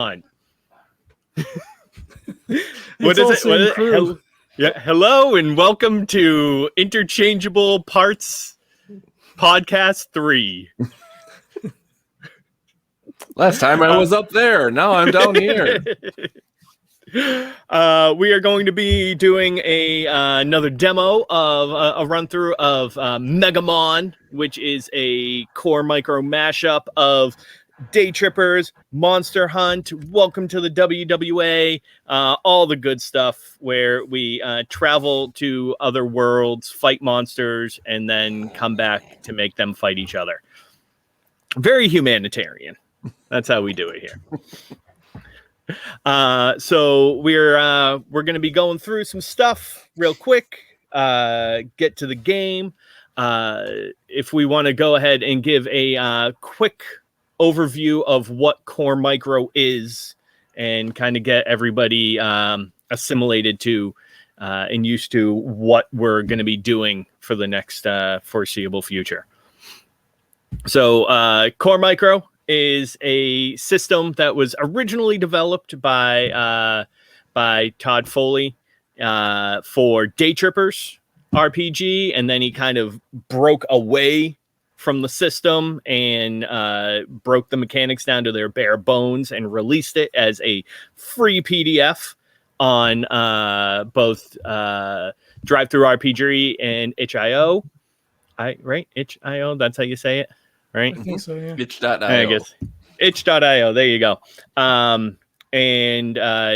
On. What is it? Hello and welcome to Interchangeable Parts Podcast 3. Last time I was up there. Now I'm down here. We are going to be doing another demo of a run-through of Megamon, which is a core micro mashup of Day Trippers, Monster Hunt, Welcome to the WWA, all the good stuff where we travel to other worlds, fight monsters, and then come back to make them fight each other. Very humanitarian. That's how we do it here. So we're going to be going through some stuff real quick, get to the game. If we want to go ahead and give a quick overview of what Core Micro is and kind of get everybody assimilated to and used to what we're going to be doing for the next foreseeable future. So Core Micro is a system that was originally developed by Todd Foley for Day Trippers RPG, and then he kind of broke away from the system and broke the mechanics down to their bare bones and released it as a free PDF on both Drive-Thru RPG and itch.io. Right? itch.io, that's how you say it, right? I think so, yeah. Itch.io. I guess itch.io, there you go. And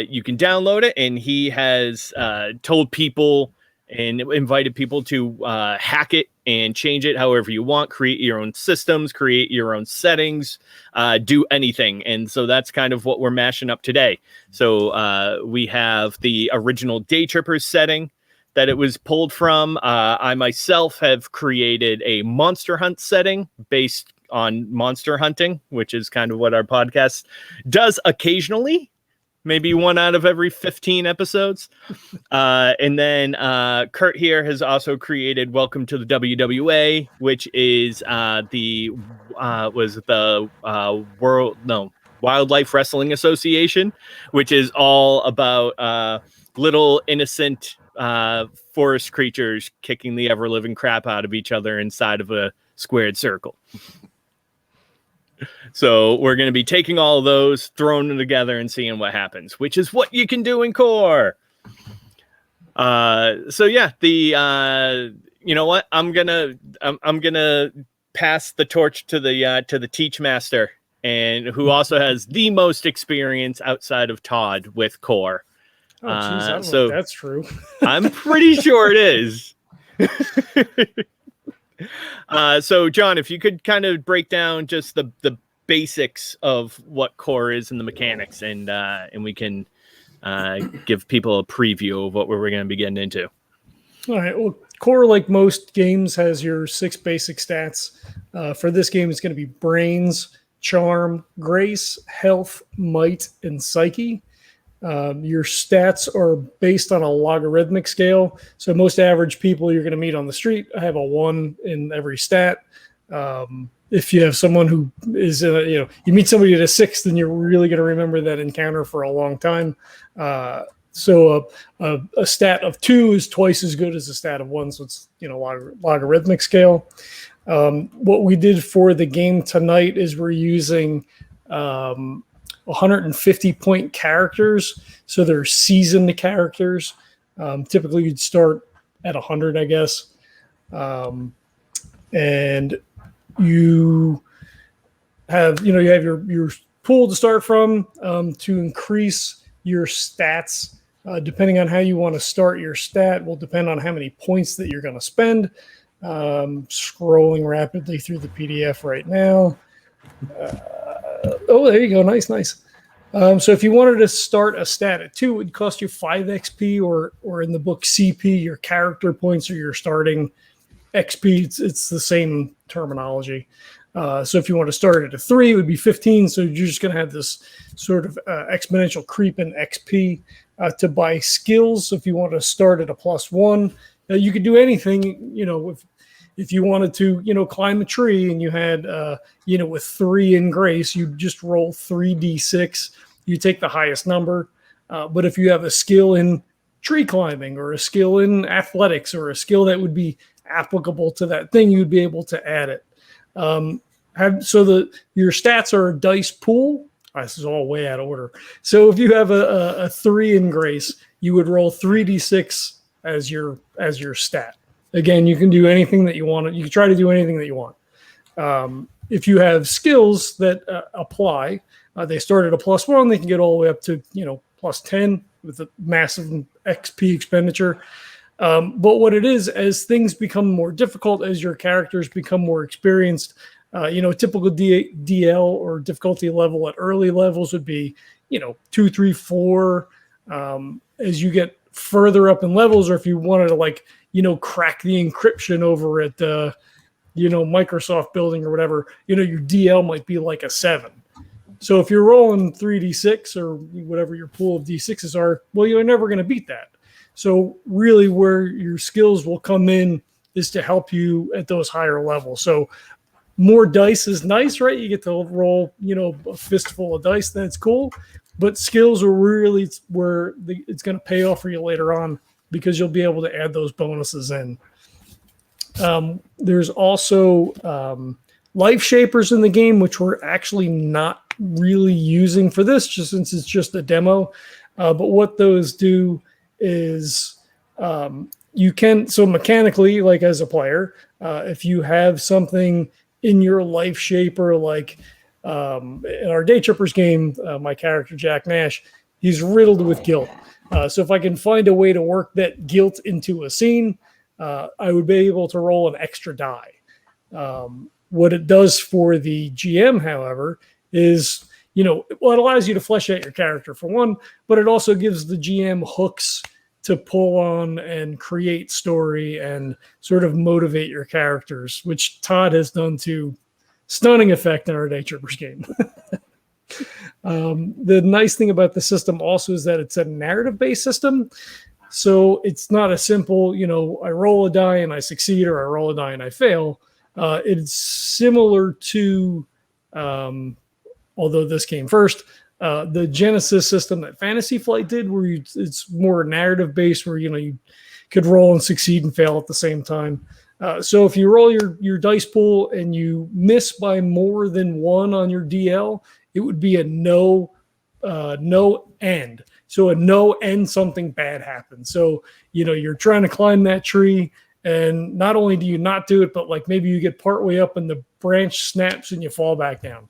you can download it, and he has told people and invited people to hack it and change it however you want, create your own systems, create your own settings, do anything. And so that's kind of what we're mashing up today. So we have the original Day Trippers setting that it was pulled from. I myself have created a Monster Hunt setting based on monster hunting, which is kind of what our podcast does occasionally. Maybe one out of every 15 episodes. And then Kurt here has also created Welcome to the WWA, which is Wildlife Wrestling Association, which is all about little innocent forest creatures kicking the ever-living crap out of each other inside of a squared circle. So we're going to be taking all of those, throwing them together, and seeing what happens, which is what you can do in Core. So yeah, you know what? I'm gonna pass the torch to the Teach Master, and who also has the most experience outside of Todd with Core. Oh, geez, I don't know if that's true. I'm pretty sure it is. So John, if you could kind of break down just the basics of what Core is and the mechanics, and we can give people a preview of what we're going to be getting into. All right. Well, Core, like most games, has your 6 basic stats. For this game, it's going to be Brains, Charm, Grace, Health, Might, and Psyche. Your stats are based on a logarithmic scale. So most average people you're going to meet on the street have a 1 in every stat. If you have someone who is, you meet somebody at a 6, then you're really going to remember that encounter for a long time. So a stat of 2 is twice as good as a stat of 1. So it's, logarithmic scale. What we did for the game tonight is we're using 150 point characters. So they're seasoned characters. Typically you'd start at 100, I guess. And you have your pool to start from, to increase your stats. Depending on how you want to start your stat will depend on how many points that you're going to spend. Scrolling rapidly through the PDF right now. Oh, there you go. Nice. So if you wanted to start a stat at 2, it would cost you 5 XP, or in the book CP, your character points, or your starting XP. It's the same terminology. So if you want to start at a 3, it would be 15. So you're just going to have this sort of exponential creep in XP. To buy skills, so if you want to start at a +1, you could do anything. If you wanted to, climb a tree and you had, with 3 in grace, you just roll 3d6 you take the highest number. But if you have a skill in tree climbing or a skill in athletics or a skill that would be applicable to that thing, you'd be able to add it. Your stats are a dice pool. This is all way out of order. So if you have a 3 in grace, you would roll 3d6 as your stat. Again, you can do anything that you want. You can try to do anything that you want. If you have skills that apply, they start at a +1. They can get all the way up to +10 with a massive XP expenditure. But what it is, as things become more difficult, as your characters become more experienced, typical DL or difficulty level at early levels would be 2, 3, 4. As you get further up in levels, or if you wanted to crack the encryption over at Microsoft building or whatever, your DL might be like a 7. So if you're rolling 3d6 or whatever your pool of d6s are, well, you're never going to beat that. So really where your skills will come in is to help you at those higher levels. So more dice is nice, right? You get to roll, a fistful of dice. That's cool. But skills are really where it's going to pay off for you later on, because you'll be able to add those bonuses in. There's also life shapers in the game, which we're actually not really using for this, just since it's just a demo. But what those do is you can, so mechanically, like as a player, if you have something in your life shaper, like in our Day Trippers game, my character Jack Nash, he's riddled with guilt. So if I can find a way to work that guilt into a scene, I would be able to roll an extra die. What it does for the GM, however, is, it allows you to flesh out your character for one, but it also gives the GM hooks to pull on and create story and sort of motivate your characters, which Todd has done to stunning effect in our Day Trippers game. The nice thing about the system also is that it's a narrative-based system. So it's not a simple, I roll a die and I succeed, or I roll a die and I fail. It's similar to, although this came first, the Genesis system that Fantasy Flight did, where it's more narrative based, where you could roll and succeed and fail at the same time. So if you roll your dice pool and you miss by more than 1 on your DL, it would be a no end. So a no end, something bad happens. So you're trying to climb that tree, and not only do you not do it, but maybe you get partway up and the branch snaps and you fall back down.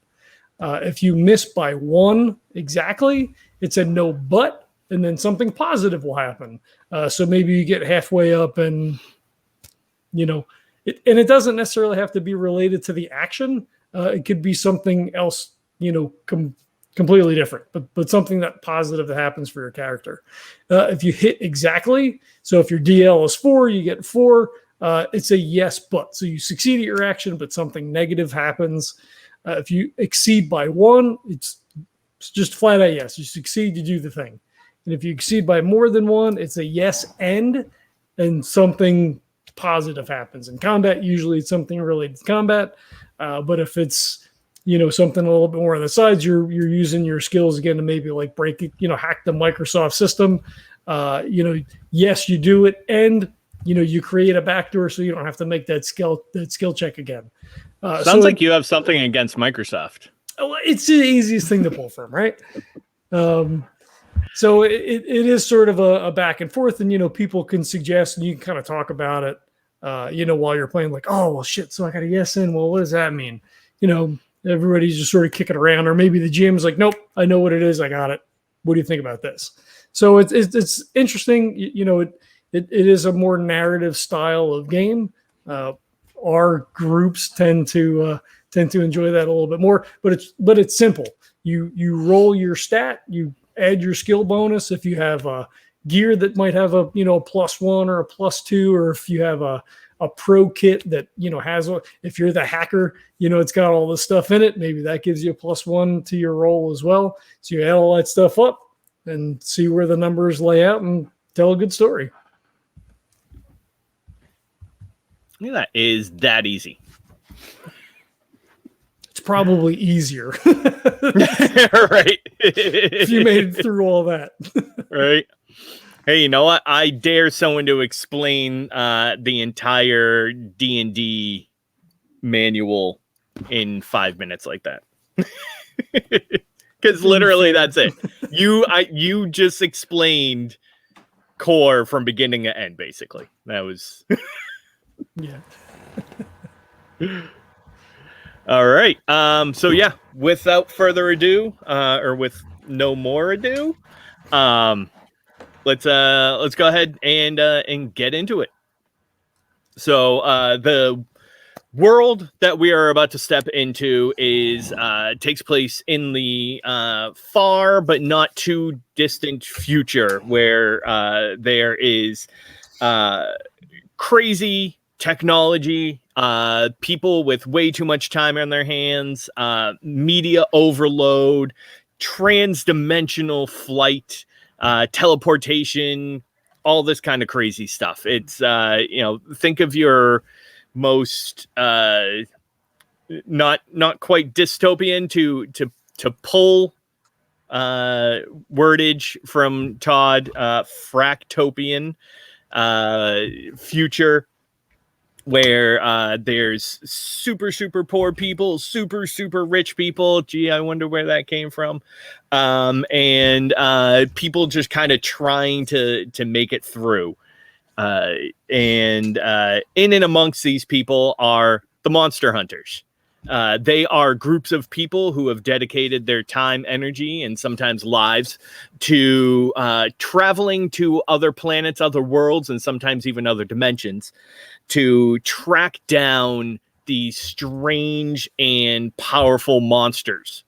If you miss by 1 exactly, it's a no but, and then something positive will happen. So maybe you get halfway up and, it doesn't necessarily have to be related to the action. It could be something else, completely different, but something that positive that happens for your character. If you hit exactly, so if your DL is 4, you get 4. It's a yes, but. So you succeed at your action, but something negative happens. If you exceed by 1, it's just flat out yes. You succeed, you do the thing. And if you exceed by more than 1, it's a yes and something positive happens. In combat, usually it's something related to combat. But if it's something a little bit more on the sides, you're using your skills again to maybe break it, hack the Microsoft system. Yes, you do it, and you create a backdoor so you don't have to make that skill check again. Sounds like you have something against Microsoft. It's the easiest thing to pull from, right? So it is sort of a back and forth, and people can suggest, and you can kind of talk about it, while you're playing. Oh well, shit. So I got a yes in. Well, what does that mean? Everybody's just sort of kicking around, or maybe the GM's like, nope, I know what it is. I got it. What do you think about this? So it's interesting. It is a more narrative style of game. Our groups tend to enjoy that a little bit more, but it's simple. You roll your stat, you add your skill bonus. If you have a gear that might have a +1 or a +2, or if you have a pro kit that has if you're the hacker, it's got all this stuff in it, maybe that gives you a +1 to your roll as well. So you add all that stuff up and see where the numbers lay out and tell a good story. That is that easy. It's probably easier. Right. If you made it through all that. Right. Hey, you know what? I dare someone to explain the entire D&D manual in 5 minutes like that. Because literally that's it. You just explained core from beginning to end, basically. That was Yeah. all right. So yeah, without further ado, or with no more ado, let's go ahead and get into it. So the world that we are about to step into is takes place in the far but not too distant future, where there is crazy technology, people with way too much time on their hands, media overload, trans-dimensional flight, teleportation, all this kind of crazy stuff. It's think of your most not quite dystopian to pull wordage from Todd, fractopian future, where there's super poor people, super rich people. Gee, I wonder where that came from. And people just kind of trying to make it through. And in and amongst these people are the monster hunters. They are groups of people who have dedicated their time, energy, and sometimes lives to traveling to other planets, other worlds, and sometimes even other dimensions to track down these strange and powerful monsters.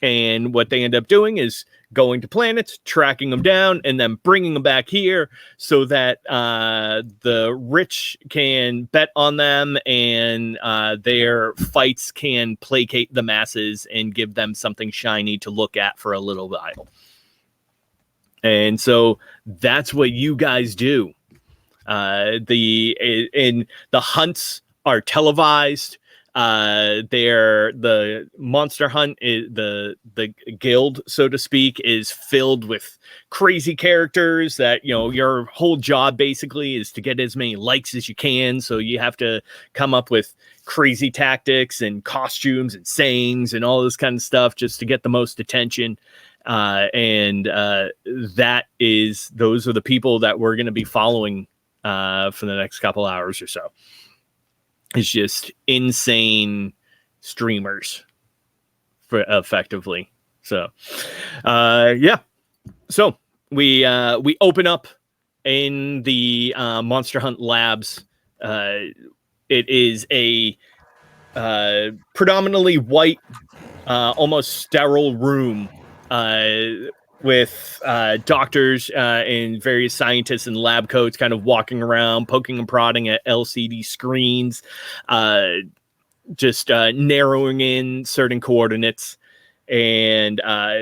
And what they end up doing is going to planets, tracking them down, and then bringing them back here so that the rich can bet on them, and their fights can placate the masses and give them something shiny to look at for a little while. And so that's what you guys do. The hunts are televised. The monster hunt is the guild, so to speak, is filled with crazy characters that, your whole job basically is to get as many likes as you can. So you have to come up with crazy tactics and costumes and sayings and all this kind of stuff just to get the most attention. Those are the people that we're going to be following for the next couple hours or so. It's just insane streamers, effectively. So, yeah. So we open up in the Monster Hunt Labs. It is a predominantly white, almost sterile room with doctors and various scientists in lab coats kind of walking around, poking and prodding at LCD screens, just narrowing in certain coordinates. And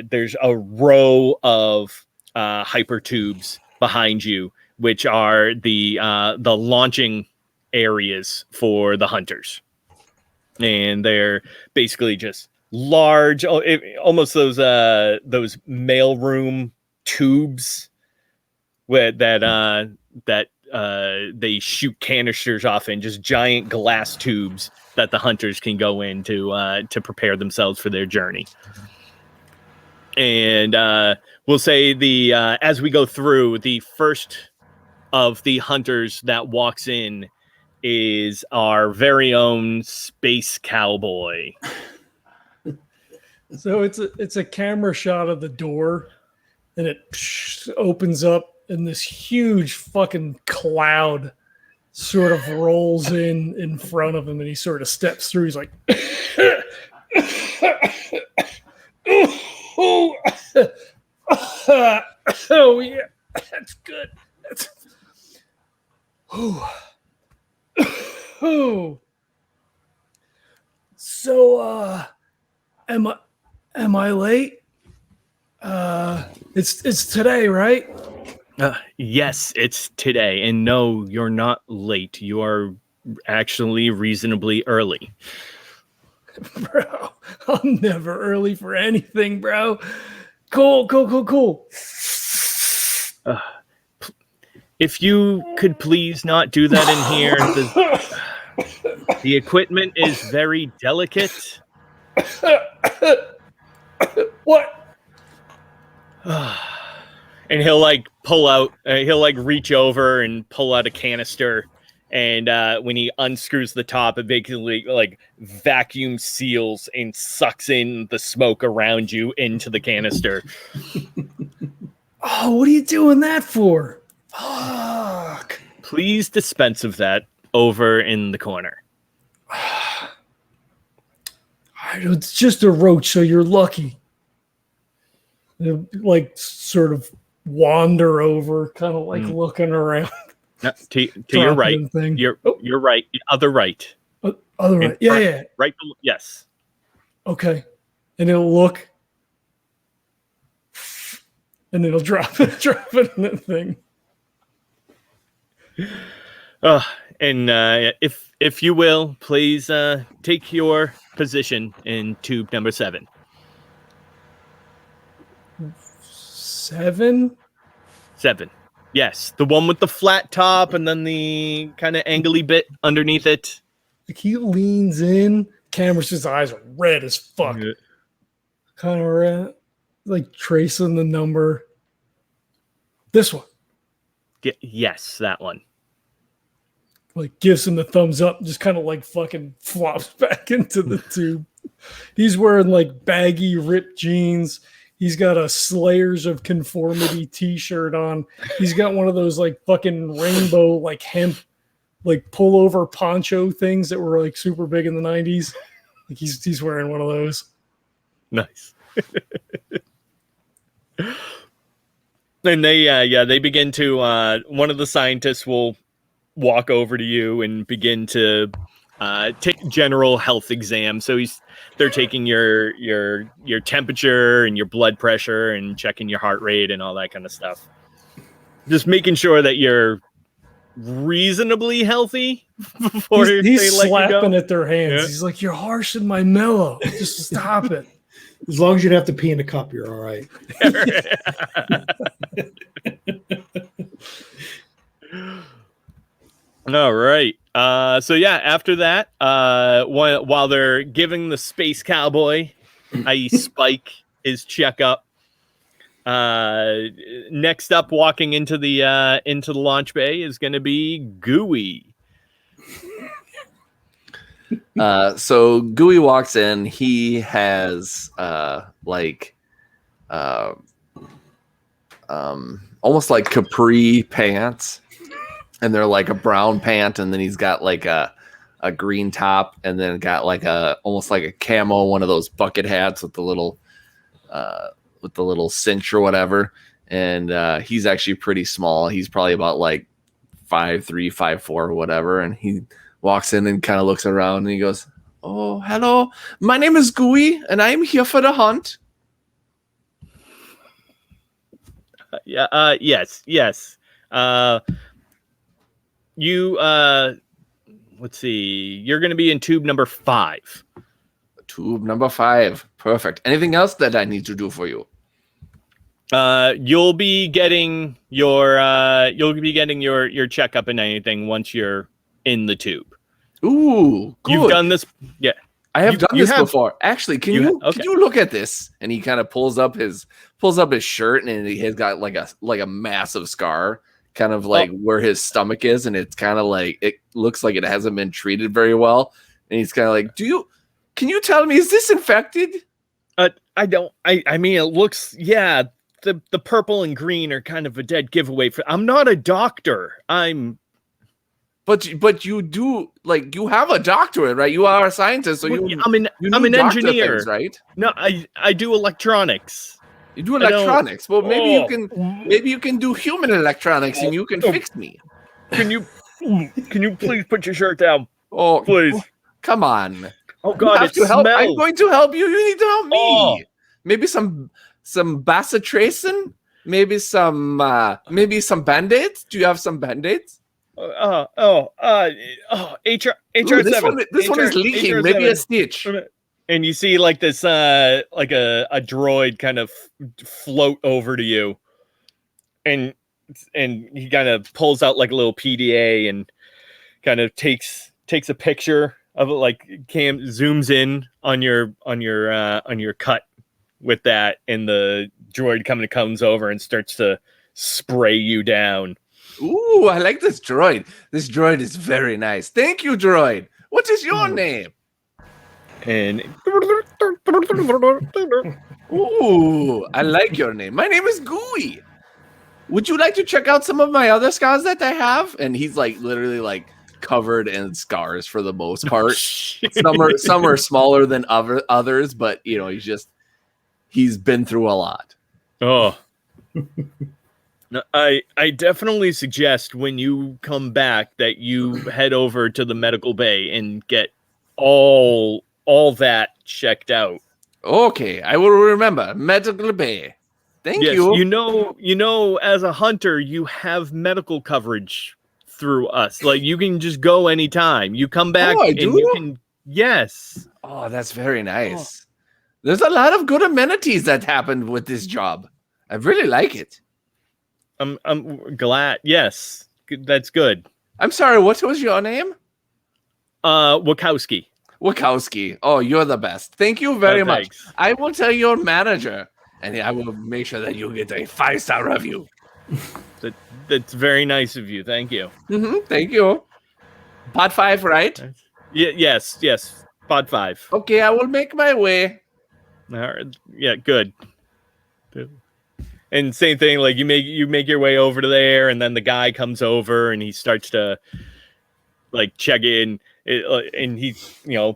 there's a row of hypertubes behind you, which are the launching areas for the hunters. And they're basically just large, almost those mailroom tubes that they shoot canisters off in, just giant glass tubes that the hunters can go in to prepare themselves for their journey. And we'll say as we go through, the first of the hunters that walks in is our very own space cowboy. So it's a camera shot of the door, and it opens up, and this huge fucking cloud sort of rolls in front of him, and he sort of steps through. He's like, oh yeah, that's good. That's so am I late? It's today, right? Yes, it's today. And no, you're not late. You are actually reasonably early. Bro, I'm never early for anything, bro. Cool. If you could please not do that in here. The equipment is very delicate. What? And he'll like pull out, he'll like reach over and pull out a canister. And when he unscrews the top, it basically like vacuum seals and sucks in the smoke around you into the canister. Oh, what are you doing that for? Fuck. Please dispense of that over in the corner. It's just a roach, so you're lucky. They, like, sort of wander over, kind of like looking around. No, to your right. You're right. Other right. Other right. Yeah. Right. Yes. Okay. And it'll look. And it'll drop it in that thing. And if you will, please take your position in tube number 7. 7? 7. Yes, the one with the flat top and then the kind of angly bit underneath it. Like he leans in. Cameron's eyes are red as fuck. Yeah. Kind of red. Like tracing the number. This one. Yes, that one. Like gives him the thumbs up, just kind of like fucking flops back into the tube. He's wearing like baggy ripped jeans. He's got a Slayers of Conformity t-shirt on. He's got one of those like fucking rainbow like hemp like pullover poncho things that were like super big in the 90s. Like he's wearing one of those. Nice. And they begin to one of the scientists will walk over to you and begin to take general health exam. So they're taking your temperature and your blood pressure and checking your heart rate and all that kind of stuff. Just making sure that you're reasonably healthy before he's they let slapping you go. at their hands. Yeah. He's like, "You're harsh and my mellow. Just stop it." As long as you don't have to pee in a cup, you're all right. All right. So yeah, after that, while they're giving the space cowboy, i.e. Spike, his checkup, next up, walking into the launch bay is going to be Gooey. So Gooey walks in. He has almost like capri pants. And they're like a brown pant, and then he's got like a green top, and then got like almost like a camo, one of those bucket hats with the little cinch or whatever. And he's actually pretty small. He's probably about like 5'3", 5'4", or whatever. And he walks in and kind of looks around, and he goes, "Oh, hello. My name is Gooey, and I'm here for the hunt." Yes. You let's see. You're going to be in tube number 5. Tube number 5. Perfect. Anything else that I need to do for you? You'll be getting your checkup and anything once you're in the tube. Ooh, good. You've done this. Yeah. I have done this before. Actually, can you look at this? And he kind of pulls up his shirt, and he has got like a massive scar, kind of like where his stomach is, and it's kind of like it looks like it hasn't been treated very well. And he's kind of like, can you tell me, is this infected? I don't. I mean, it looks. Yeah, the purple and green are kind of a dead giveaway. I'm not a doctor. But you do, like, you have a doctorate, right? You are a scientist, so I'm an engineer, things, right? No, I do electronics. You do electronics. Well, maybe you can do human electronics, and you can fix me. Can you please put your shirt down? Oh, please. Come on. Oh God, it smells. I'm going to help you. You need to help me. Maybe some bacitracin. Maybe some Band-Aids. Do you have some Band-Aids? HR. This one is leaking. Maybe a stitch. And you see like this like a droid kind of float over to you, and he kind of pulls out like a little PDA and kind of takes a picture of it, like zooms in on your cut with that, and the droid comes over and starts to spray you down. Ooh, I like this droid. This droid is very nice. Thank you, droid. What is your name? And ooh, I like your name. My name is Gooey. Would you like to check out some of my other scars that I have? And he's like literally like covered in scars for the most part. Some are smaller than others, but you know, he's been through a lot. Oh. No, I definitely suggest when you come back that you head over to the medical bay and get all that checked out. Okay, I will remember medical bay. Thank you. You know, as a hunter, you have medical coverage through us. Like you can just go anytime. You come back I and do? you can. Yes. Oh, that's very nice. There's a lot of good amenities that happened with this job. I really like it. I'm glad. Yes, that's good. I'm sorry. What was your name? Wachowski. Wachowski. Oh, you're the best. Thank you very much. Thanks. I will tell your manager, and I will make sure that you get a 5-star review. That's very nice of you. Thank you. Thank you. Pod 5, right? Yes. Pod 5. Okay, I will make my way. Yeah, good. And same thing, like you make your way over to there, and then the guy comes over and he starts to like check in, and he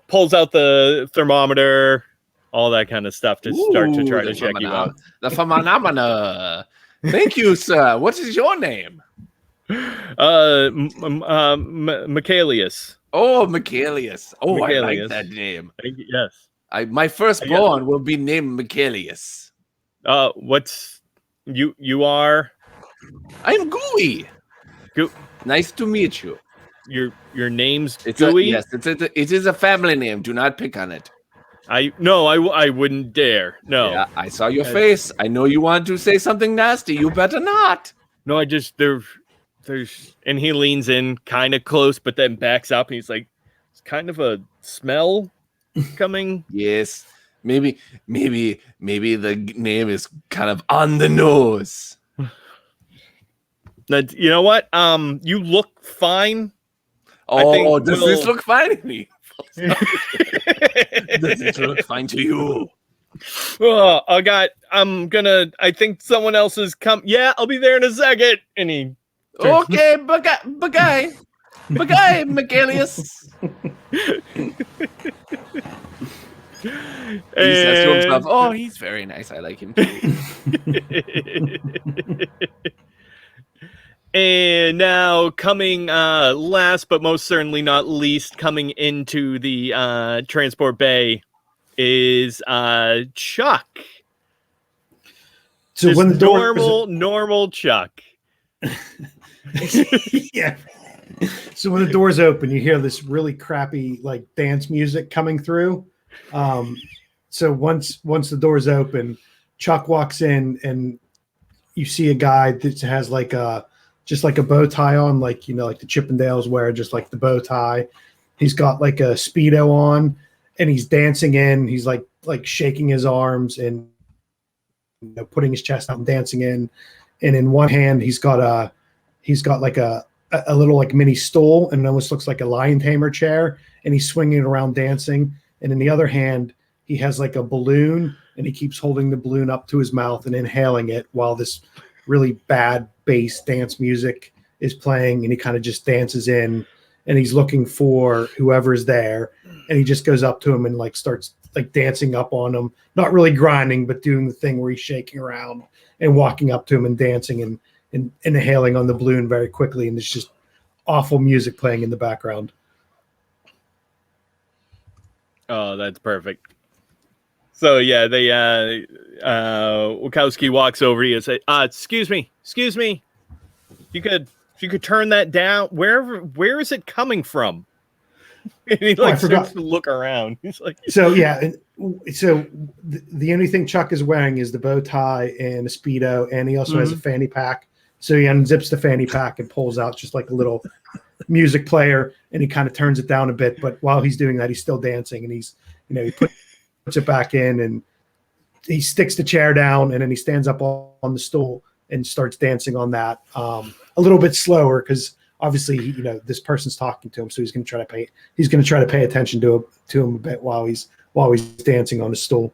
pulls out the thermometer, all that kind of stuff to start to try to check you out. The phenomena. Thank you, sir. What is your name? Michaelius. Oh, Michaelius. Oh, Michaelius. I like that name. Yes. My firstborn will be named Michaelius. What's you are? I'm Gooey. Nice to meet you. Your name's It's Gooey? It is a family name. Do not pick on it. I wouldn't dare. No. Yeah, I saw your face. I know you want to say something nasty. You better not. No, I just there's and he leans in kind of close, but then backs up, and he's like, it's kind of a smell coming. Yes. Maybe the name is kind of on the nose. You know what? You look fine. Oh, does this look fine to me? Does it look fine to you? Oh, I think someone else has come. Yeah, I'll be there in a second. And he turns. Okay, bye-bye, Michaelius. He says to himself, "Oh, he's very nice. I like him too." And now coming last but most certainly not least, coming into the transport bay is Chuck. So just when the normal Chuck. Yeah. So when the doors open, you hear this really crappy like dance music coming through. So once the doors open, Chuck walks in and you see a guy that has like just like a bow tie on, like like the Chippendales wear, just like the bow tie. He's got like a Speedo on and he's dancing in. He's like shaking his arms and putting his chest out and dancing in. And in one hand he's got like a little like mini stool, and it almost looks like a lion tamer chair, and he's swinging it around dancing. And in the other hand, he has like a balloon, and he keeps holding the balloon up to his mouth and inhaling it while this really bad bass dance music is playing. And he kind of just dances in, and he's looking for whoever's there. And he just goes up to him and like starts like dancing up on him, not really grinding, but doing the thing where he's shaking around and walking up to him and dancing and inhaling on the balloon very quickly. And there's just awful music playing in the background. Oh, that's perfect. So yeah, they Wachowski walks over to you and say, excuse me. If you could turn that down. Where is it coming from? And he like starts to look around. He's like, so yeah. So the only thing Chuck is wearing is the bow tie and a Speedo, and he also has a fanny pack. So he unzips the fanny pack and pulls out just like a little music player, and he kind of turns it down a bit. But while he's doing that, he's still dancing, and he's, he puts it back in, and he sticks the chair down, and then he stands up on the stool and starts dancing on that a little bit slower because obviously, this person's talking to him, so he's going to try to pay attention to him a bit while he's dancing on the stool.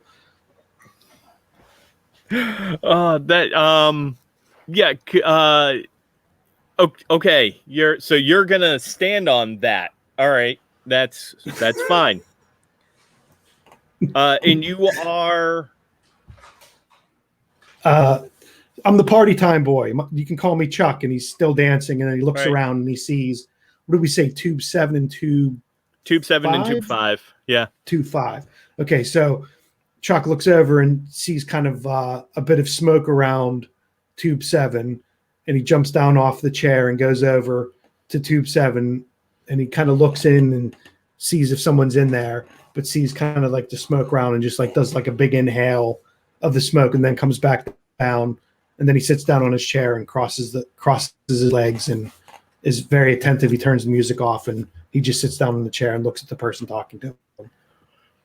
Okay. You're gonna stand on that. All right, that's fine. And you are. I'm the party time boy. You can call me Chuck, and he's still dancing. And then he looks around and he sees, what did we say? Tube 7 and Tube 7 and Tube 5. Yeah. Tube 5. Okay. So Chuck looks over and sees kind of a bit of smoke around Tube 7, and he jumps down off the chair and goes over to Tube 7, and he kind of looks in and sees if someone's in there, but sees kind of like the smoke around and just like does like a big inhale of the smoke, and then comes back down. And then he sits down on his chair and crosses his legs and is very attentive. He turns the music off, and he just sits down in the chair and looks at the person talking to him.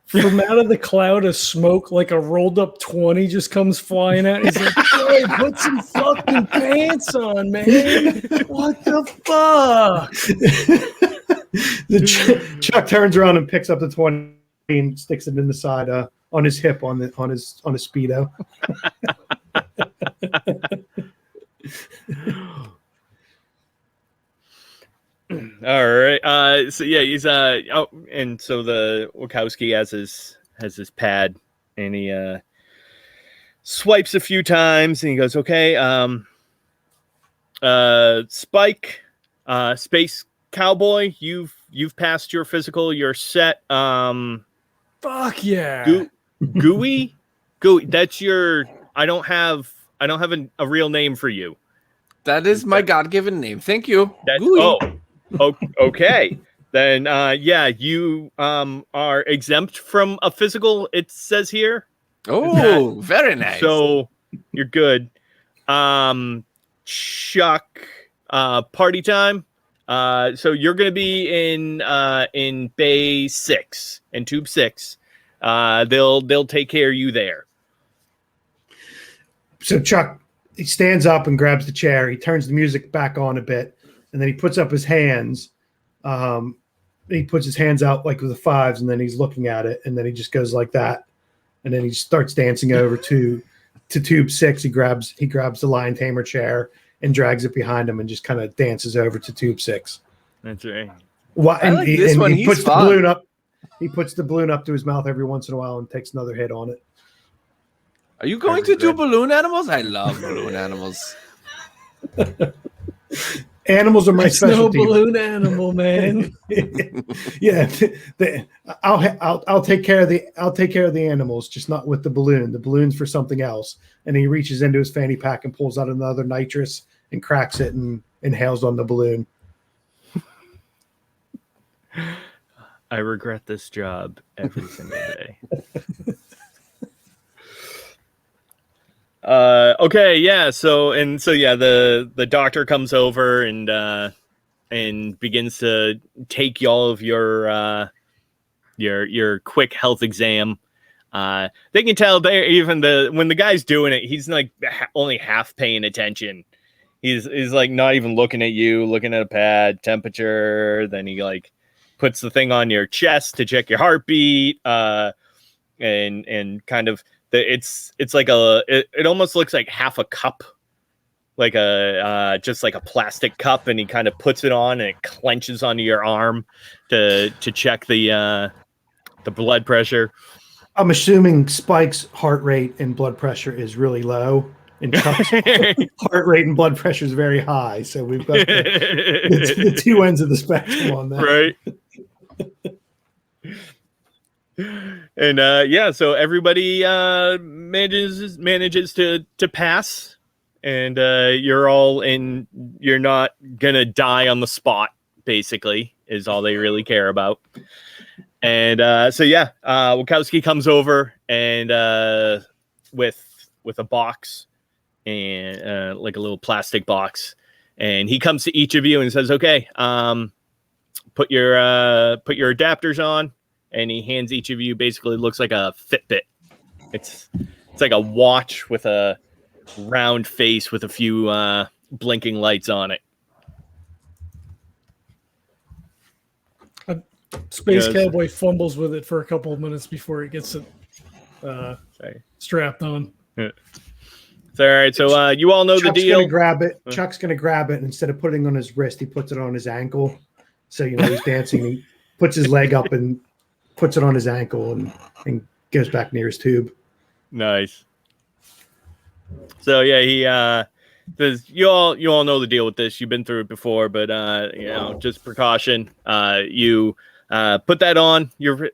From out of the cloud of smoke, like a rolled up 20 just comes flying out. He's like, hey, put some fucking pants on, man. What the fuck? Chuck turns around and picks up the 20 and sticks it in the side on his hip on his Speedo. All right. So yeah, he's and so the Wachowski has his pad, and he swipes a few times, and he goes, "Okay, Spike, Space Cowboy, you've passed your physical. You're set. Fuck yeah, Gooey, that's your. I don't have a real name for you. That is my God-given name. Thank you. Okay. Then, you are exempt from a physical, it says here. Oh, very nice. So you're good. Chuck, party time. So you're going to be in Bay 6 and Tube 6. They'll take care of you there. So Chuck, he stands up and grabs the chair. He turns the music back on a bit, and then he puts up his hands. He puts his hands out like with the fives, and then he's looking at it, and then he just goes like that, and then he starts dancing over to Tube 6. He grabs the Lion Tamer chair and drags it behind him, and just kind of dances over to Tube 6. That's right. He puts the balloon up. He puts the balloon up to his mouth every once in a while and takes another hit on it. Are you going to do balloon animals? I love balloon animals. Animals are my specialty. No balloon animal, man. Yeah, I'll take care of the animals, just not with the balloon. The balloon's for something else. And he reaches into his fanny pack and pulls out another nitrous and cracks it and inhales on the balloon. I regret this job every single day. Okay, yeah. So the doctor comes over and begins to take all of your quick health exam. They can tell when the guy's doing it, he's like only half paying attention. He's like not even looking at you, looking at a pad, temperature. Then he like puts the thing on your chest to check your heartbeat, and kind of. It's like it almost looks like half a cup, like just like a plastic cup, and he kind of puts it on and it clenches onto your arm to check the blood pressure. I'm assuming Spike's heart rate and blood pressure is really low, and Chuck's heart rate and blood pressure is very high. So we've got the two ends of the spectrum on that, right? And so everybody manages to pass, and you're not gonna die on the spot basically, is all they really care about. And Wachowski comes over and with a box and like a little plastic box, and he comes to each of you and says, "Okay, put your adapters on," and he hands each of you basically looks like a Fitbit. It's like a watch with a round face with a few blinking lights on it. Space Cowboy fumbles with it for a couple of minutes before he gets it strapped on. Yeah. It's all right. So you all know Chuck's the deal. Gonna grab it. Chuck's going to grab it, and instead of putting it on his wrist, he puts it on his ankle. So, he's dancing. He puts his leg up and puts it on his ankle and goes back near his tube. Nice. So, yeah, he says, you all know the deal with this. You've been through it before, but, just precaution. You put that on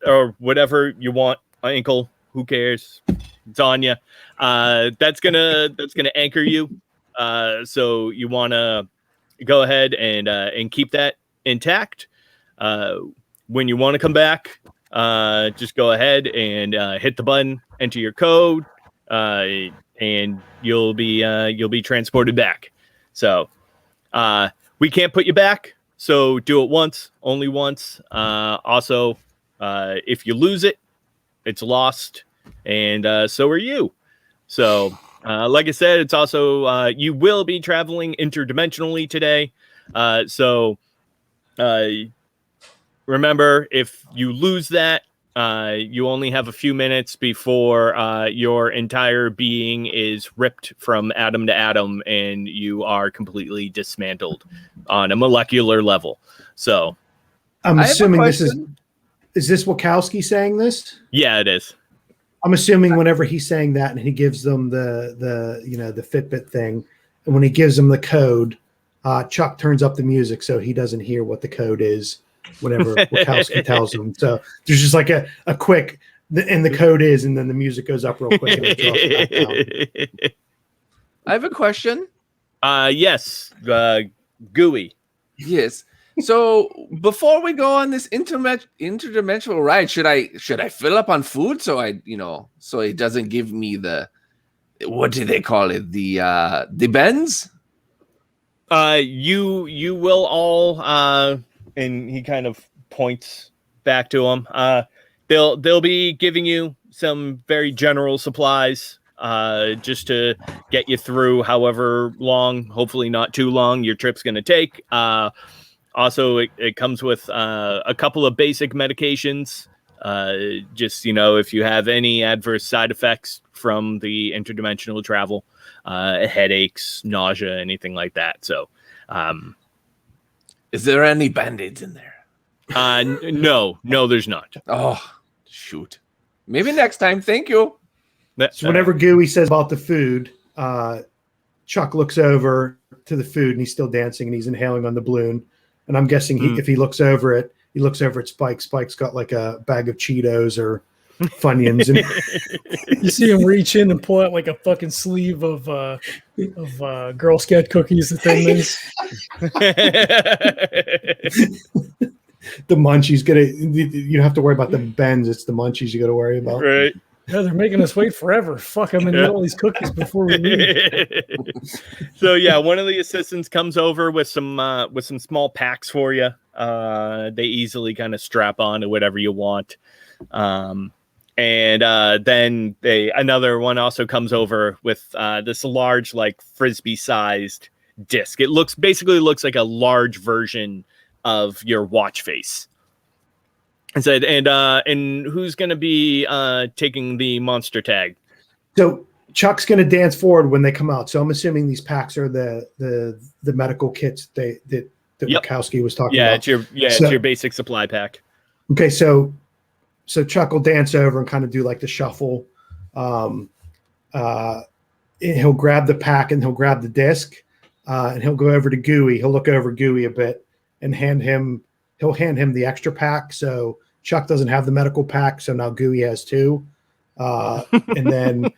or whatever you want, ankle, who cares? It's on you. That's gonna anchor you. So you want to go ahead and keep that intact. When you want to come back, just go ahead and hit the button, enter your code, and you'll be transported back. So we can't put you back. So do it once, only once. Also, if you lose it, it's lost, and so are you. So, like I said, it's also you will be traveling interdimensionally today. So remember, if you lose that, you only have a few minutes before your entire being is ripped from atom to atom, and you are completely dismantled on a molecular level. So, I'm assuming this is this Wachowski saying this? Yeah, it is. I'm assuming whenever he's saying that and he gives them the Fitbit thing, and when he gives them the code, Chuck turns up the music so he doesn't hear what the code is whenever Wachowski tells him. So there's just like a quick, and the code is, and then the music goes up real quick and it drops back down. I have a question. Yes, Gooey. Yes. So before we go on this interdimensional ride, should I fill up on food so so it doesn't give me the, what do they call it, the bends? You will all and he kind of points back to him. They'll be giving you some very general supplies just to get you through however long, hopefully not too long, your trip's going to take. Also, it comes with a couple of basic medications. Just, if you have any adverse side effects from the interdimensional travel, headaches, nausea, anything like that. So, is there any Band-Aids in there? No, there's not. Oh, shoot. Maybe next time. Thank you. So whenever Gooey says about the food, Chuck looks over to the food and he's still dancing and he's inhaling on the balloon. And I'm guessing if he looks over it, he looks over at Spike. Spike's got like a bag of Cheetos or Funyuns, and you see him reach in and pull out like a fucking sleeve of Girl Scout cookies. The thing is, the munchies. You don't have to worry about the bends. It's the munchies you got to worry about. Right. Yeah, they're making us wait forever. Fuck, I'm gonna eat all these cookies before we leave. So yeah, one of the assistants comes over with some small packs for you. They easily kind of strap on to whatever you want. And then another one also comes over with this large, like frisbee-sized disc. It basically looks like a large version of your watch face. I said, and who's going to be taking the monster tag? So Chuck's going to dance forward when they come out. So I'm assuming these packs are the medical kits that Wachowski was talking about. It's your basic supply pack. Okay, so Chuck will dance over and kind of do like the shuffle. He'll grab the pack and he'll grab the disc, and he'll go over to Gooey. He'll look over Gooey a bit and hand him the extra pack. So Chuck doesn't have the medical pack, so now Gooey has two. And then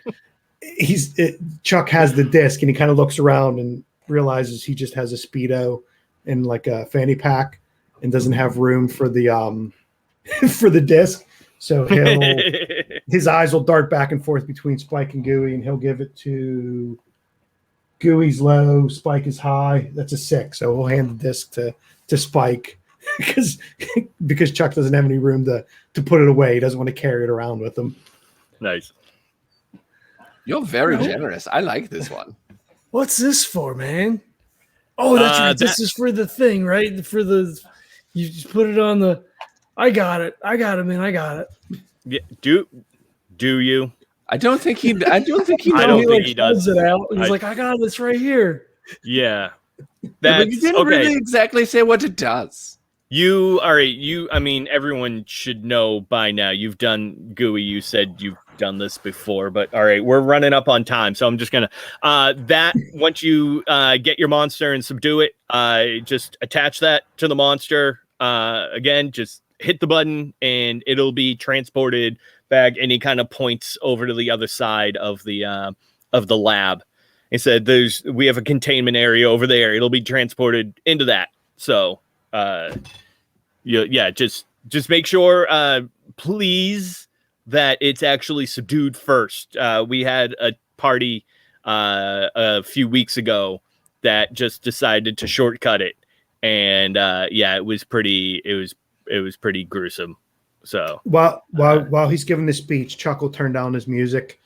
Chuck has the disc, and he kind of looks around and realizes he just has a Speedo and like a fanny pack. and doesn't have room for the for the disc. So his eyes will dart back and forth between Spike and Gooey, and he'll give it to Gooey's low, Spike is high. That's a 6. So we'll hand the disc to Spike because Chuck doesn't have any room to put it away. He doesn't want to carry it around with him. Nice. You're very generous. I like this one. What's this for, man? Oh, that's right. This is for the thing, right? You just put it on the. I got it, man. I got it. Yeah. Do you? I don't think he. I don't think he. I don't think he does. It out. He's like, I got this right here. Yeah. But you didn't really exactly say what it does. I mean, everyone should know by now. You've done Gooey. You said you've done this before, but all right, we're running up on time, so I'm just gonna once you get your monster and subdue it, just attach that to the monster. Again, just hit the button and it'll be transported back, and he kind of points over to the other side of the lab. He said we have a containment area over there. It'll be transported into that. So just make sure, please, that it's actually subdued first. We had a party a few weeks ago that just decided to shortcut it, and it was pretty gruesome. So while he's giving this speech, Chuck will turn down his music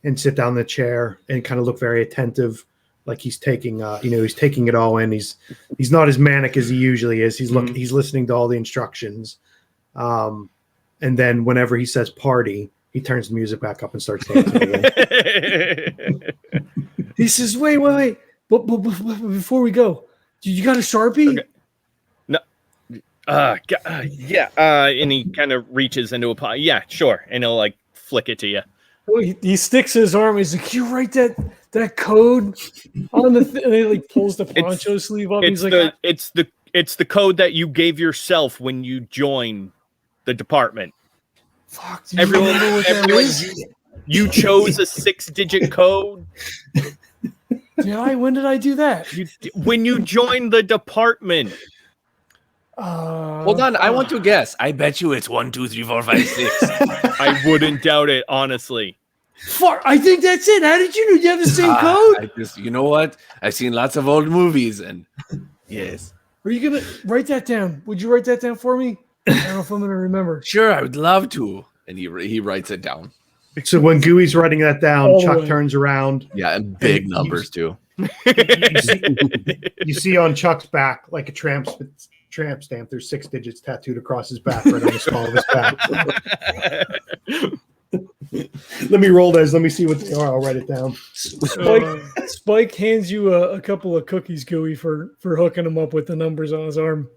and sit down in the chair and kind of look very attentive, like he's taking he's taking it all in. He's not as manic as he usually is. He's listening to all the instructions. And then whenever he says party, he turns the music back up and starts dancing again. He says, wait. But before we go, you got a Sharpie? Okay. No. And he kind of reaches into a pot. Yeah, sure. And he'll like flick it to you. Well, he sticks his arm. He's like, "Can you write that code on the thing?" And he like pulls the poncho sleeve up. He's like, it's the code that you gave yourself when you joined the department. Fuck, everyone, you chose a 6-digit code. Yeah, when did I do that? When you joined the department. Hold on, I want to guess. I bet you it's 1, 2, 3, 4, 5, 6. I wouldn't doubt it, honestly. Fuck, I think that's it. How did you know you have the same code? You know what? I've seen lots of old movies, and yes. Are you gonna write that down? Would you write that down for me? I don't know if I'm gonna remember. Sure, I would love to. And he writes it down. So when Gooey's writing that down, Chuck turns around. Yeah, and big numbers too. You see on Chuck's back, like a tramp stamp, there's 6 digits tattooed across his back, right on the small of his back. Let me roll those. Let me see what they are. I'll write it down. Spike hands you a couple of cookies, Gooey, for hooking him up with the numbers on his arm.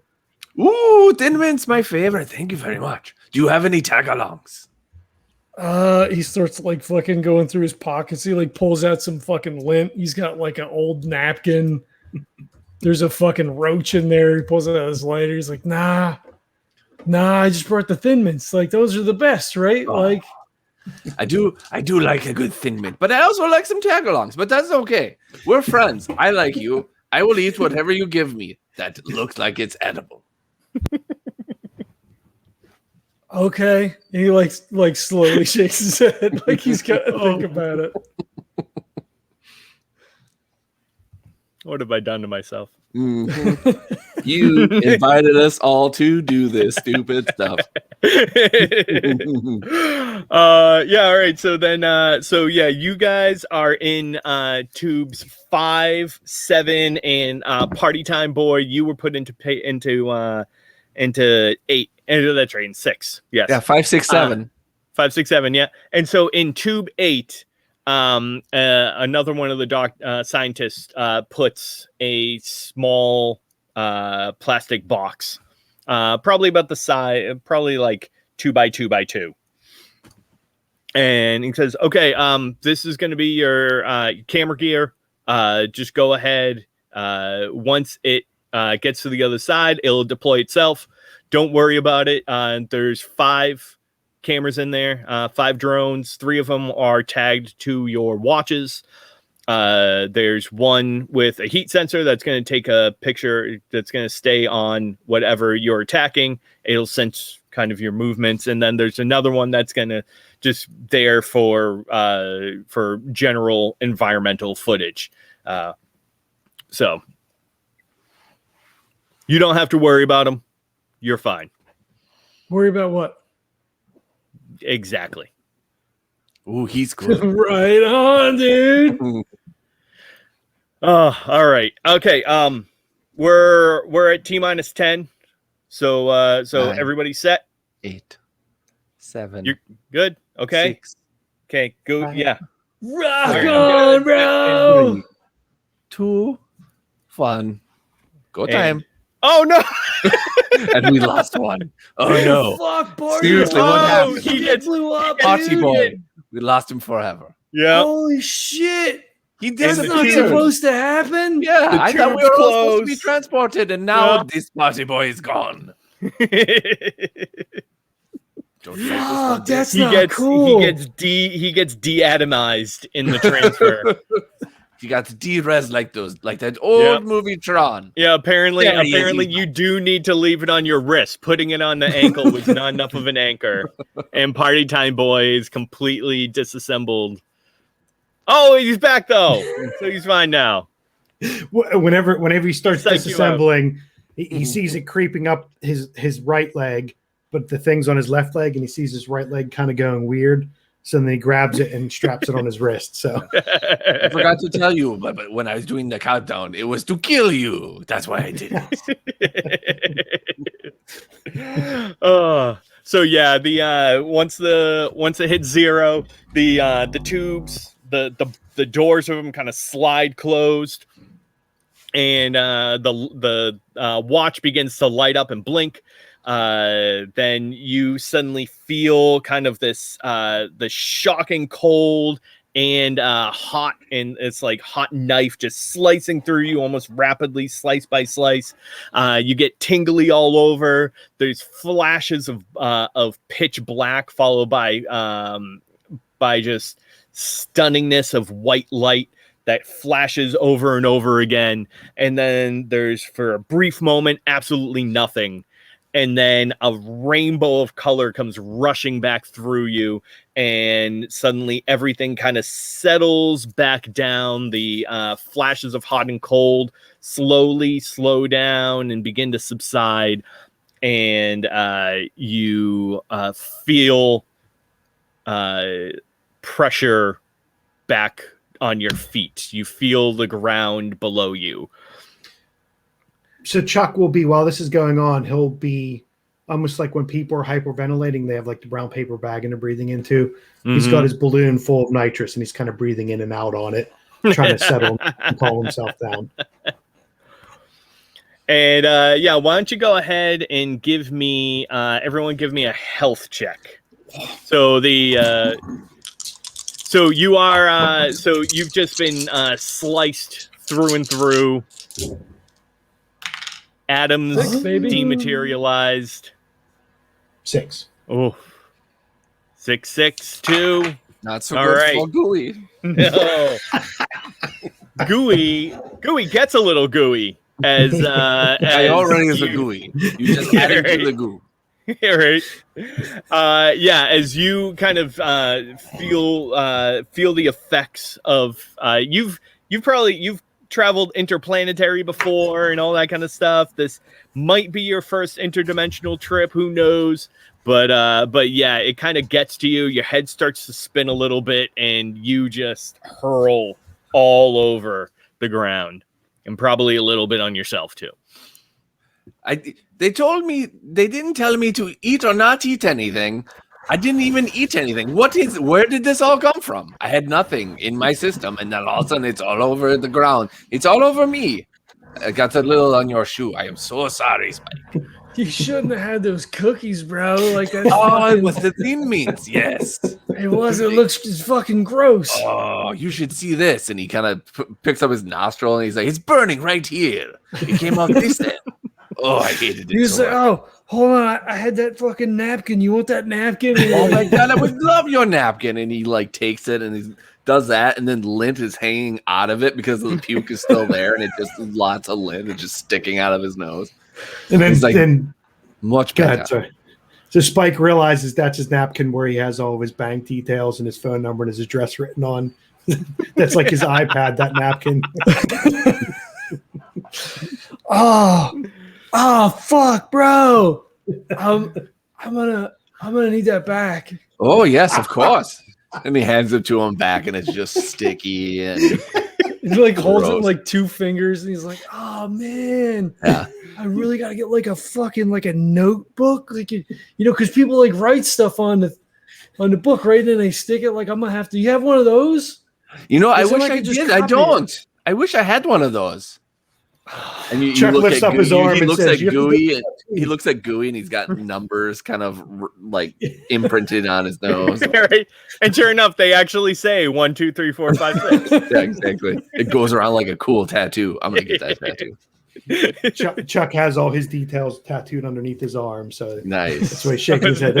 Ooh, Thin Mint's my favorite. Thank you very much. Do you have any tag-alongs? He starts like fucking going through his pockets. He like pulls out some fucking lint. He's got like an old napkin. There's a fucking roach in there. He pulls out his lighter. He's like, nah, I just brought the Thin Mints. Like, those are the best, right? Oh. Like, I do like a good Thin Mint, but I also like some tag-alongs, but that's okay. We're friends. I like you. I will eat whatever you give me that looks like it's edible. Okay. And he like slowly shakes his head like he's got to think about it. What have I done to myself? Mm-hmm. You invited us all to do this stupid stuff. All right. So then you guys are in tubes 5, 7, and Party Time Boy. You were put into 8, into that train 6. Yes. Yeah, 5, 6, 7. 5, 6, 7. Yeah. And so in tube 8, another one of the scientists puts a small plastic box, probably about the size, probably like 2 by 2 by 2. And he says, okay, this is going to be your camera gear. Just go ahead. Once it gets to the other side, it'll deploy itself. Don't worry about it. There's 5 cameras in there, 5 drones. 3 of them are tagged to your watches. There's one with a heat sensor that's going to take a picture that's going to stay on whatever you're attacking. It'll sense kind of your movements. And then there's another one that's going to just there for general environmental footage. So you don't have to worry about them. You're fine. Worry about what? Exactly. Ooh, he's good. Right on, dude. Oh, all right. Okay. We're at T-10. So 9, everybody's set. 8, 7. You're good. Okay. 6, Okay. Go. 5, Yeah. Rock on, bro. 3, 2, 1. Go And- time. Oh no. And we lost one. Oh no. Fuck, Barty. Seriously, what happened? He gets blew up. Party dude. boy. We lost him forever. Yeah. Holy shit. He That's did not supposed to happen. Yeah, The I thought we tube's were all supposed to be closed. transported, and now Yeah. this party boy is gone. Don't you like this Fuck, one, that's he not gets cool. he gets de-atomized in the transfer. You got D-res like that old Yep. movie Tron. Yeah, apparently Yeah, yeah, you do need to leave it on your wrist. Putting it on the ankle was not enough of an anchor. And Party Time Boy is completely disassembled. Oh, he's back though. So he's fine now. Whenever he starts Psych you disassembling, he sees it creeping up his right leg, but the thing's on his left leg, and he sees his right leg kind of going weird. So then he grabs it and straps it on his wrist. So I forgot to tell you, but when I was doing the countdown, it was to kill you. That's why I did it. So yeah, the once it hits 0, the tubes, the doors of them kind of slide closed, and the watch begins to light up and blink. Then you suddenly feel kind of this the shocking cold and hot, and it's like hot knife just slicing through you almost rapidly, slice by slice. You get tingly all over. There's flashes of pitch black followed by just stunningness of white light that flashes over and over again. And then there's, for a brief moment, absolutely nothing. And then a rainbow of color comes rushing back through you, and suddenly everything kind of settles back down. The flashes of hot and cold slowly slow down and begin to subside, and you feel pressure back on your feet. You feel the ground below you. So Chuck will be, while this is going on, he'll be almost like when people are hyperventilating, they have like the brown paper bag and they're breathing into. Mm-hmm. He's got his balloon full of nitrous and he's kind of breathing in and out on it, trying to settle and calm himself down. And yeah, why don't you go ahead and give me, everyone give me a health check. So so you are, so you've just been sliced through and through. Atoms dematerialized. 6. Oh, 6, 6, 2. Not so all good right. for Gooey. No. Gooey gets a little gooey as I already is a gooey. You just added to the goo. Right. Yeah, as you kind of feel the effects of you've traveled interplanetary before and all that kind of stuff. This might be your first interdimensional trip, who knows? But yeah, it kind of gets to you. Your head starts to spin a little bit, and you just hurl all over the ground, and probably a little bit on yourself too. They told me, they didn't tell me to eat or not eat anything. I didn't even eat anything. Where did this all come from? I had nothing in my system, and then all of a sudden it's all over the ground. It's all over me. I got a little on your shoe. I am so sorry, Spike. You shouldn't have had those cookies, bro. Like that. Oh, it was the thin mints. Yes. It was. It looks just fucking gross. Oh, you should see this. And he kind of picks up his nostril, and he's like, it's burning right here. It came out this end. Oh, I hated it. He's like, oh, hold on. I had that fucking napkin. You want that napkin? Oh my God, I would love your napkin. And he like takes it and he does that, and then lint is hanging out of it because the puke is still there, and it just lots of lint is just sticking out of his nose. And then, he's like, much better. So Spike realizes that's his napkin where he has all of his bank details and his phone number and his address written on. That's like his iPad, that napkin. Oh, fuck, bro. I'm gonna need that back. Oh yes, of course. And he hands it to him back, and it's just sticky and he like holds it in like 2 fingers, and he's like, "Oh man, yeah. I really gotta get like a fucking like a notebook, like because people like write stuff on the book, right? And then they stick it. Like I'm gonna have to. You have one of those? I wish I did. I don't. I wish I had one of those. And you Chuck look lifts at up his arm. He looks says, at Gooey, and he looks at Gooey, and he's got numbers kind of like imprinted on his nose. Right. And sure enough, they actually say 1, 2, 3, 4, 5, 6. Yeah, exactly. It goes around like a cool tattoo. I'm gonna get that tattoo. Chuck has all his details tattooed underneath his arm, so nice. That's why he's shaking his head.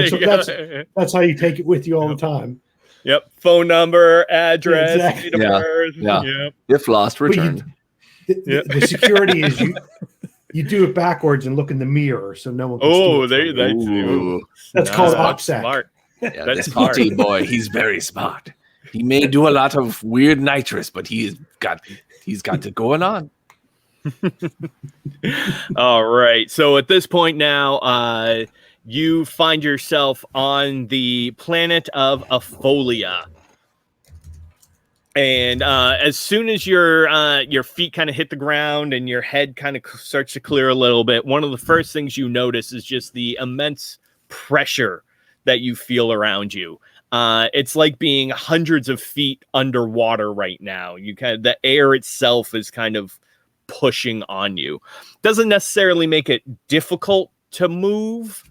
That's how you take it with you all the time. Yep. Phone number, address, exactly. date of birth. Yep. If lost, returned. The security is you do it backwards and look in the mirror so no one can steal it. That's called OPSEC. Smart. Yeah, this party boy, he's very smart. He may do a lot of weird nitrous, but he's got it going on. All right. So at this point now, you find yourself on the planet of Afolia. And as soon as your feet kind of hit the ground and your head kind of starts to clear a little bit, one of the first things you notice is just the immense pressure that you feel around you. It's like being hundreds of feet underwater right now. The air itself is kind of pushing on you. Doesn't necessarily make it difficult to move,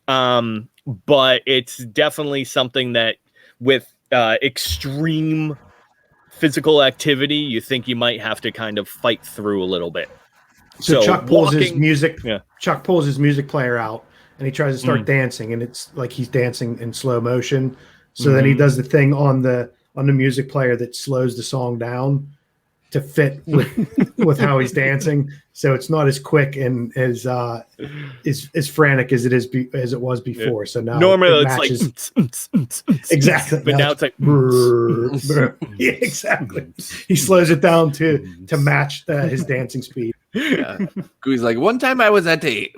but it's definitely something that with extreme physical activity, you think you might have to kind of fight through a little bit. So Chuck pulls his music. Yeah. Chuck pulls his music player out, and he tries to start dancing, and it's like he's dancing in slow motion. So then he does the thing on the music player that slows the song down to fit with how he's dancing. So it's not as quick and as frantic as it was before. Yeah. So now normally it's like exactly, but now it's like yeah, exactly. He slows it down to match his dancing speed. Yeah. He's like, one time I was at a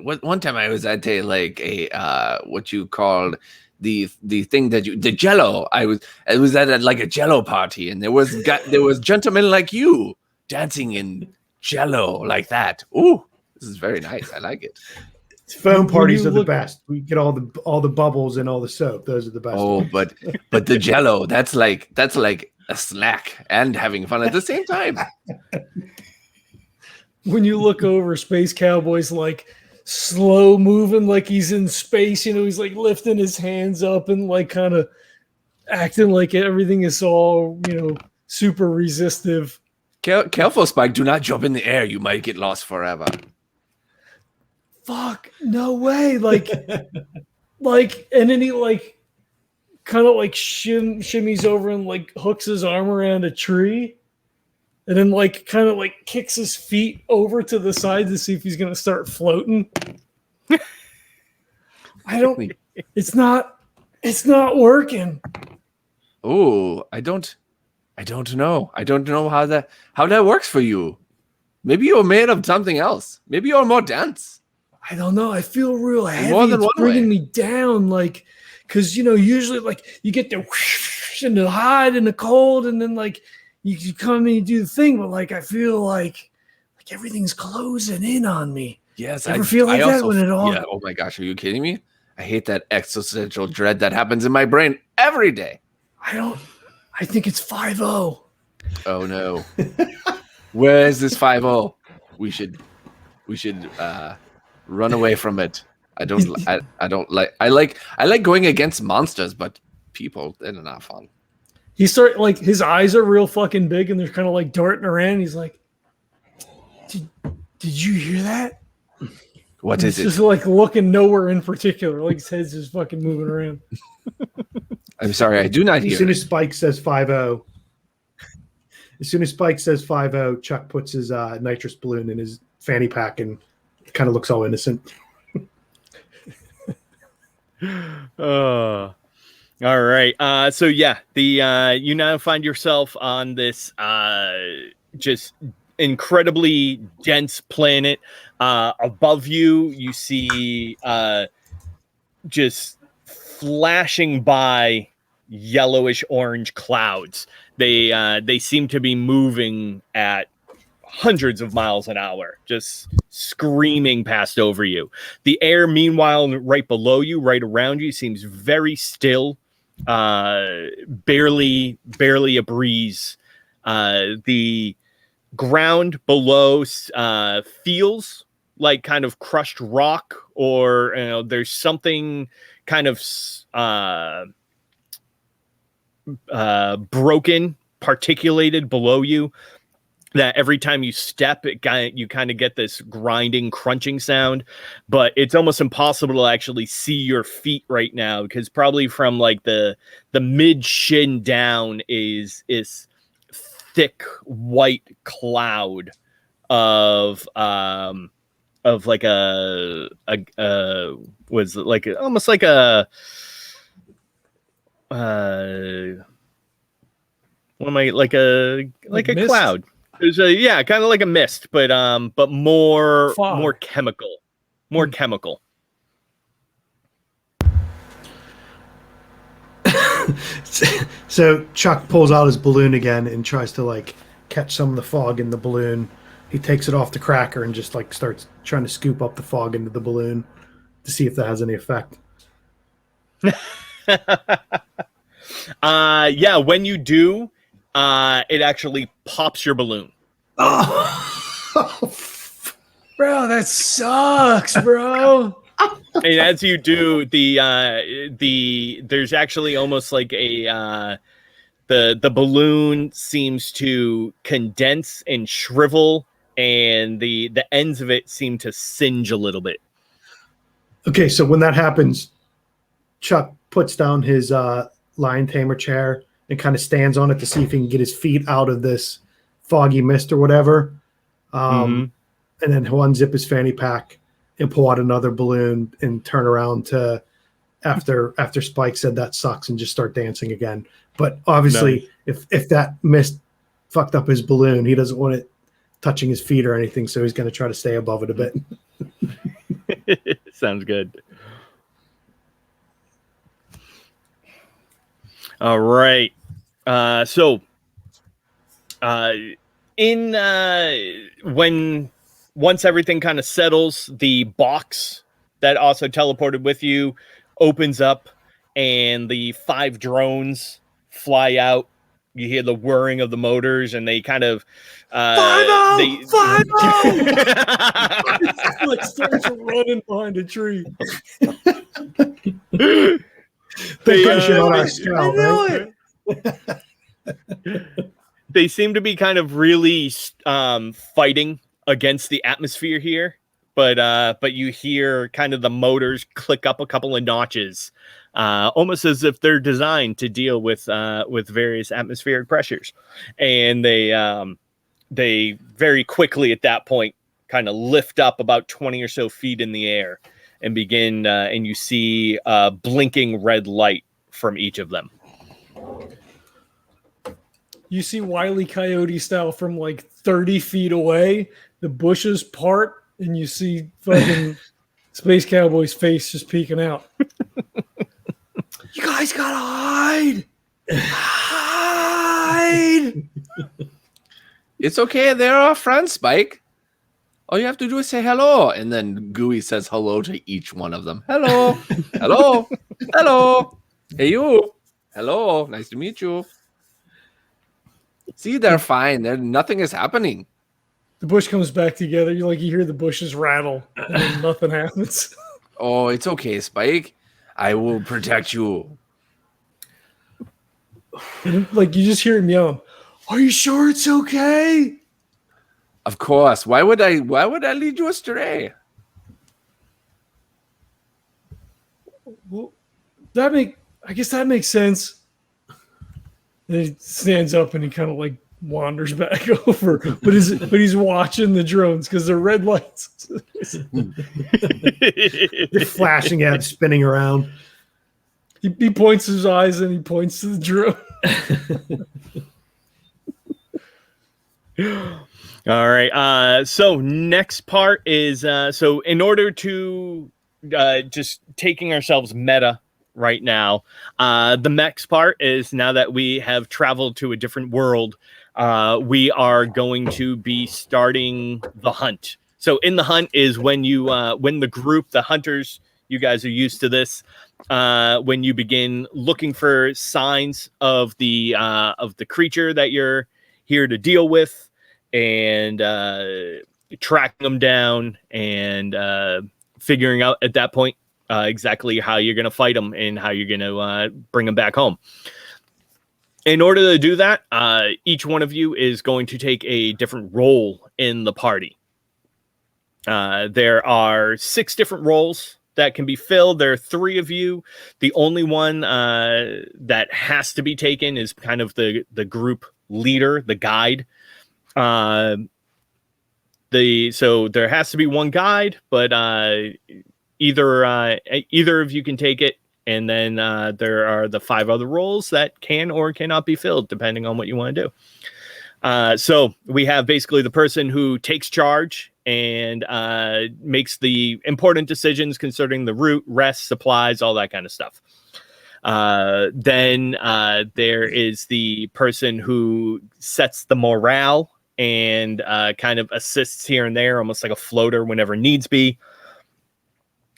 like a what you called the thing that the Jello. I was at like a Jello party, and there was gentlemen like you dancing in Jello like that. Ooh, this is very nice. I like it. Phone parties are the best. We get all the bubbles and all the soap. Those are the best. Oh, ones. but the Jello, that's like a snack and having fun at the same time. When you look over, Space Cowboy's like slow moving, like he's in space. He's like lifting his hands up and like kind of acting like everything is all super resistive. Careful, Spike. Do not jump in the air. You might get lost forever. Fuck, no way. Like, and then he like kind of like shimmies over and like hooks his arm around a tree. And then like kind of like kicks his feet over to the side to see if he's going to start floating. It's not working. Oh, I don't know. I don't know how that works for you. Maybe you're made of something else. Maybe you're more dense. I don't know. I feel real heavy. It's bringing me down, like, because usually like you get the whoosh and the hot and the cold, and then like you come in and do the thing, but like I feel like everything's closing in on me. Yes, I feel like that when it all. Yeah. Oh my gosh, are you kidding me? I hate that existential dread that happens in my brain every day. I think it's 5-0. Oh no. Where is this 5-0? We should run away from it. I like going against monsters, but people, they're not fun. He his eyes are real fucking big and they're kind of like darting around. He's like, Did you hear that? What is it? Just like looking nowhere in particular. Like his head's just fucking moving around. I'm sorry, I do not hear. As soon as Spike says 5-0, As soon as Spike says 5-0, Chuck puts his nitrous balloon in his fanny pack and kind of looks all innocent. All right. So yeah, you now find yourself on this just incredibly dense planet. Above you, you see just flashing by yellowish orange clouds. They seem to be moving at hundreds of miles an hour, just screaming past over you. The air, meanwhile, right below you, right around you, seems very still. Barely a breeze. The ground below feels like kind of crushed rock, or there's something kind of broken, particulated below you, that every time you step, you kind of get this grinding, crunching sound. But it's almost impossible to actually see your feet right now, because probably from like the mid shin down is thick white cloud of like was like almost like a what am I, like a mist? cloud. There's kind of like a mist, but more Fog. more chemical. More chemical. So Chuck pulls out his balloon again and tries to like catch some of the fog in the balloon. He takes it off the cracker and just like starts trying to scoop up the fog into the balloon to see if that has any effect. When you do, it actually pops your balloon. Oh, bro, that sucks, bro. And as you do, there's actually almost like a the balloon seems to condense and shrivel, and the ends of it seem to singe a little bit. Okay, so when that happens, Chuck puts down his lion tamer chair and kind of stands on it to see if he can get his feet out of this foggy mist or whatever. And then he'll unzip his fanny pack and pull out another balloon and turn around to after Spike said that sucks and just start dancing again. But obviously, if that mist fucked up his balloon, he doesn't want it touching his feet or anything, so he's going to try to stay above it a bit. Sounds good. All right. Once everything kind of settles, the box that also teleported with you opens up, and the 5 drones fly out. You hear the whirring of the motors, and they kind of Like starts running behind a tree. They seem to be kind of really fighting against the atmosphere here, but you hear kind of the motors click up a couple of notches, almost as if they're designed to deal with various atmospheric pressures, and they very quickly at that point kind of lift up about 20 or so feet in the air and begin, and you see a blinking red light from each of them. You see Wile E. Coyote style from like 30 feet away, the bushes part, and you see fucking Space Cowboy's face just peeking out. You guys gotta hide! Hide! It's okay. They're our friends, Spike. All you have to do is say hello. And then Gooey says hello to each one of them. Hello. Hello. Hello. Hey, you. Hello. Nice to meet you. See, they're fine. Nothing is happening. The bush comes back together. You hear the bushes rattle, and then nothing happens. Oh, it's okay, Spike. I will protect you. And you just hear him yelling, "Are you sure it's okay?" Of course. Why would I lead you astray? Well, I guess that makes sense. And he stands up and he kind of wanders back over, but he's watching the drones because they're red lights. They're flashing out, spinning around. He points his eyes and he points to the drone. All right. So next part is so in order to just taking ourselves meta right now, the next part is now that we have traveled to a different world, we are going to be starting the hunt. So in the hunt is when you when the group, the hunters, you guys are used to this. When you begin looking for signs of the creature that you're here to deal with, and tracking them down, and figuring out at that point exactly how you're going to fight them and how you're going to bring them back home. In order to do that, each one of you is going to take a different role in the party. There are 6 different roles that can be filled. There are 3 of you. The only one that has to be taken is kind of the group leader, the guide. So there has to be one guide, but either of you can take it, and then there are the 5 other roles that can or cannot be filled depending on what you want to do. So we have basically the person who takes charge and makes the important decisions concerning the route, rest, supplies, all that kind of stuff. Then there is the person who sets the morale and kind of assists here and there, almost like a floater whenever needs be.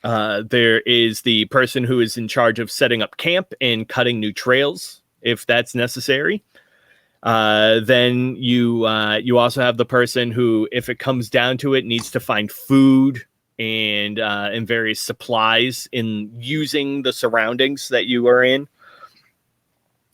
There is the person who is in charge of setting up camp and cutting new trails if that's necessary. Then you also have the person who, if it comes down to it, needs to find food and various supplies in using the surroundings that you are in.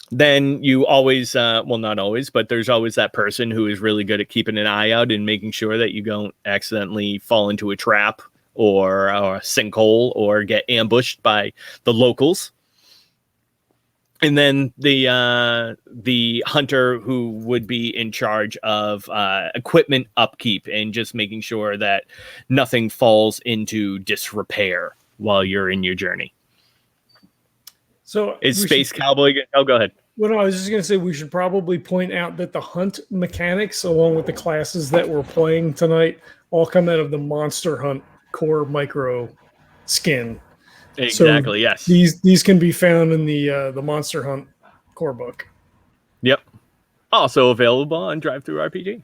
Then you always, well, not always, but there's always that person who is really good at keeping an eye out and making sure that you don't accidentally fall into a trap or a sinkhole or get ambushed by the locals. And then the hunter who would be in charge of equipment upkeep and just making sure that nothing falls into disrepair while you're in your journey. So is Space Cowboy? Oh, go ahead. Well, no, I was just going to say we should probably point out that the hunt mechanics, along with the classes that we're playing tonight, all come out of the Monster Hunt Core Micro skin. Exactly. So yes. These can be found in the Monster Hunt core book. Yep. Also available on DriveThruRPG.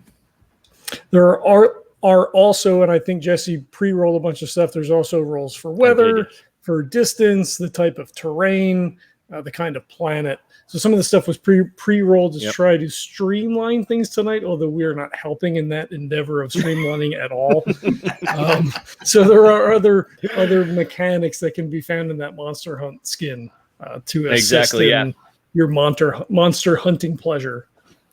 There are also, and I think Jesse pre-rolled a bunch of stuff. There's also rolls for weather, for distance, the type of terrain, the kind of planet. So some of the stuff was pre-rolled to try to streamline things tonight, although we are not helping in that endeavor of streamlining at all. So there are other mechanics that can be found in that Monster Hunt skin to assist in your monster hunting pleasure.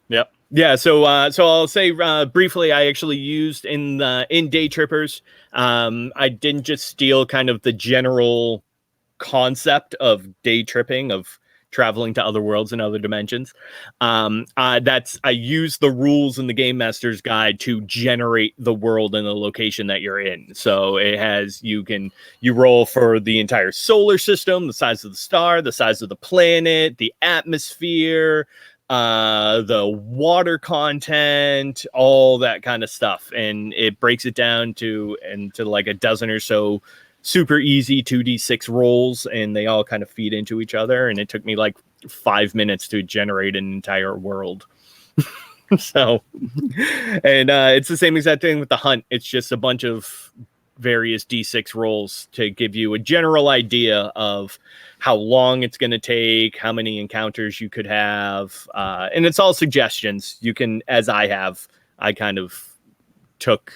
Yep. Yeah. So I'll say briefly, I actually used in Day Trippers. I didn't just steal kind of the general concept of day tripping, of traveling to other worlds and other dimensions. I used the rules in the Game Master's Guide to generate the world and the location that you're in. So it has, you roll for the entire solar system, the size of the star, the size of the planet, the atmosphere, the water content, all that kind of stuff. And it breaks it down to like a dozen or so super easy 2d6 rolls, and they all kind of feed into each other. And it took me like 5 minutes to generate an entire world. So, and it's the same exact thing with the hunt. It's just a bunch of various d6 rolls to give you a general idea of how long it's going to take, how many encounters you could have. And it's all suggestions. You can, as I kind of took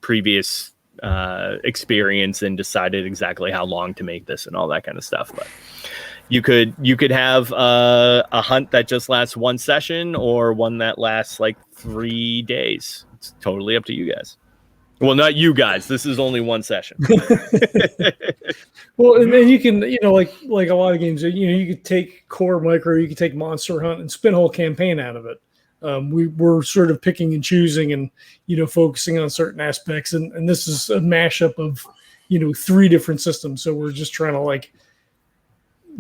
previous experience and decided exactly how long to make this and all that kind of stuff. But you could have a hunt that just lasts one session or one that lasts like 3 days. It's totally up to you guys. Well, not you guys. This is only one session. Well, and then you can, like a lot of games, you could take Core Micro, you could take Monster Hunt and spin a whole campaign out of it. we're sort of picking and choosing and, focusing on certain aspects. And this is a mashup of, 3 different systems. So we're just trying to like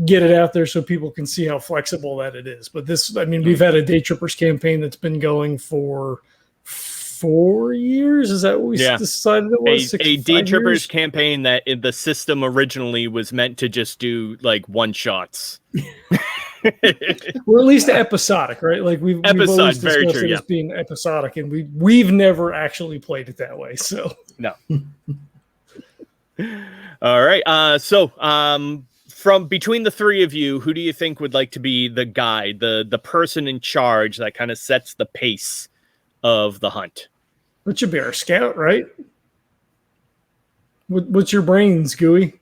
get it out there so people can see how flexible that it is. But we've had a Day Trippers campaign that's been going for 4 years. Is that what we decided it was? A Day Trippers campaign that the system originally was meant to just do like one shots. Or at least episodic, right? Like we've always discussed it as being episodic, and we've never actually played it that way. So no. All right. So from between the 3 of you, who do you think would like to be the guide, the person in charge that kind of sets the pace of the hunt? It should be our scout, right? What's your brains, Gooey?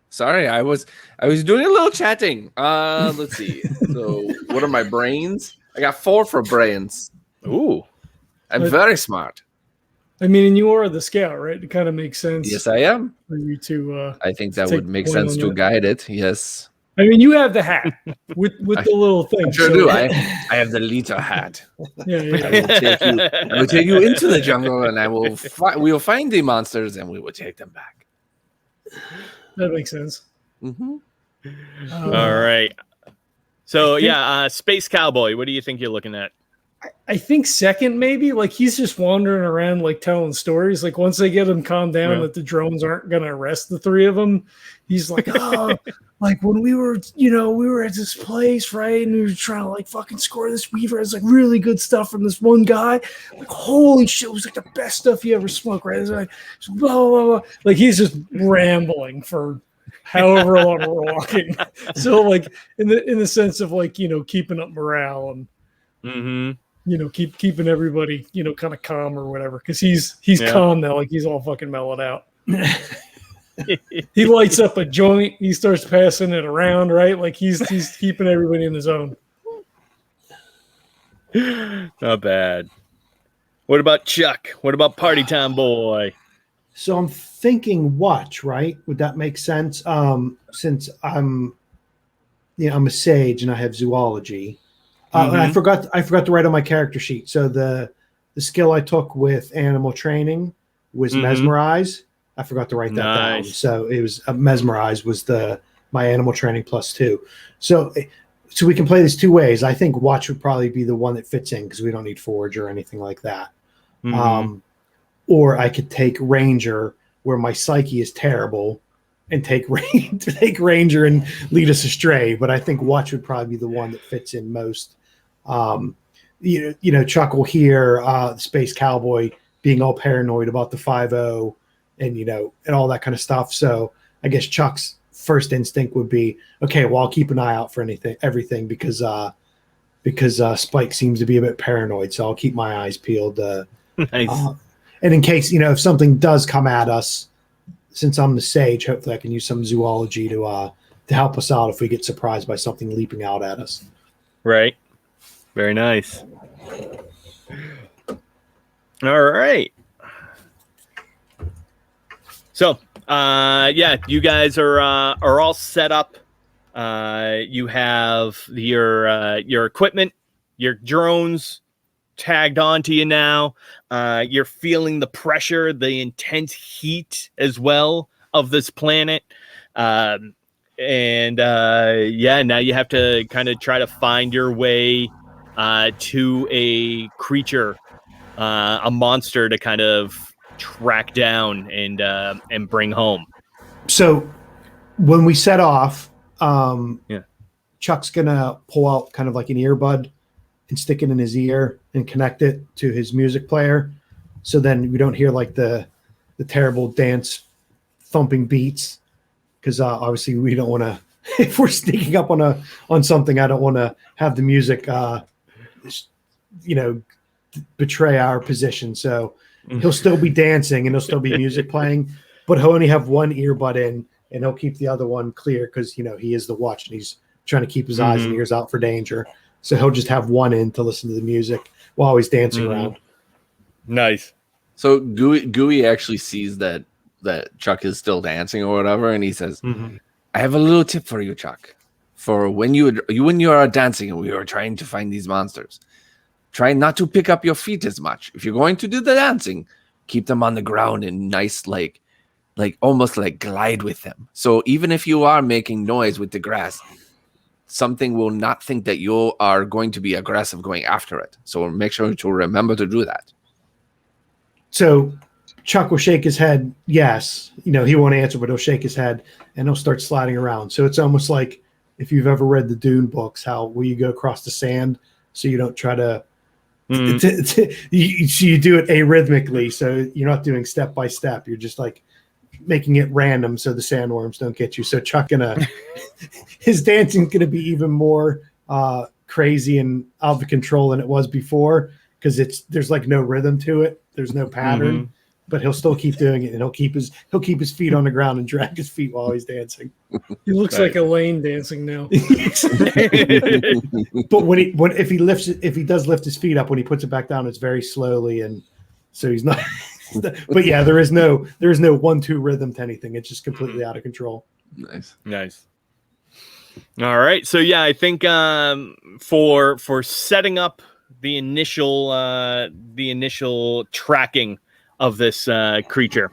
Sorry, I was doing a little chatting. Let's see. So, what are my brains? I got 4 for brains. Ooh, I'm very smart. And you are the scout, right? It kind of makes sense. Yes, I am. For you to, I think that would make sense to guide it. Yes. You have the hat with the little thing. I sure do. I have the Lita hat. Yeah. I will take you into the jungle, and we will find the monsters, and we will take them back. That makes sense. Mm-hmm. All right. So Space Cowboy. What do you think you're looking at? I think second, maybe. Like he's just wandering around, like telling stories. Like once they get him calmed down that the drones aren't going to arrest the 3 of them, he's like, oh, like when we were at this place, right? And we were trying to like fucking score this weaver. It's like really good stuff from this one guy. Like, holy shit, it was like the best stuff you ever smoked, right? It's like, blah, blah, blah. Like he's just rambling for however long we're walking. So like in the sense of like, keeping up morale and keeping everybody, kind of calm or whatever. Because he's calm now, like he's all fucking mellowed out. He lights up a joint. He starts passing it around, right? Like he's keeping everybody in the zone. Not bad. What about Chuck? What about Party Time Boy? So I'm thinking watch, right? Would that make sense? Since I'm a sage and I have zoology. And I forgot to write on my character sheet. So the skill I took with animal training was mesmerize. I forgot to write that down. So it was mesmerize was my animal training +2. So we can play this 2 ways. I think watch would probably be the one that fits in because we don't need forge or anything like that. Or I could take ranger where my psyche is terrible and take ranger and lead us astray. But I think watch would probably be the one that fits in most. Chuck will hear the Space Cowboy being all paranoid about the 5-0 and all that kind of stuff. So I guess Chuck's first instinct would be, okay, well, I'll keep an eye out for everything because Spike seems to be a bit paranoid. So I'll keep my eyes peeled. Nice. And in case, if something does come at us, since I'm the sage, hopefully I can use some zoology to help us out if we get surprised by something leaping out at us. Right. Very nice. All right. So, you guys are all set up. You have your equipment, your drones tagged onto you now. You're feeling the pressure, the intense heat as well of this planet. Now you have to kind of try to find your way to a creature, a monster to kind of track down and bring home. So when we set off, Chuck's gonna pull out kind of like an earbud and stick it in his ear and connect it to his music player, so then we don't hear like the terrible dance thumping beats, because obviously we don't want to. If we're sneaking up on something, I don't want to have the music betray our position. So he'll still be dancing and there'll still be music playing, but he'll only have one earbud in and he'll keep the other one clear because he is the watch and he's trying to keep his eyes and ears out for danger. So he'll just have one in to listen to the music while he's dancing around. Nice. So Gooey actually sees that Chuck is still dancing or whatever, and he says, I have a little tip for you, Chuck. for when you are dancing and we are trying to find these monsters. Try not to pick up your feet as much. If you're going to do the dancing, keep them on the ground and nice, like almost like glide with them. So even if you are making noise with the grass, something will not think that you are going to be aggressive going after it. So make sure to remember to do that. So Chuck will shake his head. Yes. He won't answer, but he'll shake his head and he'll start sliding around. So it's almost like if you've ever read the Dune books, where you go across the sand so you don't try to you do it arrhythmically. So you're not doing step by step. You're just like making it random so the sandworms don't get you. So Chuck his dancing's gonna be even more crazy and out of control than it was before because there's like no rhythm to it. There's no pattern, but he'll still keep doing it and he'll keep his feet on the ground and drag his feet while he's dancing. He looks like Elaine dancing now. But if he does lift his feet up, when he puts it back down, it's very slowly, and so he's not. But yeah, there is no 1-2 rhythm to anything. It's just completely out of control. Nice. All right, so yeah, I think for setting up the initial tracking of this creature,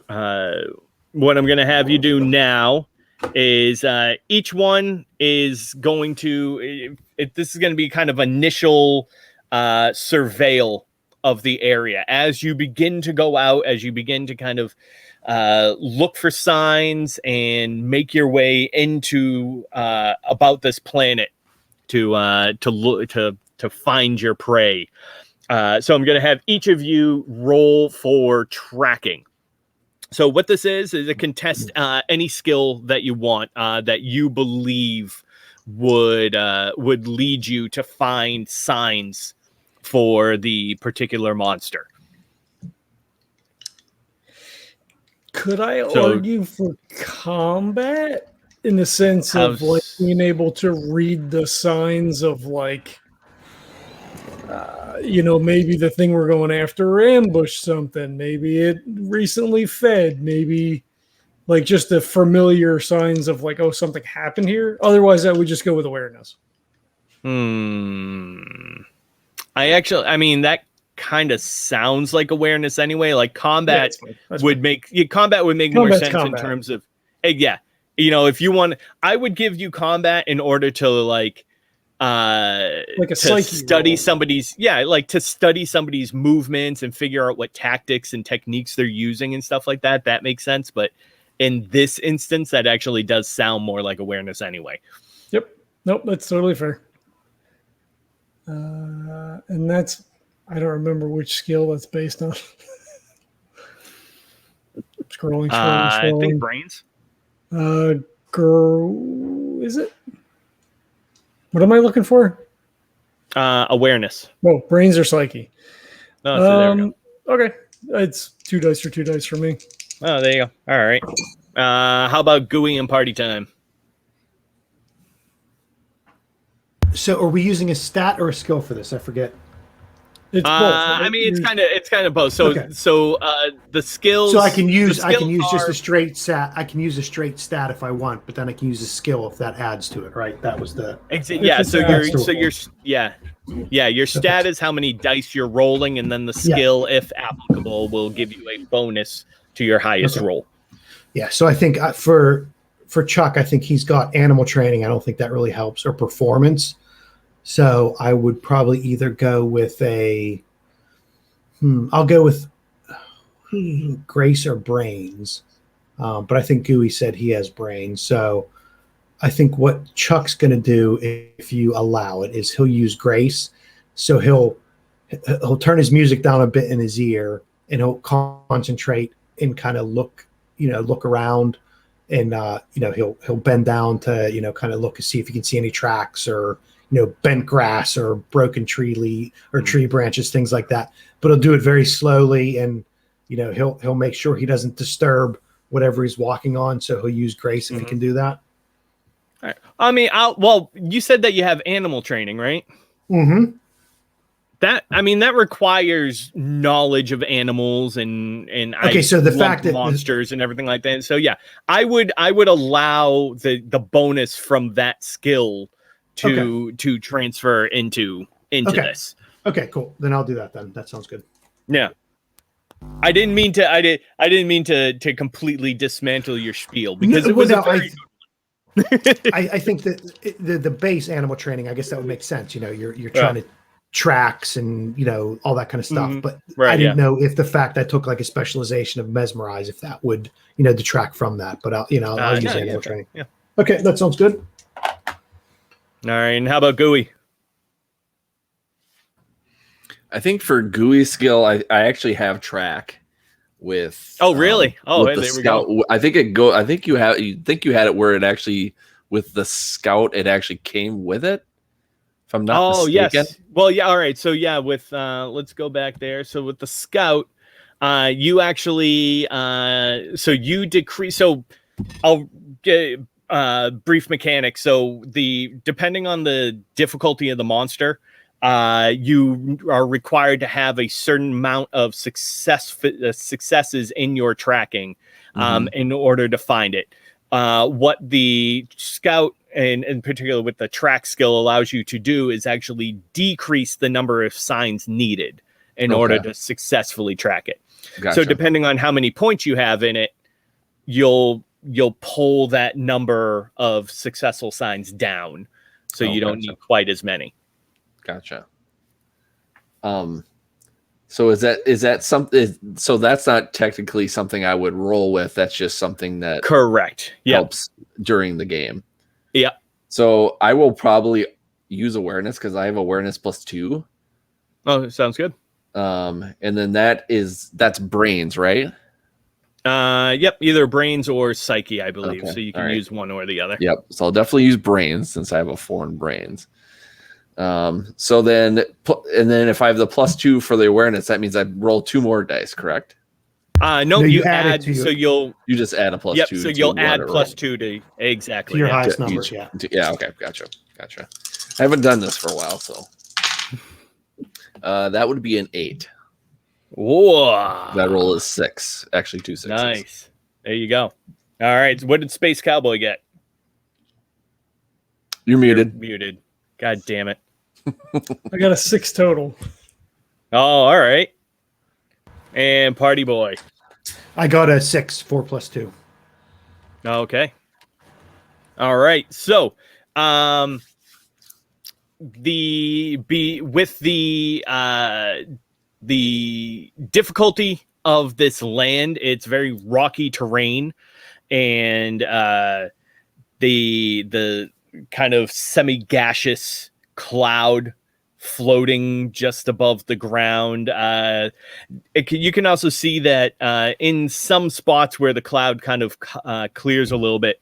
what I'm going to have you do now is each one is going to this is going to be kind of initial surveil of the area as you begin to go out, as you begin to kind of look for signs and make your way into about this planet to find your prey. So I'm going to have each of you roll for tracking. So what this is it can test any skill that you want that you believe would lead you to find signs for the particular monster. Could I argue for combat in the sense of like being able to read the signs of like maybe the thing we're going after ambushed something, maybe it recently fed, maybe like just the familiar signs of like, oh, something happened here. Otherwise, I would just go with awareness. That kind of sounds like awareness anyway. Like combat would make more sense in terms of, if you want, I would give you combat in order to like a to study somebody's movements and figure out what tactics and techniques they're using and stuff like that. That makes sense. But in this instance, that actually does sound more like awareness anyway. Yep. Nope. That's totally fair. And that's, I don't remember which skill that's based on. Scrolling. I think brains. Is it? What am I looking for? Awareness. Oh, brains or psyche. Oh, so there we go. Okay. It's 2 dice for 2 dice for me. Oh, there you go. All right. How about GUI and party time? So are we using a stat or a skill for this? I forget. It's both. Right? It's kind of both. So okay. The skills. So I can use just a straight stat. I can use a straight stat if I want, but then I can use a skill if that adds to it, right? That was the your stat is how many dice you're rolling, and then the skill, if applicable, will give you a bonus to your highest roll. Yeah. So I think for Chuck, I think he's got animal training. I don't think that really helps, or performance. So I would probably either go with I'll go with Grace or brains. But I think GUI said he has brains. So I think what Chuck's going to do, if you allow it, is he'll use Grace. So he'll turn his music down a bit in his ear, and he'll concentrate and kind of look around, and he'll bend down to kind of look and see if he can see any tracks or bent grass or broken tree branches, things like that. But he'll do it very slowly, and he'll make sure he doesn't disturb whatever he's walking on. So he'll use Grace if he can do that. All right. You said that you have animal training, right? Mm-hmm. That requires knowledge of animals and okay. So the fact that monsters and everything like that. So yeah, I would allow the bonus from that skill to transfer into this. Okay, cool. Then I'll do that. Then that sounds good. Yeah. I didn't mean to completely dismantle your spiel because it was I think that the base animal training, I guess that would make sense. You're trying to tracks and all that kind of stuff. But I didn't know if the fact I took like a specialization of mesmerize, if that would detract from that. But I'll use animal training. Yeah. Okay, that sounds good. All right, and how about Gooey? I think for Gooey skill, I actually have track with. Oh, really? With there we go. I think you had it where it actually with the scout it actually came with it. If I'm not mistaken. Yes. Well, yeah. All right. So yeah, with let's go back there. So with the scout, you actually so you decrease. So I'll get brief mechanics. So depending on the difficulty of the monster, you are required to have a certain amount of successes in your tracking in order to find it. What the scout and in particular with the track skill allows you to do is actually decrease the number of signs needed in order to successfully track it. Gotcha. So depending on how many points you have in it, you'll pull that number of successful signs down. So you don't need quite as many. Gotcha. So is that something? So that's not technically something I would roll with. That's just something that correct helps during the game. Yeah. So I will probably use awareness because I have awareness +2. Oh, sounds good. And then that's brains, right? Yep, either brains or psyche, I believe. Okay. So you can use one or the other. Yep. So I'll definitely use brains since I have a 4 in brains. So then if I have the +2 for the awareness, that means I roll 2 more dice, correct? No, you add so you just add a +2. Yep, so you'll add +2 to exactly to your highest numbers. Yeah. Okay. Gotcha. I haven't done this for a while, so that would be an 8. Whoa! That roll is 6. Actually, 2 6s. Nice. There you go. All right. So what did Space Cowboy get? You're muted. You're muted. God damn it. I got a 6 total. Oh, all right. And Party Boy. I got a 6, 4 + 2. Okay. All right. So, the difficulty of this land, it's very rocky terrain, and the kind of semi-gaseous cloud floating just above the ground. You can also see that in some spots where the cloud kind of clears a little bit,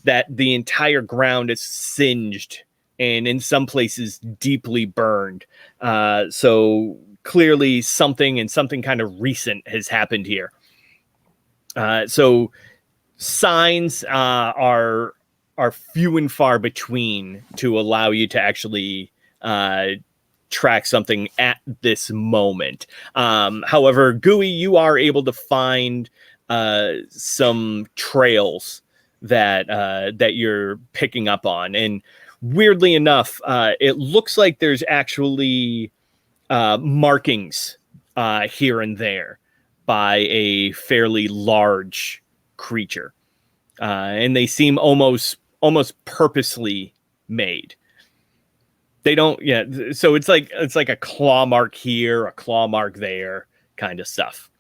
that the entire ground is singed and in some places deeply burned. So clearly something kind of recent has happened here. So signs are few and far between to allow you to actually track something at this moment. However, Gooey, you are able to find some trails that you're picking up on, and weirdly enough, it looks like there's actually markings here and there by a fairly large creature, and they seem almost purposely made. They don't, so it's like a claw mark here, a claw mark there, kind of stuff.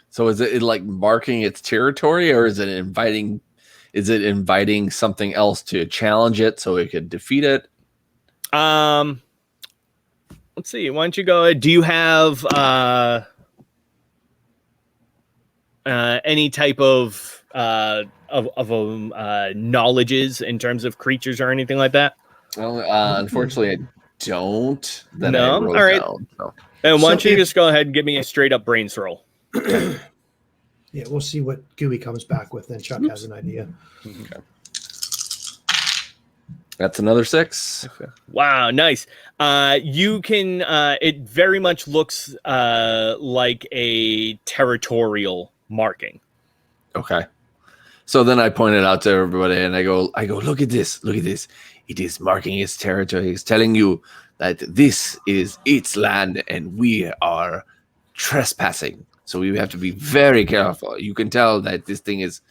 So is it like marking its territory, or is it inviting something else to challenge it so it could defeat it? Let's see. Why don't you go ahead? Do you have any type of knowledges in terms of creatures or anything like that? Well, unfortunately, I don't. No. All right. Down, so. And why don't you just go ahead and give me a straight up brains roll? Yeah, we'll see what Gooey comes back with. Then Chuck has an idea. Okay. That's another 6. Wow, nice. You can. It very much looks like a territorial marking. Okay. So then I pointed out to everybody, and I go, look at this. It is marking its territory. It's telling you that this is its land, and we are trespassing. So we have to be very careful. You can tell that this thing is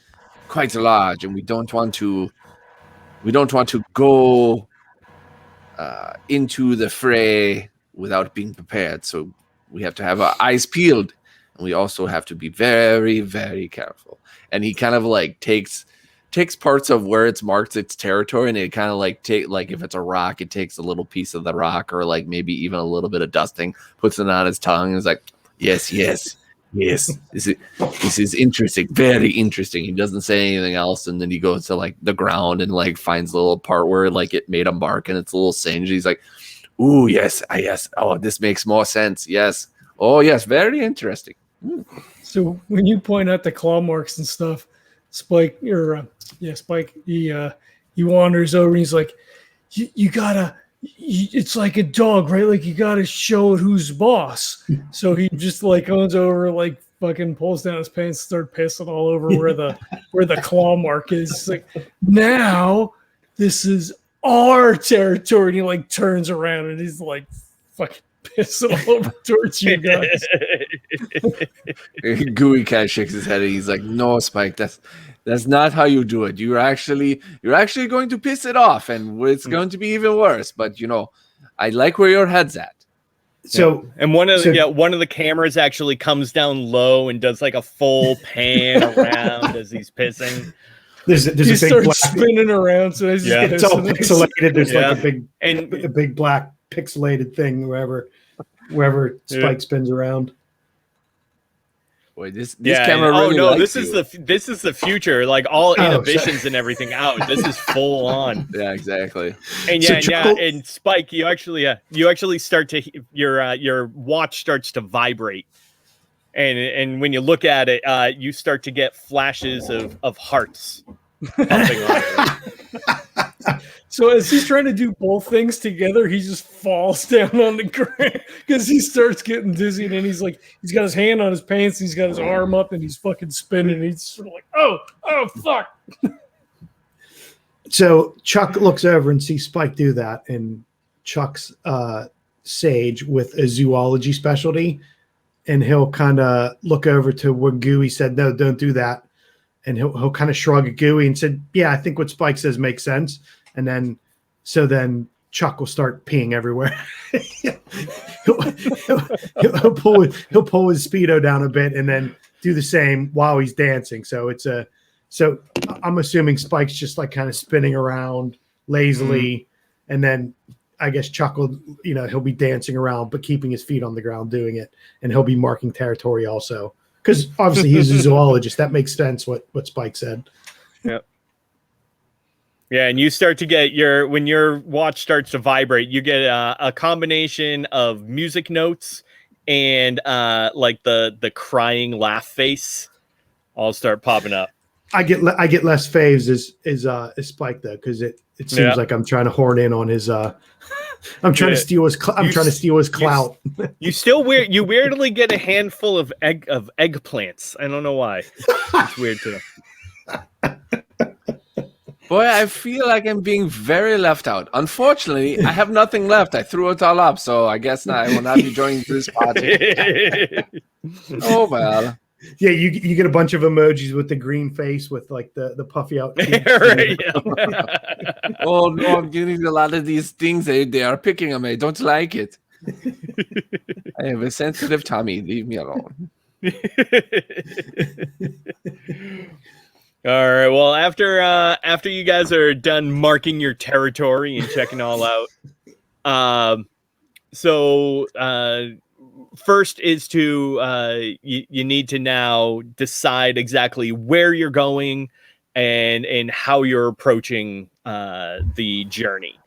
quite large, and we don't want to go into the fray without being prepared. So we have to have our eyes peeled, and we also have to be very, very careful. And he kind of like takes parts of where it's marked its territory, and it kind of like if it's a rock, it takes a little piece of the rock, or like maybe even a little bit of dusting, puts it on his tongue, and is like, yes. This is interesting, very interesting. He doesn't say anything else, and then he goes to like the ground and like finds a little part where like it made a mark and it's a little singed. He's like, "Ooh, yes. Oh, this makes more sense. Yes. Oh, yes. Very interesting." So when you point out the claw marks and stuff, Spike, he wanders over and he's like, "You gotta." It's like a dog, right? Like you got to show it who's boss. So he just like goes over, like fucking pulls down his pants, start pissing all over where the claw mark is. It's like, now this is our territory. And he like turns around and he's like fucking pissing all over towards you guys. Gooey kind of shakes his head and he's like, "No, Spike, that's not how you do it. You're actually going to piss it off, and it's going to be even worse. But I like where your head's at." So, and one of the cameras actually comes down low and does like a full pan around as he's pissing. There's a big black spinning around, so it's all pixelated. There's like a big black pixelated thing wherever Spike spins around. Boy, this camera really this is the future, like all inhibitions and everything out. This is full on. Yeah, exactly. And and Spike, you actually start to your watch starts to vibrate, and when you look at it, you start to get flashes of hearts pumping on it. So as he's trying to do both things together, he just falls down on the ground because he starts getting dizzy, and then he's got his hand on his pants, and he's got his arm up, and he's fucking spinning, and he's sort of like, oh fuck. So Chuck looks over and sees Spike do that, and Chuck's sage with a zoology specialty, and he'll kind of look over to where Gooey said, "No, don't do that," and he'll kind of shrug at Gooey and said, "Yeah, I think what Spike says makes sense." And then Chuck will start peeing everywhere. he'll pull his Speedo down a bit and then do the same while he's dancing. So so I'm assuming Spike's just like kind of spinning around lazily, and then I guess Chuck will, he'll be dancing around but keeping his feet on the ground doing it, and he'll be marking territory also because obviously he's a zoologist. That makes sense what Spike said. Yep. Yeah, and you start to get when your watch starts to vibrate, you get a combination of music notes and like the crying laugh face all start popping up. I get less faves as Spike though, because it seems like I'm trying to horn in on his. I'm trying to steal his. I'm trying to steal his clout. You weirdly get a handful of eggplants. I don't know why. It's weird too. Boy, I feel like I'm being very left out. Unfortunately, I have nothing left. I threw it all up, so I guess I will not be joining this party. Oh, well. Yeah, you get a bunch of emojis with the green face with like the puffy out. Right, Oh, no, I'm getting a lot of these things. They are picking on me. I don't like it. I have a sensitive tummy. Leave me alone. All right. Well, after you guys are done marking your territory and checking all out, first is to you need to now decide exactly where you're going and how you're approaching the journey.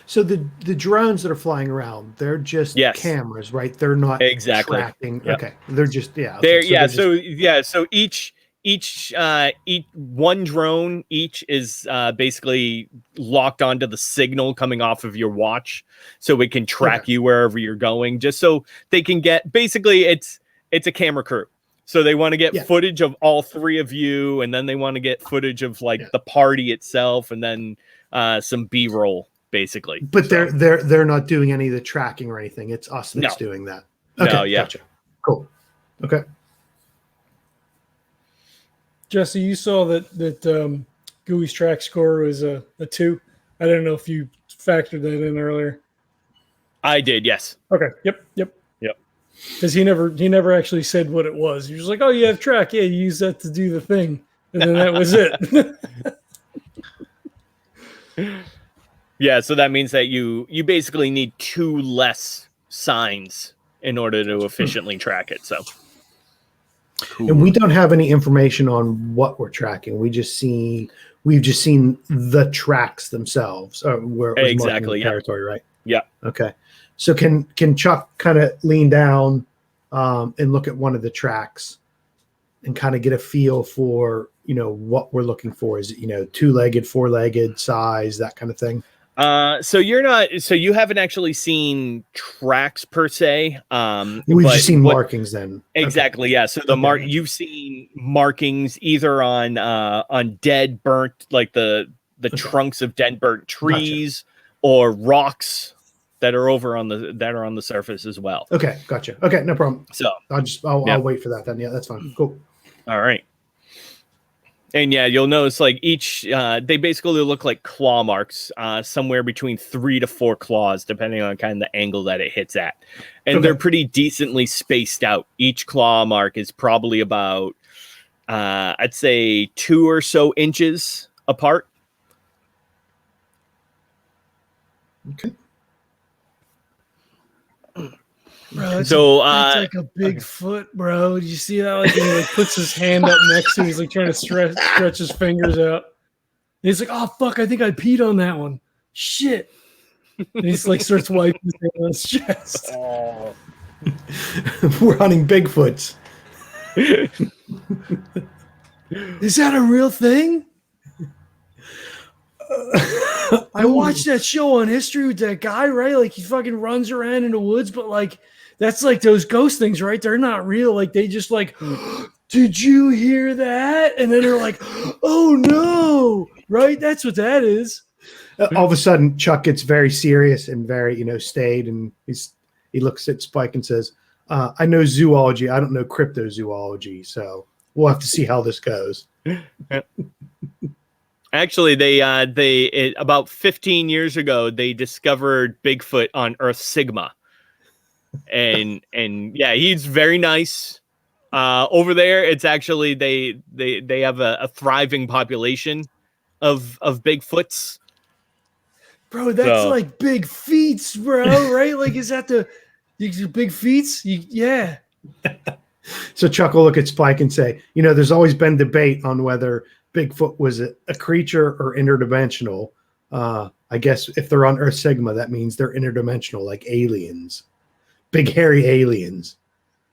So the drones that are flying around, they're just cameras, right? They're not exactly tracking. Yep. Okay, they're just So each each one drone each is basically locked onto the signal coming off of your watch, so it can track you wherever you're going. Just so they can get basically it's a camera crew. So they want to get footage of all three of you, and then they want to get footage of like the party itself, and then some B-roll basically. But they're not doing any of the tracking or anything. It's us that's doing that. Okay, gotcha. Cool. Okay. Jesse, you saw that Gooey's track score was a 2. I don't know if you factored that in earlier. I did, yes. Okay. Yep. Because he never actually said what it was. He was like, "Oh, you have track. Yeah, you use that to do the thing," and then that was it. Yeah, so that means that you basically need 2 less signs in order to efficiently track it. So, and we don't have any information on what we're tracking. We've just seen the tracks themselves, where it was exactly territory, right? Yeah. Okay. So can Chuck kind of lean down and look at one of the tracks and kind of get a feel for, what we're looking for? Is it, 2-legged, 4-legged, size, that kind of thing? So you haven't actually seen tracks per se. We've just seen markings then. Exactly. Okay. Yeah. So you've seen markings either on dead, burnt, like the trunks of dead, burnt trees, or rocks that are on the surface as well. Okay, gotcha. Okay, no problem. So I'll wait for that then. Yeah, that's fine. Cool. All right. And yeah, you'll notice like each they basically look like claw marks, somewhere between 3 to 4 claws, depending on kind of the angle that it hits at. And they're pretty decently spaced out. Each claw mark is probably about I'd say 2 or so inches apart. Okay. Bro, that's like a big foot, bro. Did you see that? Like, he puts his hand up next to him. He's like trying to stretch his fingers out. And he's like, "Oh fuck! I think I peed on that one. Shit!" And he's like starts wiping his hand on his chest. Oh. We're hunting Bigfoots. Is that a real thing? I watched that show on History with that guy, right? Like he fucking runs around in the woods, but like that's like those ghost things, right? They're not real. Like they just like, did you hear that? And then they're like, oh no, right? That's what that is. All of a sudden, Chuck gets very serious and very, staid, and he looks at Spike and says, "I know zoology. I don't know cryptozoology. So we'll have to see how this goes." Actually, they about 15 years ago they discovered Bigfoot on Earth Sigma, and yeah, he's very nice. Over there, it's actually they have a thriving population of Bigfoots. Bro, that's like big feats, bro. Right? Like, is that the big feats? Yeah. So Chuck will look at Spike and say, there's always been debate on whether Bigfoot was a creature or interdimensional. I guess if they're on Earth Sigma, that means they're interdimensional, like aliens, big hairy aliens.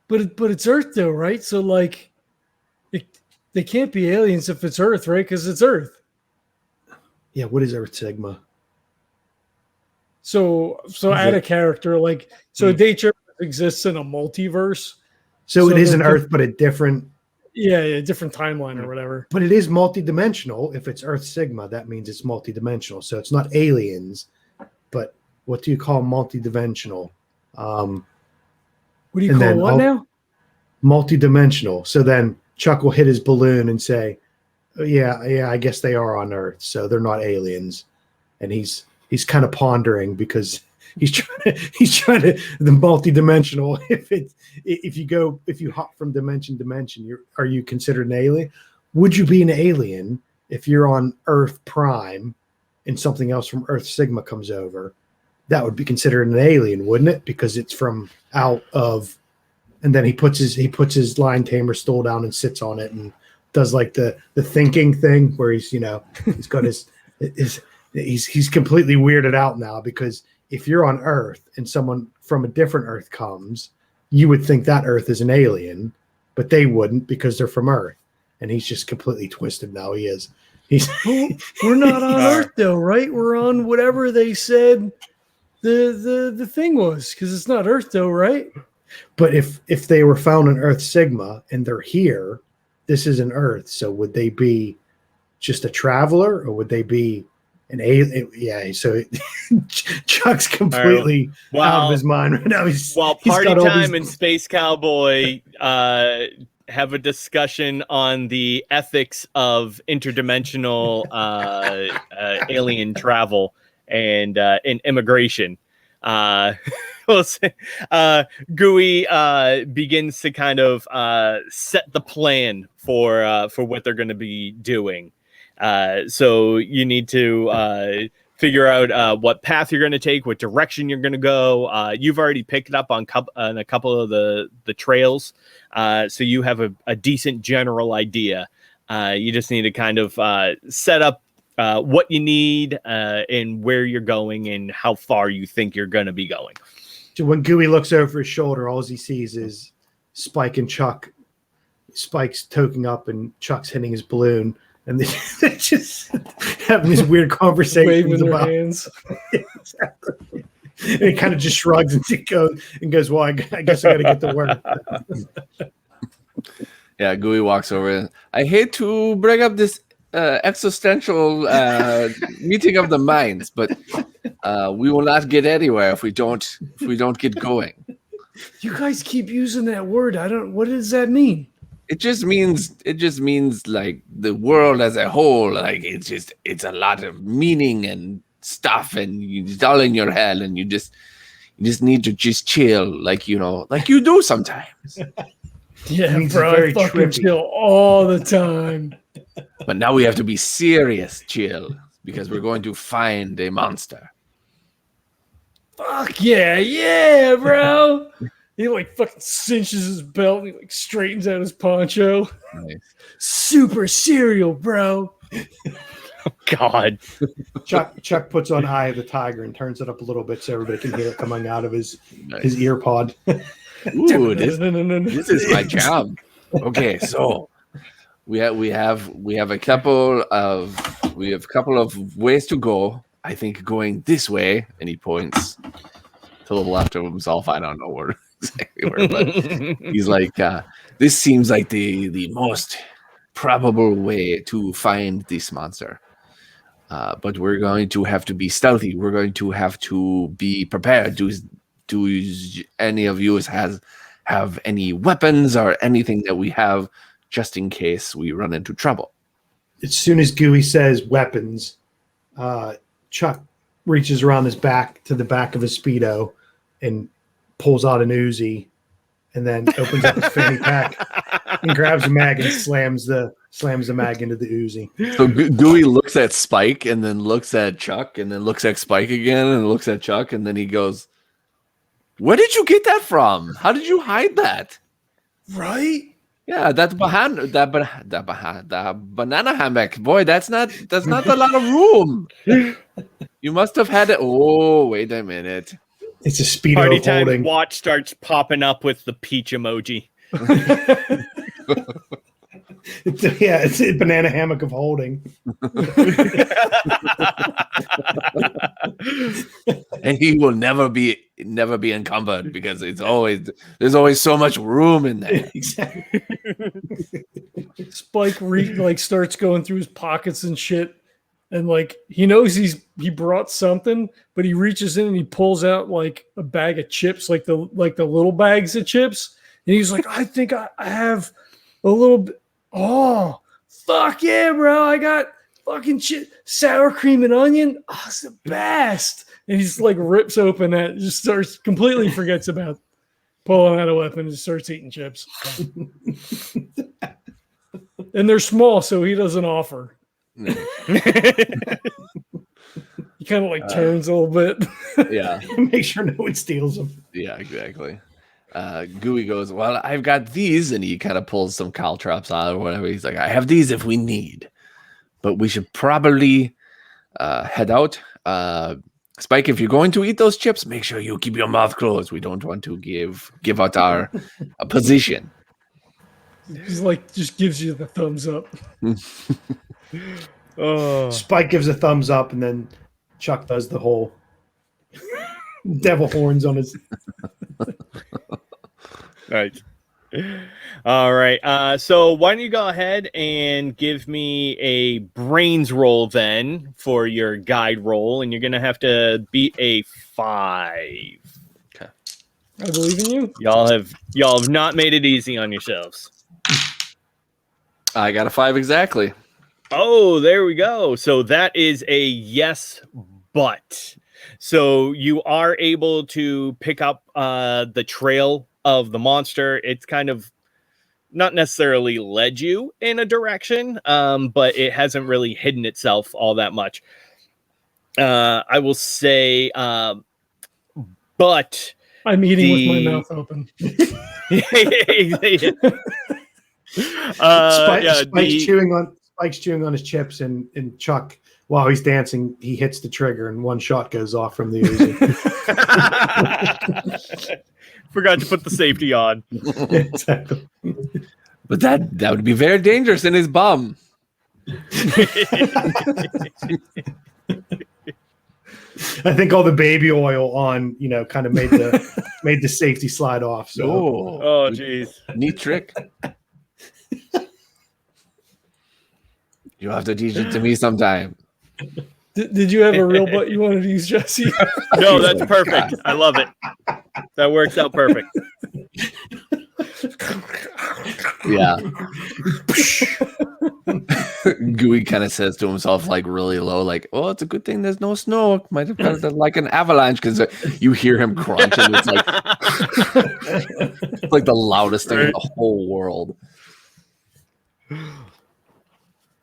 But it's Earth though, right? So like, they can't be aliens if it's Earth, right? Because it's Earth. Yeah. What is Earth Sigma? So add a character like nature exists in a multiverse. So it is an Earth, but a different. Yeah, different timeline or whatever. But it is multidimensional. If it's Earth Sigma, that means it's multidimensional. So it's not aliens, but what do you call multidimensional? What do you call what now? Multidimensional. So then Chuck will hit his balloon and say, oh, yeah, I guess they are on Earth, so they're not aliens. And he's kind of pondering because he's trying to the multidimensional. If you hop from dimension to dimension, are you considered an alien? Would you be an alien if you're on Earth Prime and something else from Earth Sigma comes over? That would be considered an alien, wouldn't it? Because it's from out of, and then he puts his lion tamer stool down and sits on it and does like the thinking thing where he's got he's completely weirded out now because if you're on Earth and someone from a different Earth comes, you would think that Earth is an alien, but they wouldn't because they're from Earth. and he's just completely twisted now. He is. He's. We're not on Earth though, right? We're on whatever they said the thing was, because it's not Earth though, right? But if they were found on Earth Sigma and they're here, this isn't Earth. So would they be just a traveler, or would they be an alien? Yeah. So Chuck's completely out of his mind right now. While Party Time and Space Cowboy have a discussion on the ethics of interdimensional alien travel and immigration. We'll say, Gooey begins to kind of set the plan for what they're going to be doing. So you need to figure out what path you're going to take, what direction you're going to go. You've already picked up on a couple of the trails, so you have a decent general idea. You just need to kind of set up what you need and where you're going and how far you think you're going to be going. So when Gooey looks over his shoulder, all he sees is Spike and Chuck. Spike's toking up and Chuck's hitting his balloon. And they're just having these weird conversations about hands. Exactly. And he kind of just shrugs and goes, well, I guess I got to get to work. Yeah, Gooey walks over. I hate to bring up this existential meeting of the minds, but we will not get anywhere if we don't get going. You guys keep using that word. What does that mean? It just means like the world as a whole. Like it's a lot of meaning and stuff, and it's all in your head, and you just need to just chill, like you do sometimes. Yeah, bro, I fucking chill all the time. But now we have to be serious chill because we're going to find a monster. Fuck yeah, bro. He like fucking cinches his belt and he like straightens out his poncho. Nice. Super cereal, bro. Oh, God. Chuck puts on Eye of the Tiger and turns it up a little bit so everybody can hear it coming out of his ear pod. Ooh, this is my job. Okay, so we have a couple of ways to go. I think going this way, and he points to the left of himself. I don't know where exactly where, but he's like, this seems like the most probable way to find this monster. But we're going to have to be stealthy. We're going to have to be prepared. Do any of you have any weapons or anything that we have just in case we run into trouble? As soon as Gooey says weapons, Chuck reaches around his back to the back of his Speedo and pulls out an Uzi, and then opens up his fanny pack and grabs a mag and slams the mag into the Uzi. So Gooey looks at Spike and then looks at Chuck and then looks at Spike again and looks at Chuck, and then he goes, "Where did you get that from? How did you hide that?" Right? Yeah, that banana hammock. Boy, that's not a lot of room. You must have had it. Oh, wait a minute. It's a Speedo Party Time holding. watch starts popping up with the peach emoji. It's a banana hammock of holding. And he will never be encumbered because there's always so much room in there. Exactly. Spike starts going through his pockets and shit, and like he knows he brought something, but he reaches in and he pulls out like a bag of chips, like the little bags of chips, and he's like, "I think I have a little bit." Oh, fuck yeah, bro! I got fucking sour cream and onion. Oh, it's the best. And he's like rips open that, just completely forgets about pulling out a weapon and starts eating chips. And they're small, so he doesn't offer. He kind of like turns a little bit. Yeah. Make sure no one steals them. Yeah, exactly. Gooey goes, "Well, I've got these," and he kind of pulls some caltrops out or whatever. He's like, "I have these if we need, but we should probably head out. Spike, if you're going to eat those chips, make sure you keep your mouth closed. We don't want to give out our position." He's like, just gives you the thumbs up. Spike gives a thumbs up, and then Chuck does the whole devil horns on his. Right. All right. So why don't you go ahead and give me a brains roll then for your guide roll, and you're gonna have to beat a 5. Okay. I believe in you. Y'all have not made it easy on yourselves. I got a 5 exactly. Oh, there we go. So that is a yes, but so you are able to pick up the trail of the monster. It's kind of not necessarily led you in a direction, but it hasn't really hidden itself all that much. I will say, but I'm eating with my mouth open. Spike's chewing on his chips, and Chuck, while he's dancing, he hits the trigger, and one shot goes off from the Uzi. Forgot to put the safety on. Exactly. But that would be very dangerous in his bum. I think all the baby oil on, kind of made the safety slide off. So, oh, geez, neat trick. You have to teach it to me sometime. Did you have a real butt you wanted to use, Jesse? No, that's perfect. I love it. That works out perfect. Yeah. Gooey kind of says to himself, like really low, like, "Oh, it's a good thing there's no snow. It might have got like an avalanche," because you hear him crunch, and it's like, it's like the loudest thing in the whole world.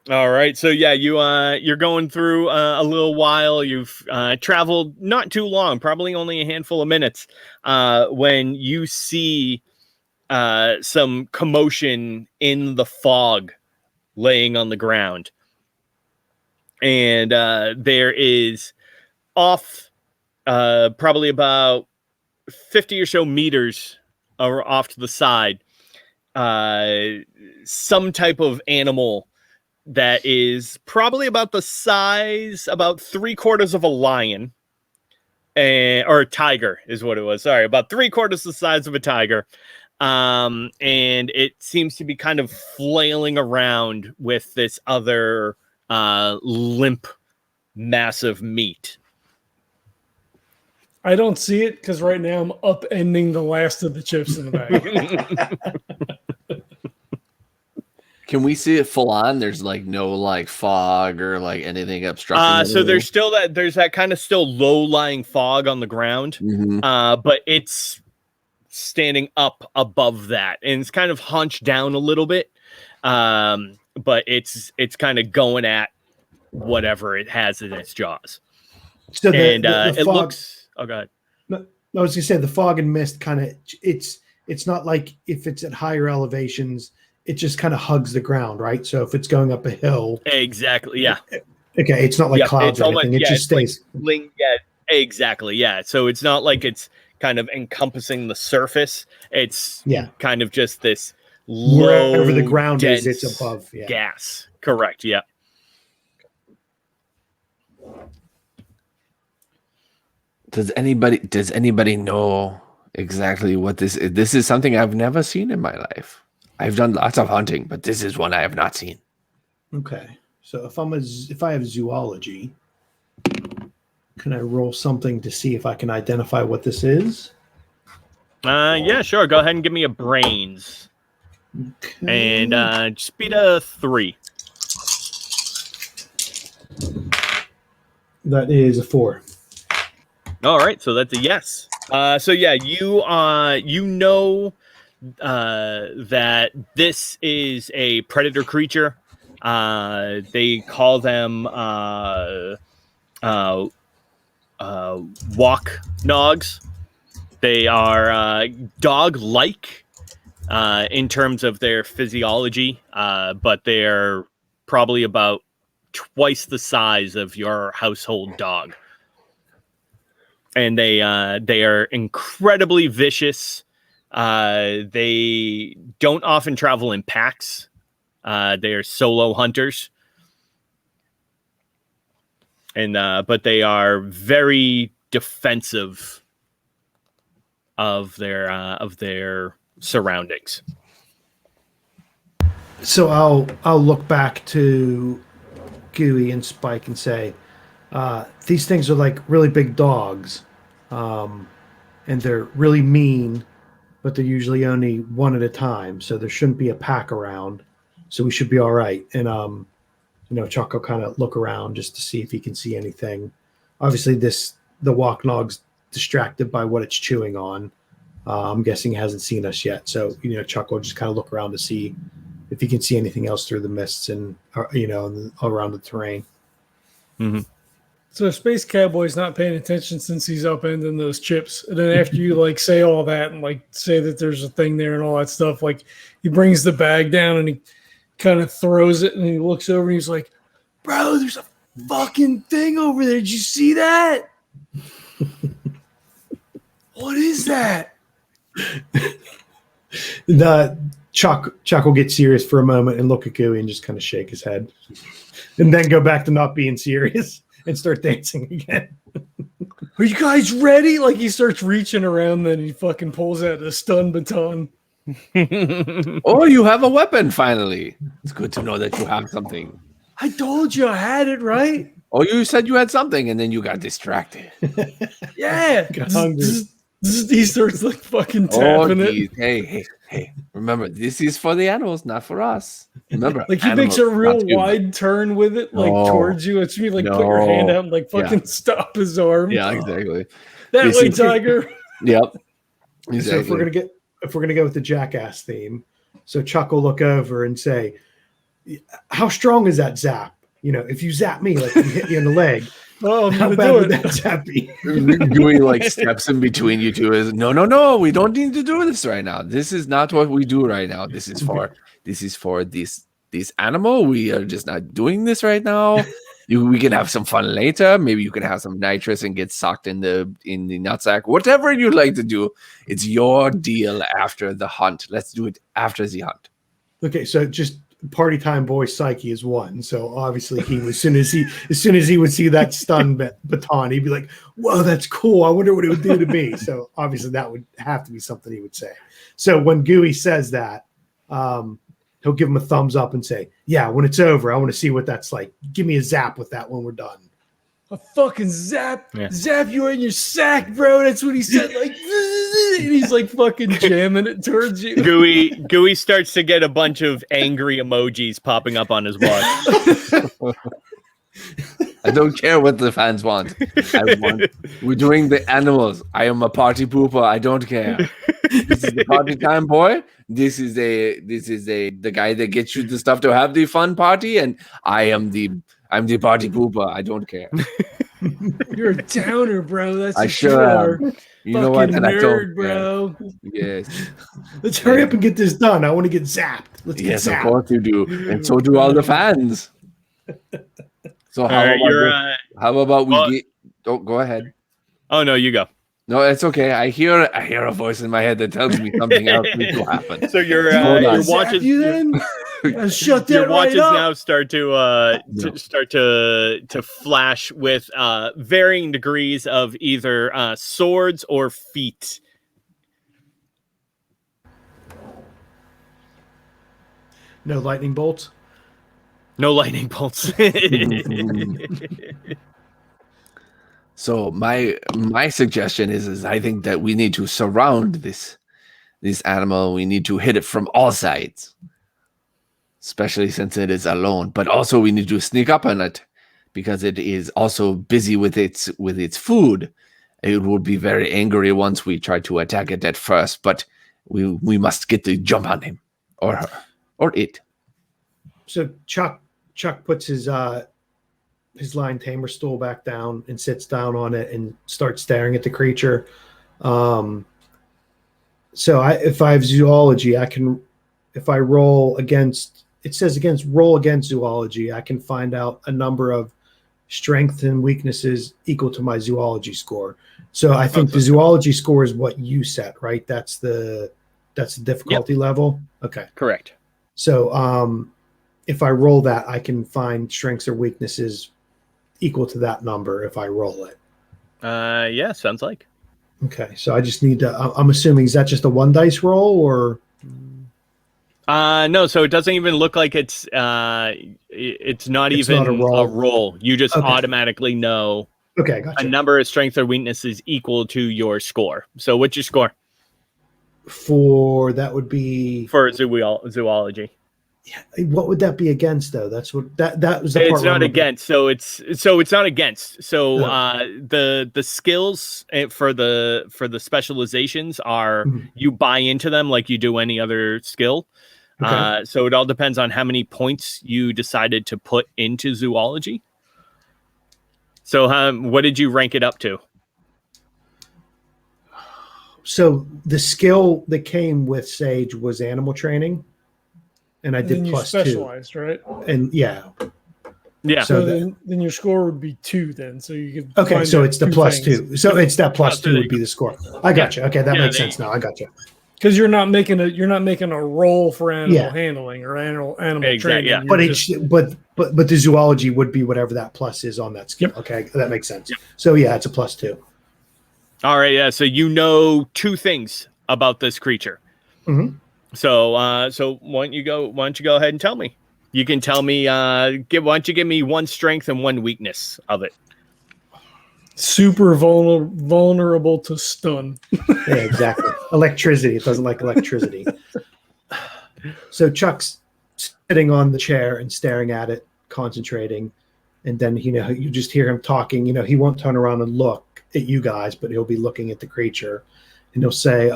All right, so yeah, you're going through a little while. You've traveled not too long, probably only a handful of minutes, when you see some commotion in the fog laying on the ground. And there is off probably about 50 or so meters off to the side, some type of animal that is probably about the size, about 3/4 of a lion, or a tiger is what it was. Sorry, about 3/4 the size of a tiger. And it seems to be kind of flailing around with this other limp, massive meat. I don't see it because right now I'm upending the last of the chips in the bag. Can we see it full on? There's like no like fog or like anything obstructing. So there's that kind of still low lying fog on the ground, but it's standing up above that, and it's kind of hunched down a little bit, but it's kind of going at whatever it has in its jaws. So it fog, looks. Oh god. No, I was gonna say the fog and mist kind of. It's not like if it's at higher elevations, it just kind of hugs the ground, right? So if it's going up a hill, exactly, yeah. Okay, it's not like clouds or anything. It just stays. Exactly, yeah. So it's not like it's kind of encompassing the surface. It's kind of just this low, wherever the ground is, it's above gas. Correct. Yeah. Does anybody know exactly what this is? This is something I've never seen in my life. I've done lots of hunting, but this is one I have not seen. Okay, so if I have zoology, can I roll something to see if I can identify what this is? Yeah, sure. Go ahead and give me a brains. Okay. And just beat a 3. That is a 4. All right, so that's a yes. So yeah, you know that this is a predator creature. They call them walk nogs. They are dog-like in terms of their physiology, but they're probably about twice the size of your household dog. And they are incredibly vicious. They don't often travel in packs. They are solo hunters. And but they are very defensive of their surroundings. So I'll look back to Gooey and Spike and say, these things are like really big dogs, and they're really mean, but they're usually only one at a time. So there shouldn't be a pack around. So we should be all right. And Chuck will kind of look around just to see if he can see anything. Obviously, the Walknog's distracted by what it's chewing on. I'm guessing he hasn't seen us yet. So Chuck will just kind of look around to see if he can see anything else through the mists and around the terrain. Mm-hmm. So Space Cowboy's not paying attention since he's upending those chips. And then after you say all that and say that there's a thing there and all that stuff, he brings the bag down and he kind of throws it and he looks over and he's like, "Bro, there's a fucking thing over there. Did you see that? What is that?" Chuck will get serious for a moment and look at Gooey and just kind of shake his head and then go back to not being serious and start dancing again. "Are you guys ready?" He starts reaching around, then he fucking pulls out a stun baton. Oh, you have a weapon finally. It's good to know that you have something. I told you I had it, right? Oh, you said you had something and then you got distracted. Yeah. Got hungry. He starts fucking tapping it. Hey, remember, this is for the animals, not for us. Remember, he makes a real wide turn with it, towards you. It's me, put your hand out and fucking stop his arm. Yeah, exactly. That way, Tiger. Yep. Exactly. So if we're gonna go with the jackass theme, so Chuck will look over and say, "How strong is that zap? If you zap me, you hit me in the leg, Oh, how bad would that zap be?" Gooey steps in between you two. Is no, we don't need to do this right now. This is not what we do right now. This is for this animal. We are just not doing this right now. We can have some fun later. Maybe you can have some nitrous and get sucked in the nutsack. Whatever you'd like to do, it's your deal after the hunt. Let's do it after the hunt. Okay, so just party time boy psyche is one. So obviously as soon as he would see that stun baton, he'd be like, "Whoa, that's cool. I wonder what it would do to me." So obviously that would have to be something he would say. So when Gooey says that, he'll give him a thumbs up and say, "Yeah, when it's over, I want to see what that's like. Give me a zap with that when we're done." A fucking zap you in your sack, bro. That's what he said. And he's fucking jamming it towards you. Gooey starts to get a bunch of angry emojis popping up on his watch. I don't care what the fans want. We're doing the animals. I am a party pooper. I don't care. This is the party time boy. This is the guy that gets you the stuff to have the fun party, and I'm the party pooper. I don't care. You're a downer, bro. That's I sure am. You know what? Fucking And I don't nerd, bro. Yes. Let's hurry up and get this done. I want to get zapped. Let's get zapped. Of course you do, and so do all the fans. So how about we get? Oh, go ahead. Oh no, you go. No, it's okay. I hear a voice in my head that tells me something else needs to happen. So your watches, shut that your watches right up. now start to flash with varying degrees of either swords or feet. No lightning bolts. No lightning bolts. So my suggestion is I think that we need to surround this animal. We need to hit it from all sides, especially since it is alone. But also we need to sneak up on it because it is also busy with its food. It will be very angry once we try to attack it at first. But we must get the jump on him or her or it. So Chuck puts his lion tamer stool back down and sits down on it and starts staring at the creature. So if I have zoology, if I roll against, it says roll against zoology, I can find out a number of strengths and weaknesses equal to my zoology score. So I think the zoology score is what you set, right? That's the That's the difficulty level. Okay. Correct. So if I roll that, I can find strengths or weaknesses equal to that number if I roll it. Yeah, sounds like. Okay, so I just need to. I'm assuming, is that just a 1 dice roll or? No, so it doesn't even look like it's not even not a roll. a roll. You just automatically know. Okay, gotcha. A number of strengths or weaknesses equal to your score. So what's your score? For that would be for zoology. Yeah, what would that be against though? That's what that was the part. It's not against. So it's not against. So the skills for the specializations are you buy into them like you do any other skill. Okay. So it all depends on how many points you decided to put into zoology. So what did you rank it up to? So the skill that came with Sage was animal training, and I did plus specialized, 2. Right? And yeah. So then your score would be 2 then. So you could. Okay, so it's the plus 2. So it's that plus 2 would be the score. I got you. Okay, that makes sense now. I got you. Because you're not making a roll for animal handling or animal training. Yeah. But but the zoology would be whatever that plus is on that skill. Yep. Okay, that makes sense. Yep. So yeah, it's a plus 2. All right, yeah. So you know 2 things about this creature. Mm-hmm. So why don't you go ahead and tell me? You can tell me. Why don't you give me 1 strength and 1 weakness of it? Super vulnerable to stun. Yeah, exactly. Electricity. It doesn't like electricity. So Chuck's sitting on the chair and staring at it, concentrating, and then you just hear him talking. He won't turn around and look at you guys, but he'll be looking at the creature, and he'll say,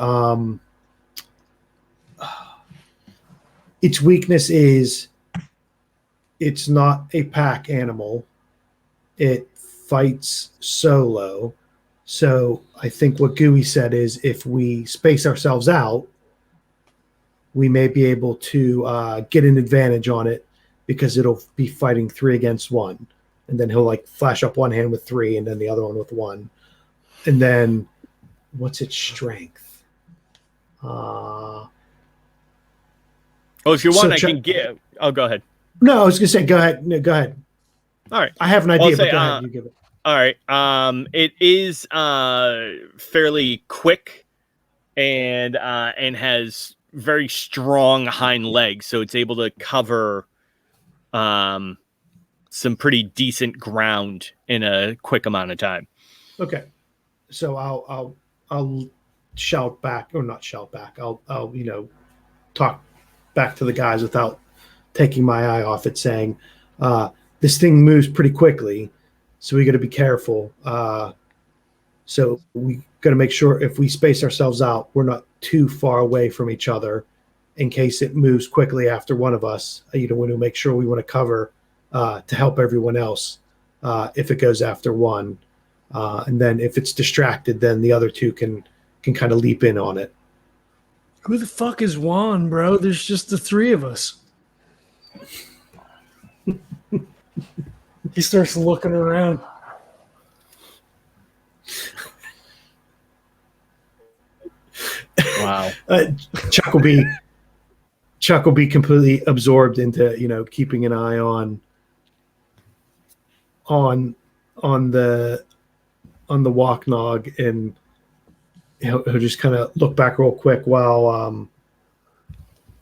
its weakness is it's not a pack animal. It fights solo. So I think what Gooey said is if we space ourselves out, we may be able to get an advantage on it because it'll be fighting 3 against 1. And then he'll flash up one hand with 3 and then the other one with 1. And then what's its strength? If you want, I can give. Oh, go ahead. No, I was going to say, go ahead. No, go ahead. All right. I have an idea, but go ahead. You give it. All right. It is fairly quick and has very strong hind legs, so it's able to cover some pretty decent ground in a quick amount of time. Okay. So I'll shout back, or not shout back. I'll talk back to the guys without taking my eye off it, saying, this thing moves pretty quickly, so we got to be careful. So we got to make sure if we space ourselves out, we're not too far away from each other in case it moves quickly after one of us. We want to make sure we want to cover to help everyone else if it goes after one. And then if it's distracted, then the other 2 can kind of leap in on it. Who the fuck is Juan, bro? There's just the 3 of us. He starts looking around. Wow. Chuck will be completely absorbed into keeping an eye on the Walknog, and he'll just kind of look back real quick while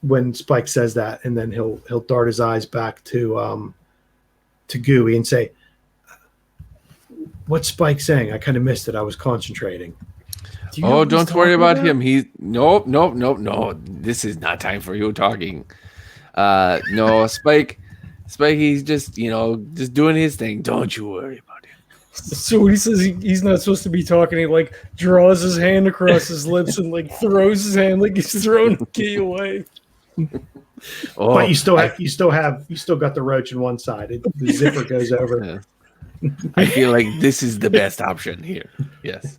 when Spike says that, and then he'll dart his eyes back to Gooey and say, "What's Spike saying? I kind of missed it. I was concentrating." Don't worry about him. Nope. This is not time for you talking. No, Spike, he's just doing his thing. Don't you worry about him. So when he says he's not supposed to be talking, he draws his hand across his lips and throws his hand like he's throwing the key away. But you still got the roach in one side. The zipper goes over. Yeah. I feel like this is the best option here. Yes.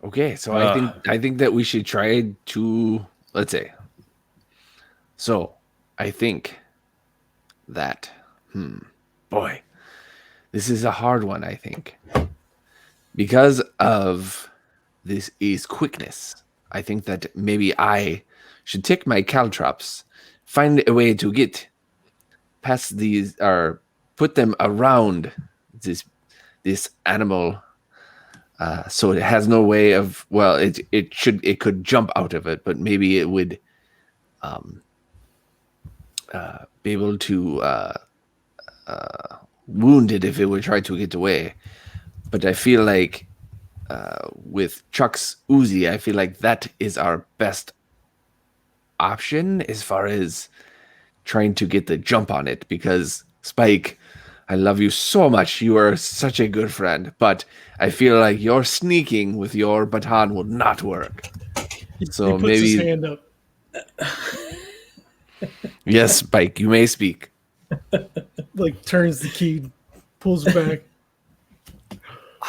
Okay, so I think that we should try to, let's say. So I think that boy, this is a hard one, I think. because of this is quickness, I think that maybe I should take my caltrops, find a way to get past these, or put them around this animal, so it has no way of. Well, it could jump out of it, but maybe it would be able to wound it if it would try to get away. But I feel like with Chuck's Uzi, I feel like that is our best option as far as trying to get the jump on it, because Spike, I love you so much. You are such a good friend, but I feel like your sneaking with your baton will not work. So he puts maybe his hand up. Yes, Spike, you may speak. Like turns the key, pulls it back.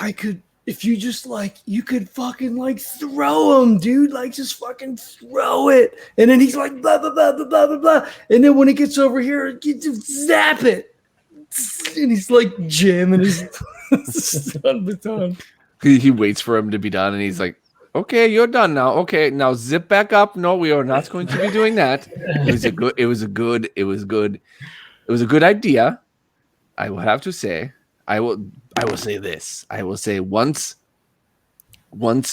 I could, if you just you could fucking throw him, dude. Just fucking throw it. And then he's like, blah, blah, blah, blah, blah, blah, blah. And then when it gets over here, you just zap it. And he's like jamming his stun baton. He waits for him to be done, and he's like, okay, you're done now. Okay, now zip back up. No, we are not going to be doing that. It was a good idea. I will have to say. I will say this. I will say once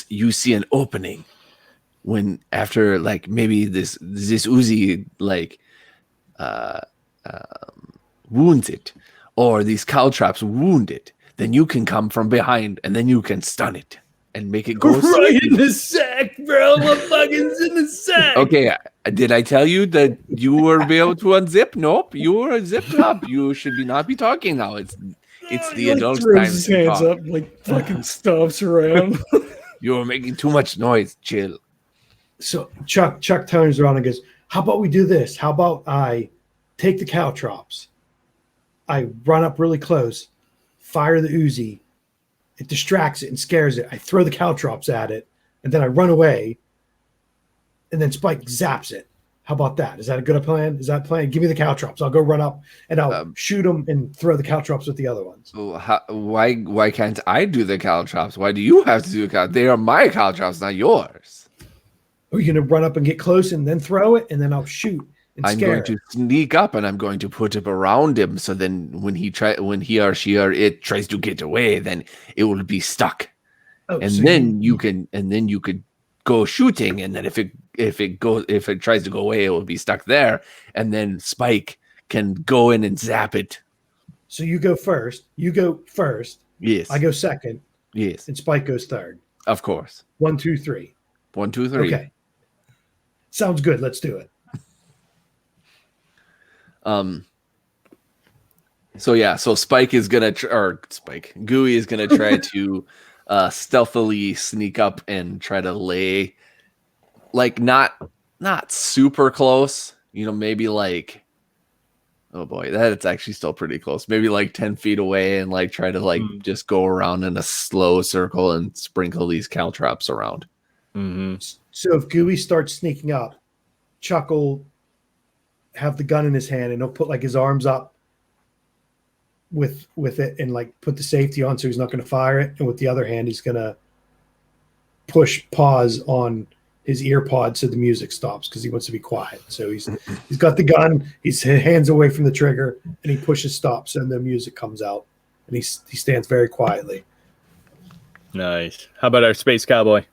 you see an opening, when after maybe this Uzi wounds it, or these caltrops wound it, then you can come from behind and then you can stun it and make it go right in the sack, bro. What fucking's in the sack? Okay, did I tell you that you were be able to unzip? Nope, you were zipped up. You should not be talking now. It's the adult throws time. His hands up, fucking stomps around. You're making too much noise. Chill. So Chuck turns around and goes, "How about we do this? How about I take the caltrops? I run up really close, fire the Uzi. It distracts it and scares it. I throw the caltrops at it, and then I run away. And then Spike zaps it. How about that? Is that a good plan? Is that a plan? Give me the caltrops. I'll go run up and I'll shoot them and throw the caltrops with the other ones. Why can't I do the caltrops? Why do you have to do the caltrops? They are my caltrops, not yours. Are you going to run up and get close and then throw it, and then I'll shoot and I'm going to sneak up and I'm going to put it around him. So then when he or she or it tries to get away, then it will be stuck. And then you could go shooting, and then if it tries to go away, it will be stuck there, and then Spike can go in and zap it. So you go first. Yes. I go second. Yes. And Spike goes third. Of course. 1, 2, 3. 1, 2, 3. Okay. Sounds good. Let's do it. So Spike is gonna Gooey is gonna try to stealthily sneak up and try to lay not super close, maybe oh boy, that's actually still pretty close, maybe 10 feet away, and try to just go around in a slow circle and sprinkle these caltrops around. Mm-hmm. So if Gooey starts sneaking up, Chuck will have the gun in his hand and he'll put his arms up with it and put the safety on so he's not going to fire it, and with the other hand he's going to push pause on his ear pod so the music stops, because he wants to be quiet. So he's got the gun, his hands away from the trigger, and he pushes stop so the music comes out, and he stands very quietly. Nice. How about our space cowboy?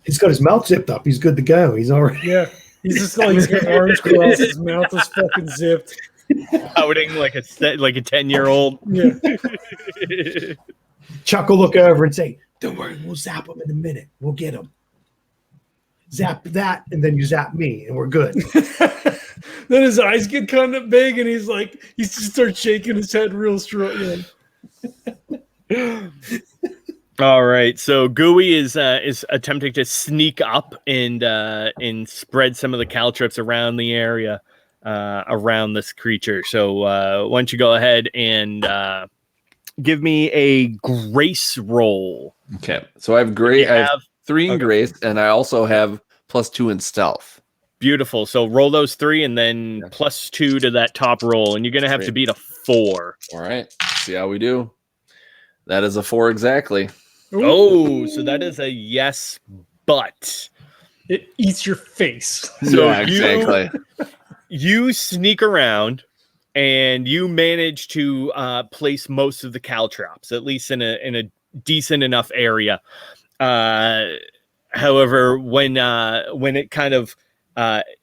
He's got his mouth zipped up. He's good to go. He's already He's just he's got arms crossed, his mouth is fucking zipped. Outing like a 10-year-old. Yeah. Chuck will look over and say, "Don't worry, we'll zap him in a minute. We'll get him. Zap that, and then you zap me, and we're good." Then his eyes get kind of big, and he just starts shaking his head real strong. All right, so Gooey is attempting to sneak up and spread some of the caltrops around the area around this creature. So why don't you go ahead and give me a grace roll? Okay, so I have grace. I have 3 in grace, and I also have +2 in stealth. Beautiful. So roll those 3, and then +2 to that top roll, and you're gonna have to beat a 4. All right, see how we do. That is a 4 exactly. Ooh. Oh, so that is a yes, but It eats your face. So yeah, exactly. You sneak around and you manage to place most of the caltrops, at least in a decent enough area. However, when it kind of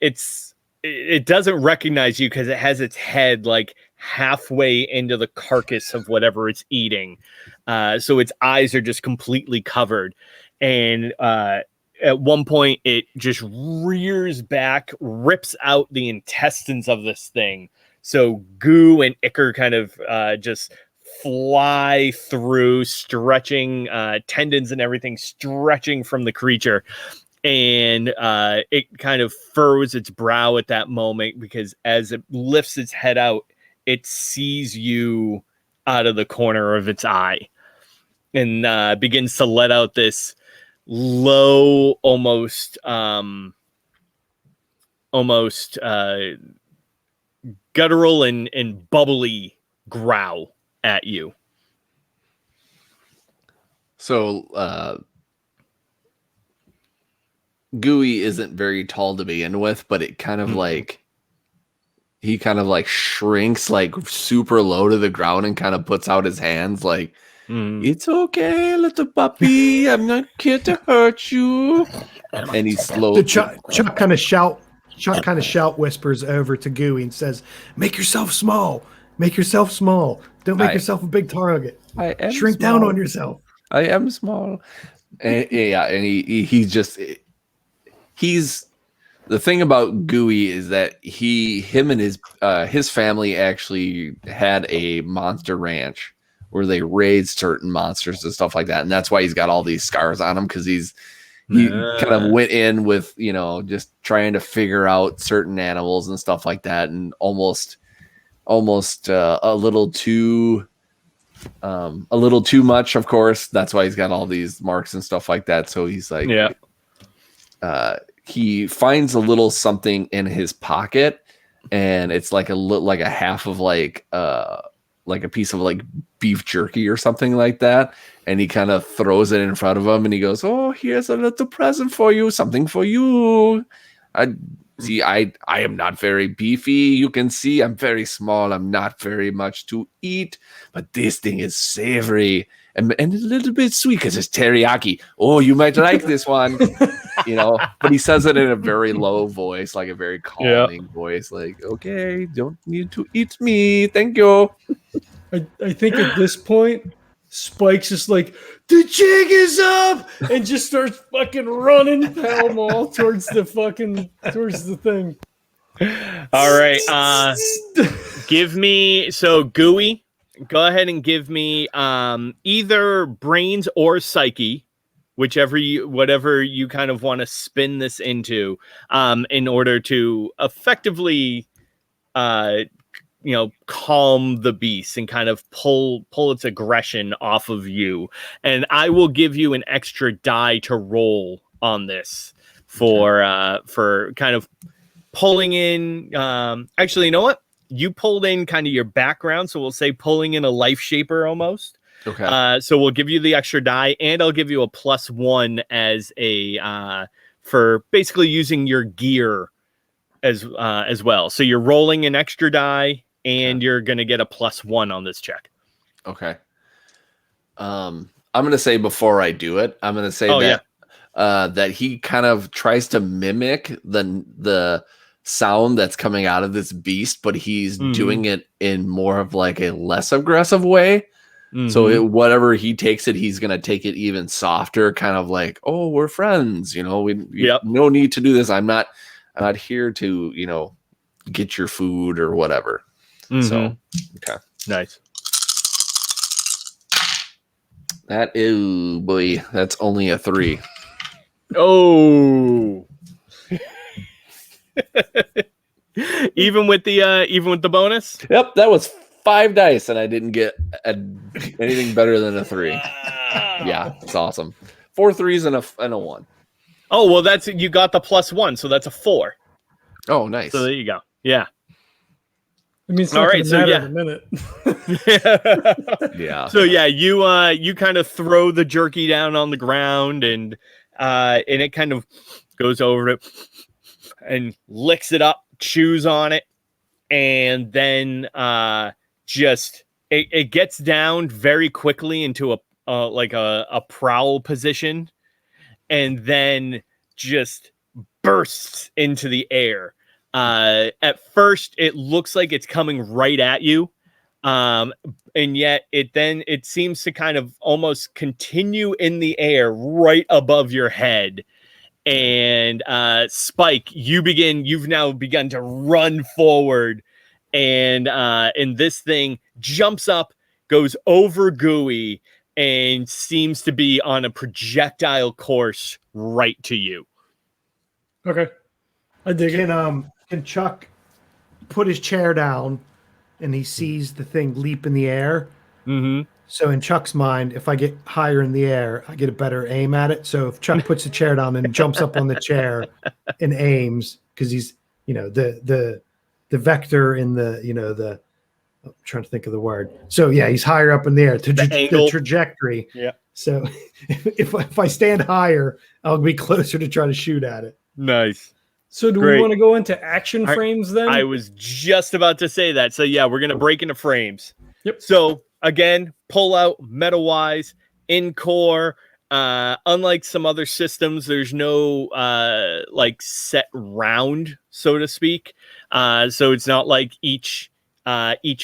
it doesn't recognize you because it has its head like halfway into the carcass of whatever it's eating, so its eyes are just completely covered, and at one point it just rears back, rips out the intestines of this thing. So goo and ichor kind of just fly through, stretching tendons and everything, stretching from the creature. And it kind of furrows its brow at that moment because as it lifts its head out, it sees you out of the corner of its eye and begins to let out this low, almost guttural and bubbly growl at you. So Gooey isn't very tall to begin with, but it kind of like he kind of like shrinks like super low to the ground and kind of puts out his hands like it's okay, little puppy. I'm not here to hurt you. And he's slow. Chuck kind of shout whispers over to Gooey and says, "Make yourself small. Make yourself small. Don't make yourself a big target. I am Shrink small. down on yourself." I am small. And he's the thing about Gooey is that him and his family actually had a monster ranch where they raised certain monsters and stuff like that, and that's why he's got all these scars on him, because he kind of went in with just trying to figure out certain animals and stuff like that, and almost a little too much, of course. That's why he's got all these marks and stuff like that. So he's like, he finds a little something in his pocket, and it's like a half of like a piece of like beef jerky or something like that. And he kind of throws it in front of him, and he goes, "Oh, here's a little present for you, something for you. I am not very beefy. You can see I'm very small. I'm not very much to eat, but this thing is savory and a little bit sweet because it's teriyaki. Oh, you might like this one." But he says it in a very low voice, like a very calming voice, like, "Okay, don't need to eat me. Thank you." I think at this point, Spike's just like, "The jig is up," and just starts fucking running pell-mell towards the thing. All right. Give me, so Gooey, go ahead and give me either brains or psyche, whatever you kind of want to spin this into, in order to effectively calm the beast and kind of pull its aggression off of you. And I will give you an extra die to roll on this for kind of pulling in. Actually, you know what? You pulled in kind of your background, so we'll say pulling in a life shaper almost. Okay. So we'll give you the extra die, and I'll give you a +1 as a for basically using your gear as well. So you're rolling an extra die, and you're going to get a +1 on this check. Okay. I'm going to say before I do it, I'm going to say that he kind of tries to mimic the sound that's coming out of this beast, but he's doing it in more of like a less aggressive way. So whatever he takes it, he's going to take it even softer, kind of like, "Oh, we're friends. No need to do this. I'm not here to, get your food or whatever." So, okay. Nice. That's only a 3. Oh. even with the bonus? Yep, that was 5 dice, and I didn't get anything better than a 3. Yeah, it's awesome. 4 3s and a 1. Oh, well, you got the +1, so that's a 4. Oh, nice. So there you go. Yeah. I mean, it's not going to matter in a minute. Yeah. So yeah, you kind of throw the jerky down on the ground, and it kind of goes over it and licks it up, chews on it, and then just it gets down very quickly into a prowl position, and then just bursts into the air. At first, it looks like it's coming right at you, and yet it seems to kind of almost continue in the air right above your head. And Spike, you've now begun to run forward, and this thing jumps up, goes over Gooey, and seems to be on a projectile course right to you. Okay. I dig it. Can Chuck put his chair down and he sees the thing leap in the air? Mm-hmm. So in Chuck's mind, if I get higher in the air, I get a better aim at it. So if Chuck puts the chair down and jumps up on the chair and aims, because he's, the vector in the, I'm trying to think of the word. So yeah, he's higher up in the air. The trajectory. Yeah. So if I stand higher, I'll be closer to try to shoot at it. Nice. So do we want to go into action frames then? I was just about to say that. So yeah, we're going to break into frames. Yep. So again, pull out meta-wise in core. Unlike some other systems, there's no set round, so to speak. So it's not like each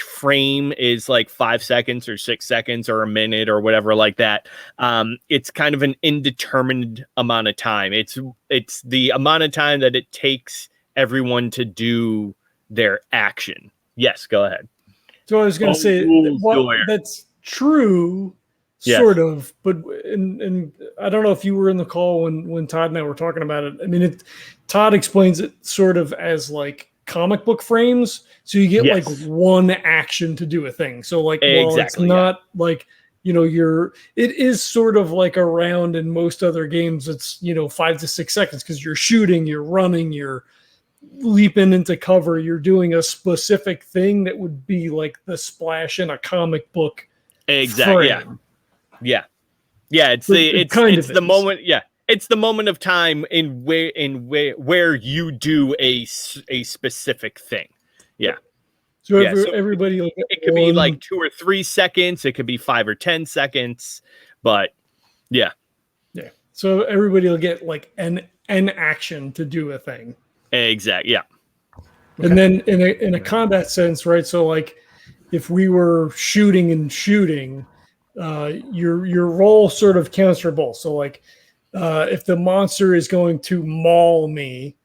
frame is like 5 seconds or 6 seconds or a minute or whatever like that. It's kind of an indeterminate amount of time. It's the amount of time that it takes everyone to do their action. Yes, go ahead. So I was going to say that's true, sort of, but and I don't know if you were in the call when Todd and I were talking about it. I mean, Todd explains it sort of as like comic book frames, so you get like one action to do a thing. So like, it's not like it is sort of like a round in most other games. It's 5 to 6 seconds because you're shooting, you're running, you're leaping into cover, you're doing a specific thing that would be like the splash in a comic book. Exactly. Frame. Yeah. It's the moment. Yeah. It's the moment of time in where you do a specific thing. Yeah. So everybody, it could be like 2 or 3 seconds. It could be 5 or 10 seconds, but yeah. So everybody will get like an action to do a thing. Exactly. Yeah. And then in a combat sense, right? So like if we were shooting, your roll sort of counts for both. So like if the monster is going to maul me,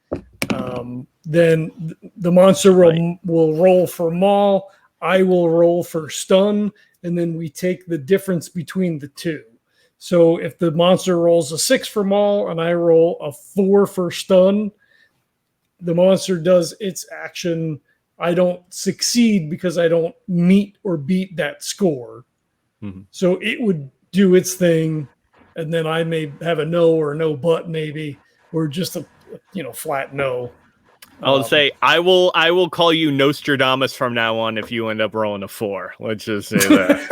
then the monster will roll for maul. I will roll for stun, and then we take the difference between the two. So if the monster rolls a 6 for maul and I roll a 4 for stun, the monster does its action. I don't succeed because I don't meet or beat that score. Mm-hmm. So it would do its thing, and then I may have a no or a no but maybe, or just a flat no. I'll say I will call you Nostradamus from now on if you end up rolling a 4. Let's just say that.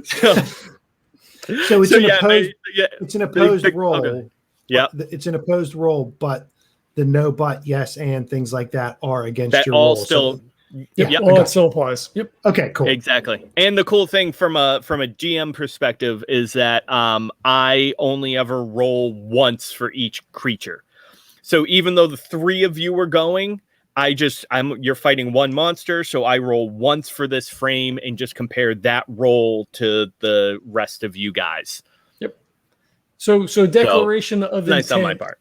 So it's an opposed roll. Okay. Yeah, it's an opposed roll, but the no, but, yes, and things like that are against that your all roll. still. It still applies. Yep. Okay, cool. Exactly. And the cool thing from a GM perspective is that I only ever roll once for each creature. So even though the 3 of you were going, you're fighting one monster, so I roll once for this frame and just compare that roll to the rest of you guys. Yep. So declaration of nice intent, on my part.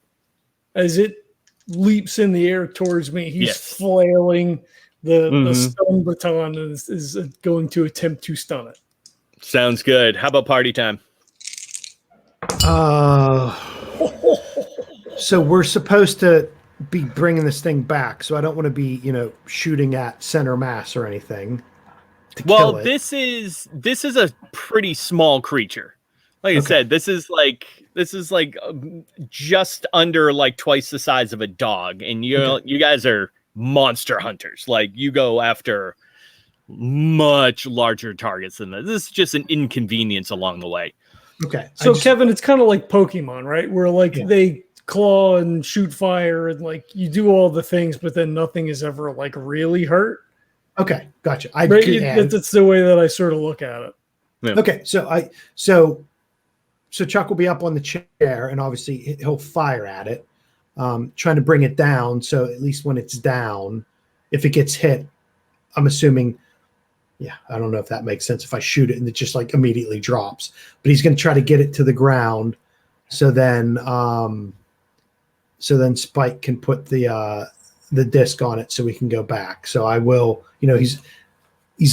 As it leaps in the air towards me, he's flailing the stun baton and is going to attempt to stun it. Sounds good. How about party time? So we're supposed to be bringing this thing back, so I don't want to be, shooting at center mass or anything. Well, this is a pretty small creature. Like I said, this is like just under like twice the size of a dog, and you guys are monster hunters. Like you go after much larger targets than that. This is just an inconvenience along the way. Okay. So Kevin, it's kind of like Pokemon, right? Where like they claw and shoot fire and like you do all the things, but then nothing is ever like really hurt. Okay, gotcha. That's the way that I sort of look at it. Yeah. Okay, so Chuck will be up on the chair, and obviously he'll fire at it, trying to bring it down. So at least when it's down, if it gets hit, I'm assuming. Yeah, I don't know if that makes sense. If I shoot it and it just like immediately drops, but he's going to try to get it to the ground, so then Spike can put the disc on it, so we can go back. So I will, he's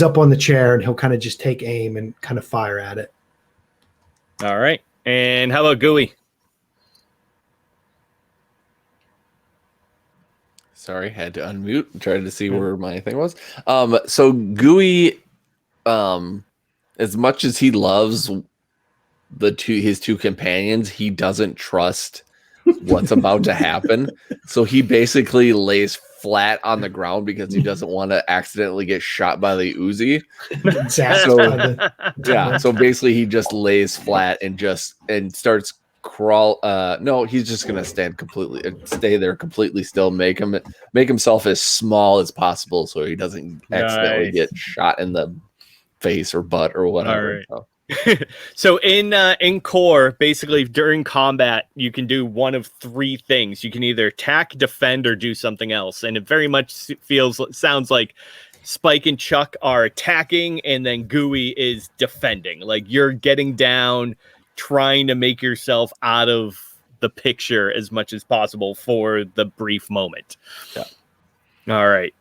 up on the chair, and he'll kind of just take aim and kind of fire at it. All right, and how about Gooey? Sorry, had to unmute. Tried to see where my thing was. So Gooey, as much as he loves his two companions, he doesn't trust what's about to happen. So he basically lays flat on the ground because he doesn't want to accidentally get shot by the Uzi. So basically he just lays flat and starts crawl. No, he's just gonna stay there completely still, make himself as small as possible so he doesn't accidentally get shot in the face or butt or whatever. All right. So in core, basically during combat, you can do one of three things. You can either attack, defend, or do something else. And it very much sounds like Spike and Chuck are attacking, and then Gooey is defending. Like you're getting down, trying to make yourself out of the picture as much as possible for the brief moment. Yeah. All right.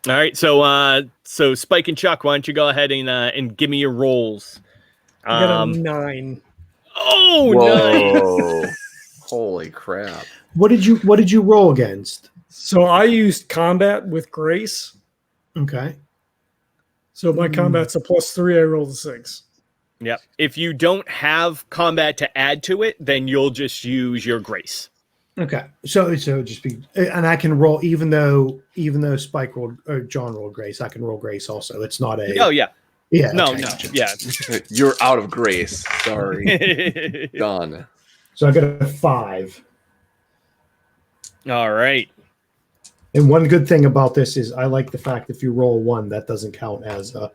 All right, so Spike and Chuck, why don't you go ahead and give me your rolls? I got a 9. Oh, whoa. Nice! Holy crap! What did you roll against? So I used combat with Grace. Okay. So my combat's a +3. I rolled a 6. Yep. If you don't have combat to add to it, then you'll just use your Grace. Okay, so just be, and I can roll even though Spike rolled or John rolled Grace, I can roll Grace also. It's not a. Oh yeah. Yeah. No. Okay. Yeah. You're out of Grace. Sorry. Done. So I got a 5. All right. And one good thing about this is I like the fact if you roll 1, that doesn't count as a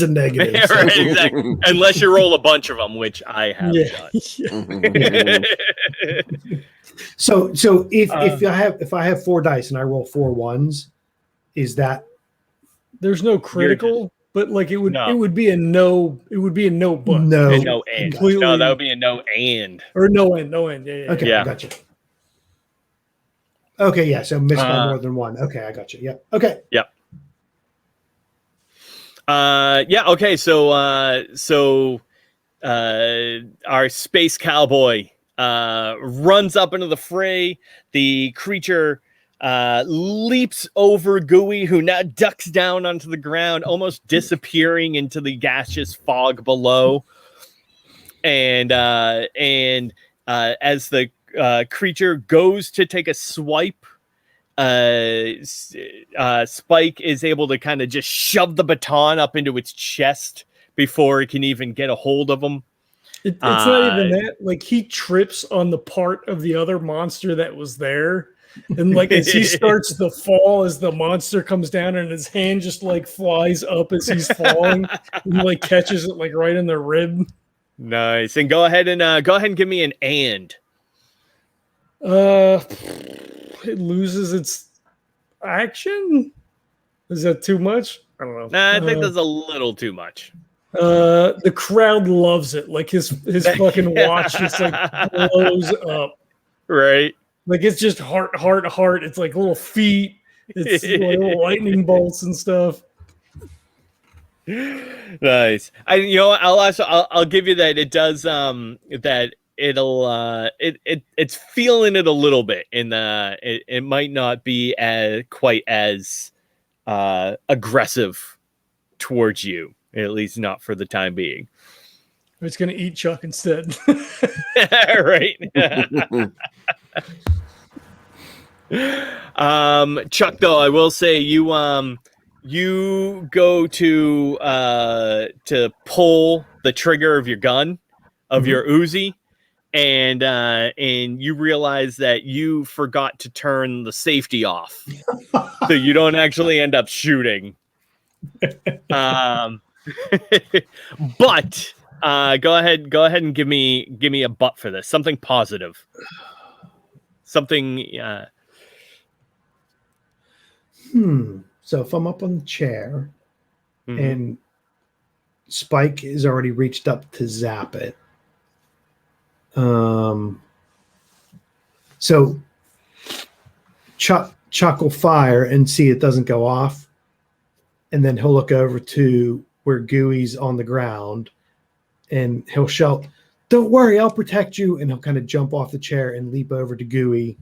negative. Yeah, right, exactly. Unless you roll a bunch of them, which I have done. So if I have 4 dice and I roll 4 1s, is that there's no critical, but like it would be a no but no and completely, no, that would be a no and or no end. Yeah. Okay, yeah. Gotcha. Okay, yeah. So missed by more than 1. Okay, I got you. Yep. Okay. Yep. Okay. So our space cowboy runs up into the fray. The creature leaps over Gooey, who now ducks down onto the ground, almost disappearing into the gaseous fog below. And as the creature goes to take a swipe, Spike is able to kind of just shove the baton up into its chest before it can even get a hold of him. It's not even that. Like he trips on the part of the other monster that was there. And like as he starts to fall, as the monster comes down and his hand just like flies up as he's falling and like catches it like right in the rib. Nice. And go ahead and give me an and. It loses its action. Is that too much? I don't know. Nah, I think that's a little too much. The crowd loves it. Like his fucking watch just like blows up. Right. Like it's just heart. It's like little feet. It's like little lightning bolts and stuff. Nice. I'll give you that. It does that. It's feeling it a little bit in the. It might not be quite as aggressive towards you, at least not for the time being. It's gonna eat Chuck instead. Right. Chuck, though, I will say you go to pull the trigger of your gun, of your Uzi, and you realize that you forgot to turn the safety off, so you don't actually end up shooting. But go ahead and give me a butt for this. Something positive. Something. So if I'm up on the chair and Spike has already reached up to zap it. So Chuck will fire and see it doesn't go off. And then he'll look over to where Gooey's on the ground and he'll shout, "Don't worry, I'll protect you." And he'll kind of jump off the chair and leap over to Gooey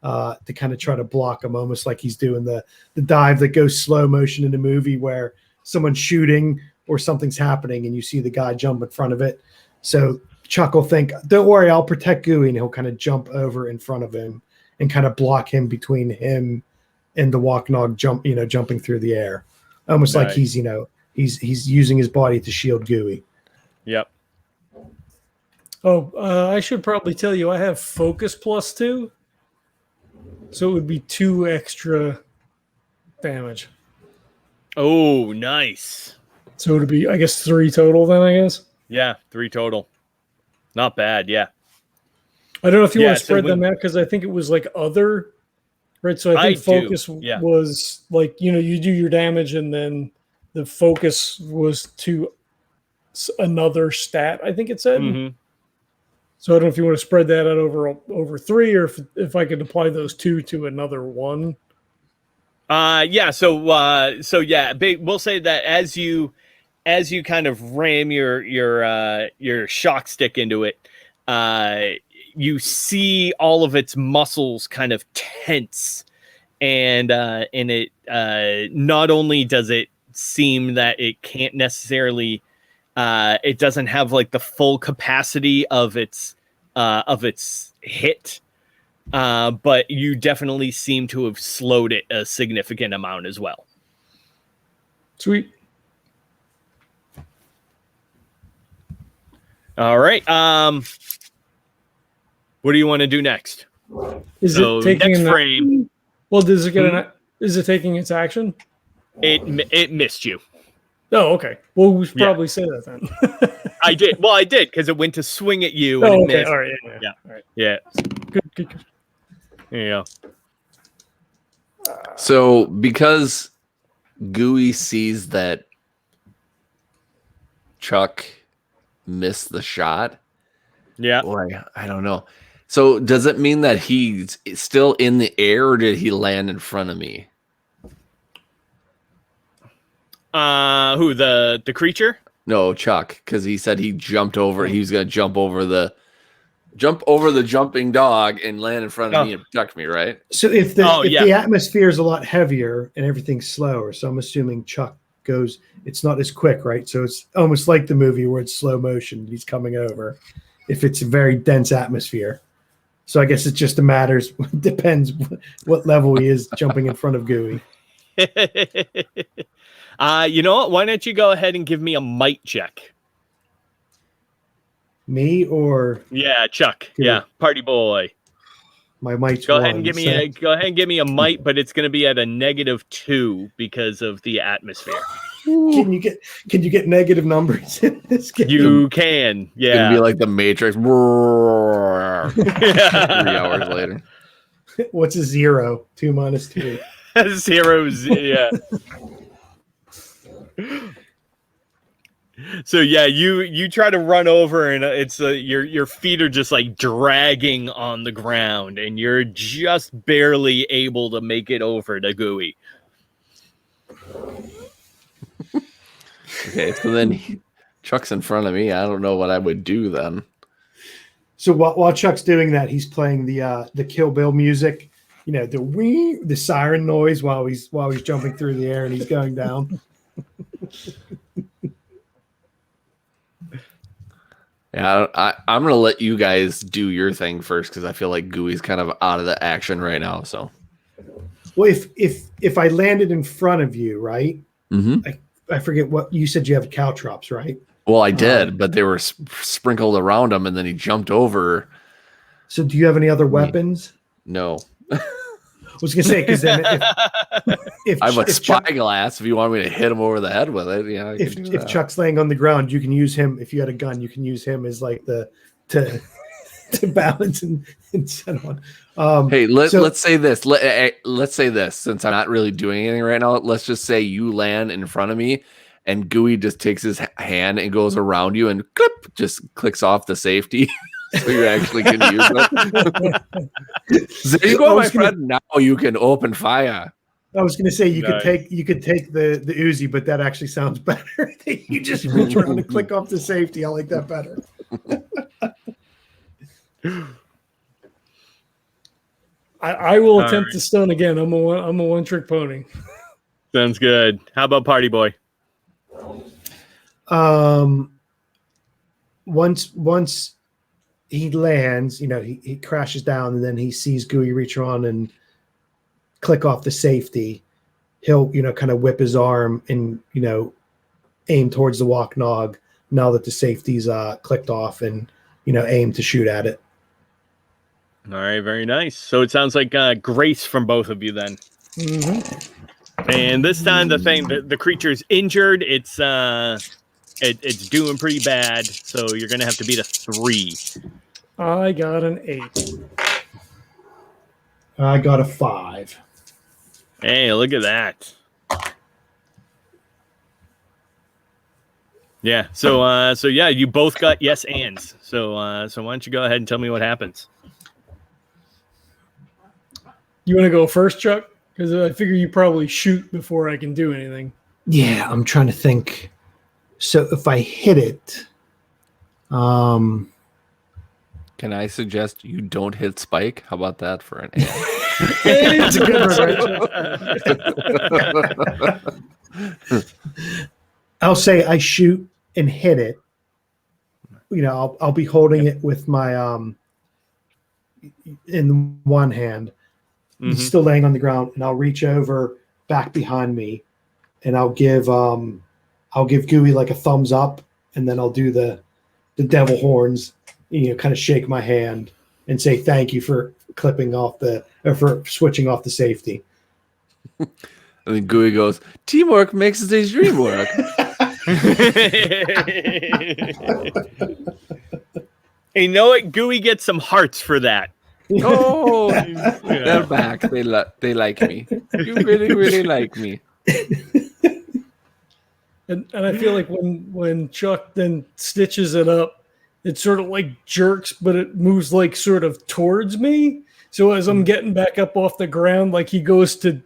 to kind of try to block him, almost like he's doing the dive that goes slow motion in a movie where someone's shooting or something's happening and you see the guy jump in front of it. So Chuck will think, "Don't worry, I'll protect Gooey." And he'll kind of jump over in front of him and kind of block him between him and the Walknog jumping through the air. Almost like he's using his body to shield Gooey. Yep. Oh, I should probably tell you I have focus +2. So it would be 2 extra damage. Oh, nice. So it would be, I guess, 3 total then, I guess? Yeah, 3 total. Not bad, yeah. I don't know if you want to spread them out, because I think it was like other, right? So I think focus was like, you do your damage and then the focus was to another stat, I think it said. Mm-hmm. So I don't know if you want to spread that out over 3, or if I could apply those 2 to another 1. Yeah. So yeah, we'll say that as you kind of ram your shock stick into it, you see all of its muscles kind of tense, and it not only does it seem that it can't necessarily. It doesn't have like the full capacity of its hit, but you definitely seem to have slowed it a significant amount as well. Sweet. All right. What do you want to do next? Is it taking next frame? Well, does it get is it taking its action? It missed you. Oh, okay. Well, we should probably say that then. I did. Well, I did, because it went to swing at you. And it missed. All right. Yeah. All right. Yeah. Good. There you go. So because Gooey sees that Chuck missed the shot. Yeah. Boy, I don't know. So does it mean that he's still in the air, or did he land in front of me? Who, the creature? No, Chuck, because he said he jumped over. He was going to jump over the jumping dog and land in front of me and protect me, right? So if the atmosphere is a lot heavier and everything's slower, so I'm assuming Chuck goes. It's not as quick, right? So it's almost like the movie where it's slow motion. He's coming over. If it's a very dense atmosphere, so I guess it just depends what level he is jumping in front of Gooey. You know what? Why don't you go ahead and give me a might check? Me or Chuck? Gooey. Yeah, party boy. My might's go ahead and give me a might, but it's going to be at a -2 because of the atmosphere. Can you get negative numbers in this game? You can, yeah. It's gonna be like the Matrix. 3 hours later. What's a 0? 2 minus 2. 0, yeah. So yeah, you try to run over, and it's your feet are just like dragging on the ground, and you're just barely able to make it over to Gooey. Okay, so then Chuck's in front of me. I don't know what I would do then. So while Chuck's doing that, he's playing the Kill Bill music, the siren noise while he's jumping through the air and he's going down. Yeah, I'm gonna let you guys do your thing first because I feel like Gooey's kind of out of the action right now. So Well, if I landed in front of you, right? Mm-hmm. I forget what you said. You have caltrops, right? Well, I did, but they were sprinkled around him, and then he jumped over. So, do you have any other weapons? No. I was gonna say, because then if I have a spyglass, if you want me to hit him over the head with it, yeah. If Chuck's laying on the ground, you can use him. If you had a gun, you can use him as like to balance and set on. Hey, let's say this. Let's say this. Since I'm not really doing anything right now, let's just say you land in front of me, and Gooey just takes his hand and goes around you, and clip, just clicks off the safety. So you actually can use it. There you go, my friend. Now you can open fire. I was going to say you could take the Uzi, but that actually sounds better. You just reach around and click off the safety. I like that better. I will attempt to stun again. I'm a one-trick pony. Sounds good. How about Party Boy? Once he lands, he crashes down, and then he sees Gooey reach around and click off the safety. He'll, kind of whip his arm and, aim towards the walk nog now that the safety's clicked off, and, aim to shoot at it. All right, very nice. So it sounds like grace from both of you then. Mm-hmm. And this time the creature's injured. It's doing pretty bad. So you're gonna have to beat a 3. I got an 8. I got a 5. Hey, look at that. Yeah. So yeah, you both got yes ands. So why don't you go ahead and tell me what happens? You want to go first, Chuck? Because I figure you probably shoot before I can do anything. Yeah, I'm trying to think. So if I hit it, can I suggest you don't hit Spike? How about that for an A? It's a good one. I'll say I shoot and hit it. I'll be holding it with my in one hand. Mm-hmm. He's still laying on the ground, and I'll reach over back behind me, and I'll give Gooey like a thumbs up, and then I'll do the devil horns, kind of shake my hand and say thank you for for switching off the safety. And then Gooey goes, teamwork makes the dream work. You know what? Gooey gets some hearts for that. Oh, they're back. They like me. You really, really like me. And I feel like when Chuck then stitches it up, it sort of like jerks, but it moves like sort of towards me. So as I'm getting back up off the ground, like he goes to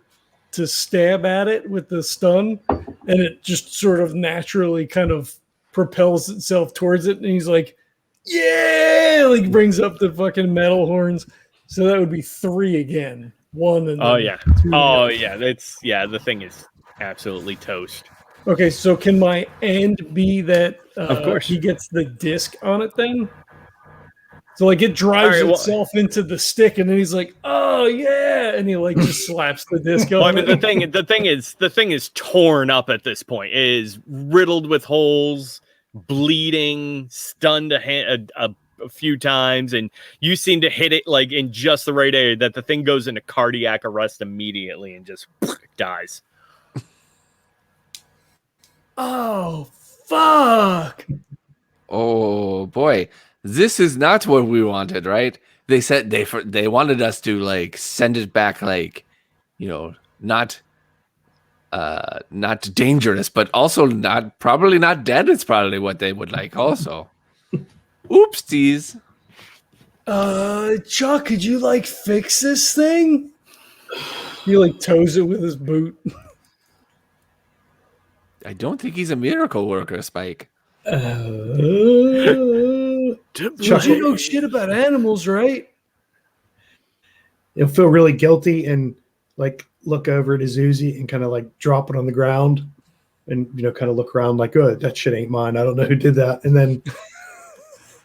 stab at it with the stun, and it just sort of naturally kind of propels itself towards it. And he's like, yeah, like brings up the fucking metal horns. So that would be 3 again. 1 and oh yeah. 2 Oh yeah. The thing is absolutely toast. Okay, so can my end be that of course he gets the disc on it then? So like it drives itself into the stick, and then he's like, "Oh yeah," and he like just slaps the disc. Well, I mean, the thing is torn up at this point. It is riddled with holes, bleeding, stunned a few times, and you seem to hit it like in just the right area that the thing goes into cardiac arrest immediately and just dies. Oh fuck! Oh boy. This is not what we wanted, right? They said they wanted us to like send it back, like, not dangerous, but also probably not dead. It's probably what they would like also. Oopsies. Chuck, could you like fix this thing? He like toes it with his boot. I don't think he's a miracle worker, Spike. Chuck, you know shit about animals, right? He'll feel really guilty and like look over at his Uzi and kind of like drop it on the ground and kind of look around like, oh, that shit ain't mine. I don't know who did that. And then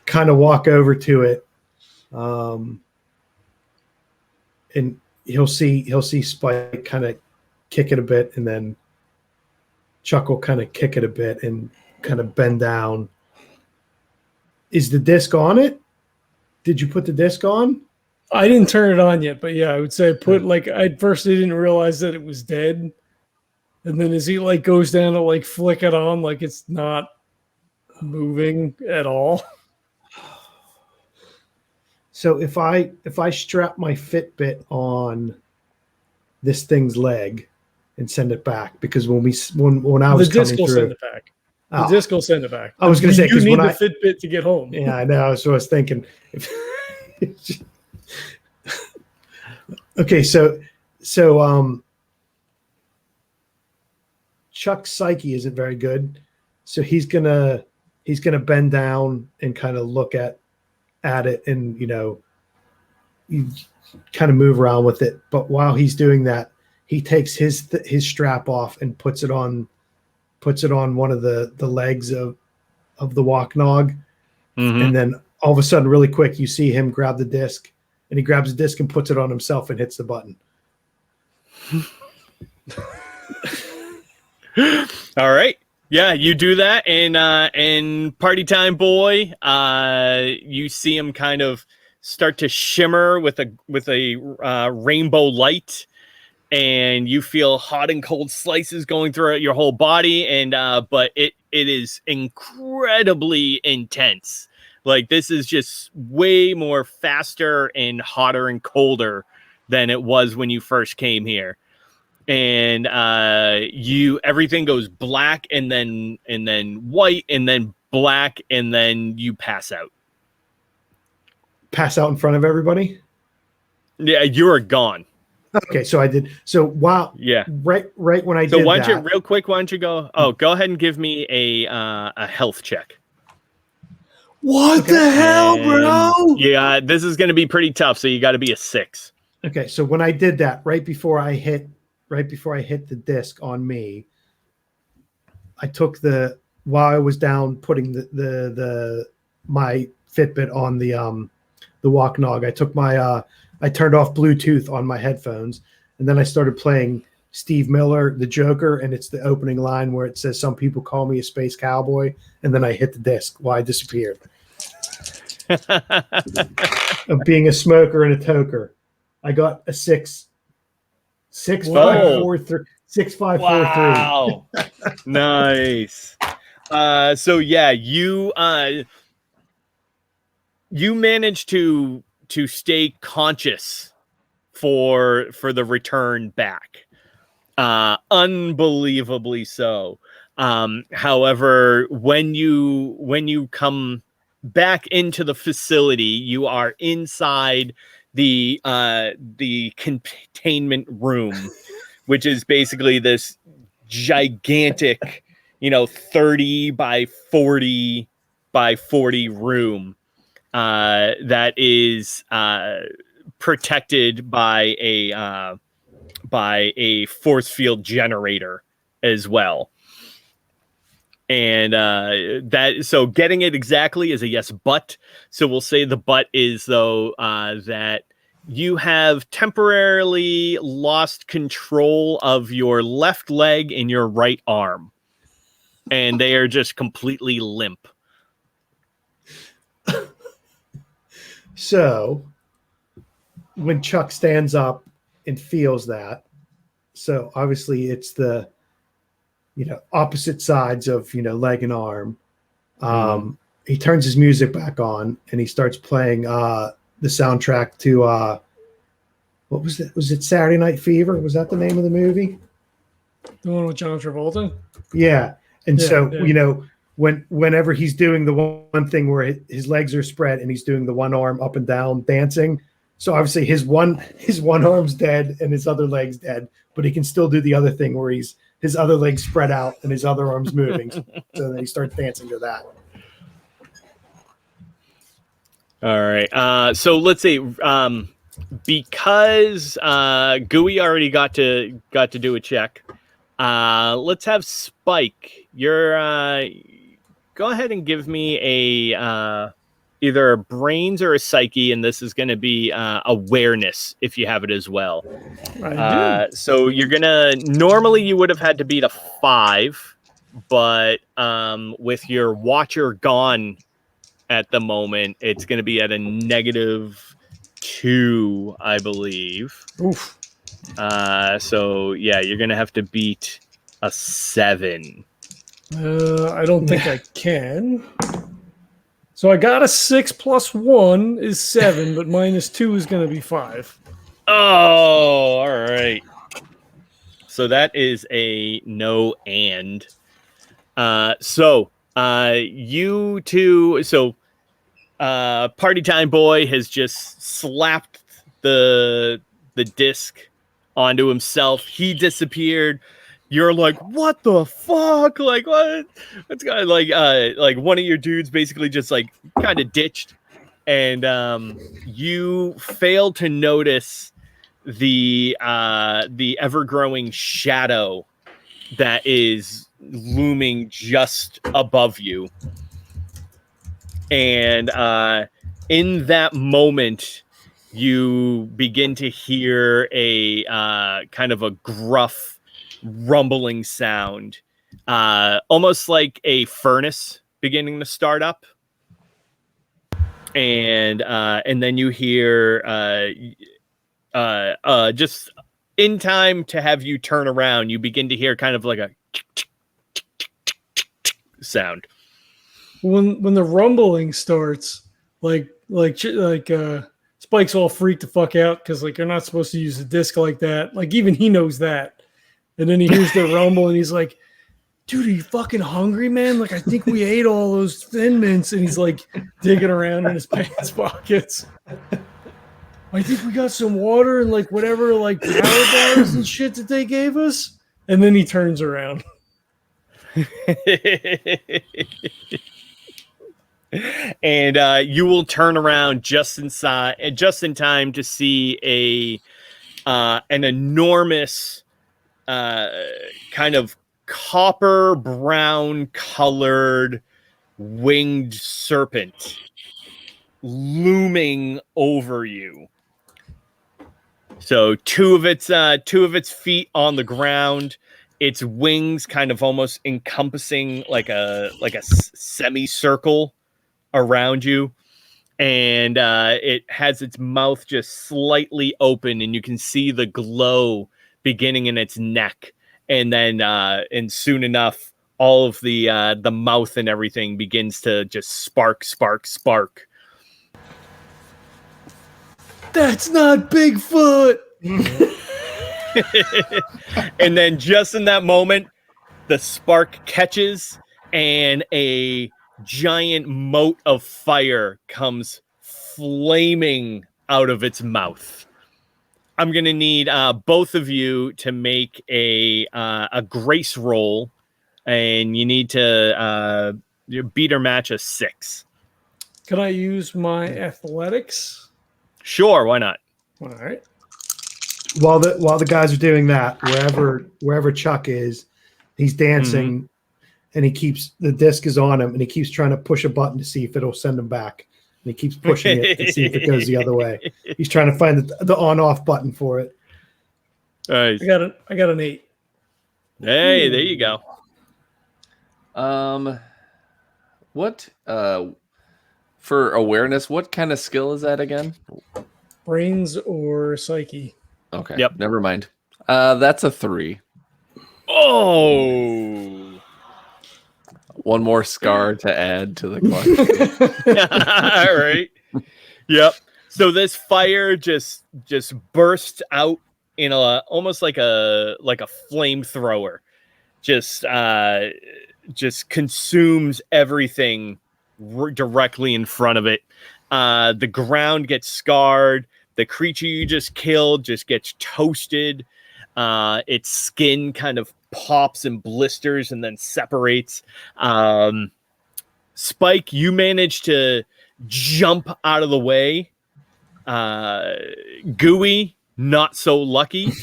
kind of walk over to it and he'll see Spike kind of kick it a bit, and then Chuck will kind of kick it a bit and kind of bend down. Is the disc on it? Did you put the disc on? I didn't turn it on yet, but yeah, I would say at first I didn't realize that it was dead. And then as he like goes down to like flick it on, like it's not moving at all. So if I strap my Fitbit on this thing's leg and send it back, because when I was coming through, send it back. The disc will send it back. I was going to say, you need the Fitbit to get home. Yeah, I know. So I was thinking. Okay, so Chuck's psyche isn't very good, so he's gonna bend down and kind of look at it, and you kind of move around with it. But while he's doing that, he takes his strap off and puts it on one of the legs of the walk-nog, and then all of a sudden, really quick, you see him grab the disc, and he grabs the disc and puts it on himself and hits the button. All right. Yeah, you do that, and Party Time Boy, you see him kind of start to shimmer with a rainbow light, and you feel hot and cold slices going throughout your whole body, and but it is incredibly intense. Like, this is just way more faster and hotter and colder than it was when you first came here. And everything goes black and then white and then black, and then you pass out. Pass out in front of everybody? Yeah, you are gone. Okay, so I did. So wow. Yeah. Right when I did that. So why don't you go? Oh, go ahead and give me a health check. What the hell, bro? Yeah, this is going to be pretty tough. So you got to be a 6. Okay, so when I did that, right before I hit the disc on me, I took while I was down putting my Fitbit on the walk-nog, I took I turned off Bluetooth on my headphones, and then I started playing Steve Miller, the Joker, and it's the opening line where it says, "Some people call me a space cowboy," and then I hit the disc while I disappeared. Of being a smoker and a toker. I got a 6. 6.543. 6.543. Wow. Nice. So yeah, you managed to stay conscious for the return back. Unbelievably so. However, when you come back into the facility, you are inside the containment room, which is basically this gigantic, 30 by 40 by 40 room that is protected by a force field generator as well. And so getting it exactly is a yes, but. So we'll say the but is, though, that you have temporarily lost control of your left leg and your right arm, and they are just completely limp. So when Chuck stands up and feels that, so obviously it's the opposite sides of leg and arm. He turns his music back on and he starts playing the soundtrack to what was it? Was it Saturday Night Fever? Was that the name of the movie? The one with John Travolta? Yeah. And whenever he's doing the one thing where his legs are spread and he's doing the one arm up and down dancing, so obviously his one arm's dead and his other leg's dead, but he can still do the other thing where his other legs spread out and his other arm's moving. So then he starts dancing to that. All right. So let's say because Gooey already got to do a check. Let's have Spike. You're go ahead and give me either a brains or a psyche, and this is going to be awareness if you have it as well. I do. So you're gonna normally you would have had to beat a 5, but with your watcher gone at the moment, it's going to be at a -2, I believe. Oof. So yeah, you're going to have to beat a 7. I don't think I can. So I got a 6 plus 1 is 7, but -2 is going to be 5. Oh, all right. So that is a no and. You two. So Party Time Boy has just slapped the disc onto himself. He disappeared. You're like, what the fuck? Like, what's going? Like one of your dudes basically just like kind of ditched, and you fail to notice the ever-growing shadow that is looming just above you. And in that moment, you begin to hear a kind of a gruff rumbling sound, almost like a furnace beginning to start up. And then you hear just in time to have you turn around, you begin to hear kind of like a sound. When the rumbling starts, like Spike's all freaked the fuck out because like you're not supposed to use a disc like that. Like even he knows that. And then he hears the rumble and he's like, dude, are you fucking hungry, man? Like I think we ate all those Thin Mints. And he's like digging around in his pants pockets. I think we got some water and like whatever like power bars and shit that they gave us. And then he turns around. And you will turn around just in time to see an enormous kind of copper brown colored winged serpent looming over you. So two of its feet on the ground, its wings kind of almost encompassing like a semicircle around you, and it has its mouth just slightly open, and you can see the glow beginning in its neck, and then and soon enough, all of the mouth and everything begins to just spark. That's not Bigfoot. And then just in that moment, the spark catches, and a giant mote of fire comes flaming out of its mouth. I'm going to need both of you to make a grace roll, and you need to beat or match a 6. Can I use my athletics? Sure, why not? All right. While the guys are doing that, wherever Chuck is, he's dancing, and he keeps the disc is on him, and he keeps trying to push a button to see if it'll send him back. And he keeps pushing it to see if it goes the other way. He's trying to find the on-off button for it. Nice. I got an 8. Hey, there you go. What for awareness? What kind of skill is that again? Brains or psyche? Okay. Yep. Never mind. That's a 3. Oh. One more scar to add to the collection. All right. Yep. So this fire just bursts out in almost like a flamethrower. Just consumes everything directly in front of it. The ground gets scarred. The creature you just killed just gets toasted. Its skin kind of pops and blisters and then separates. Spike, you manage to jump out of the way. Gooey, not so lucky.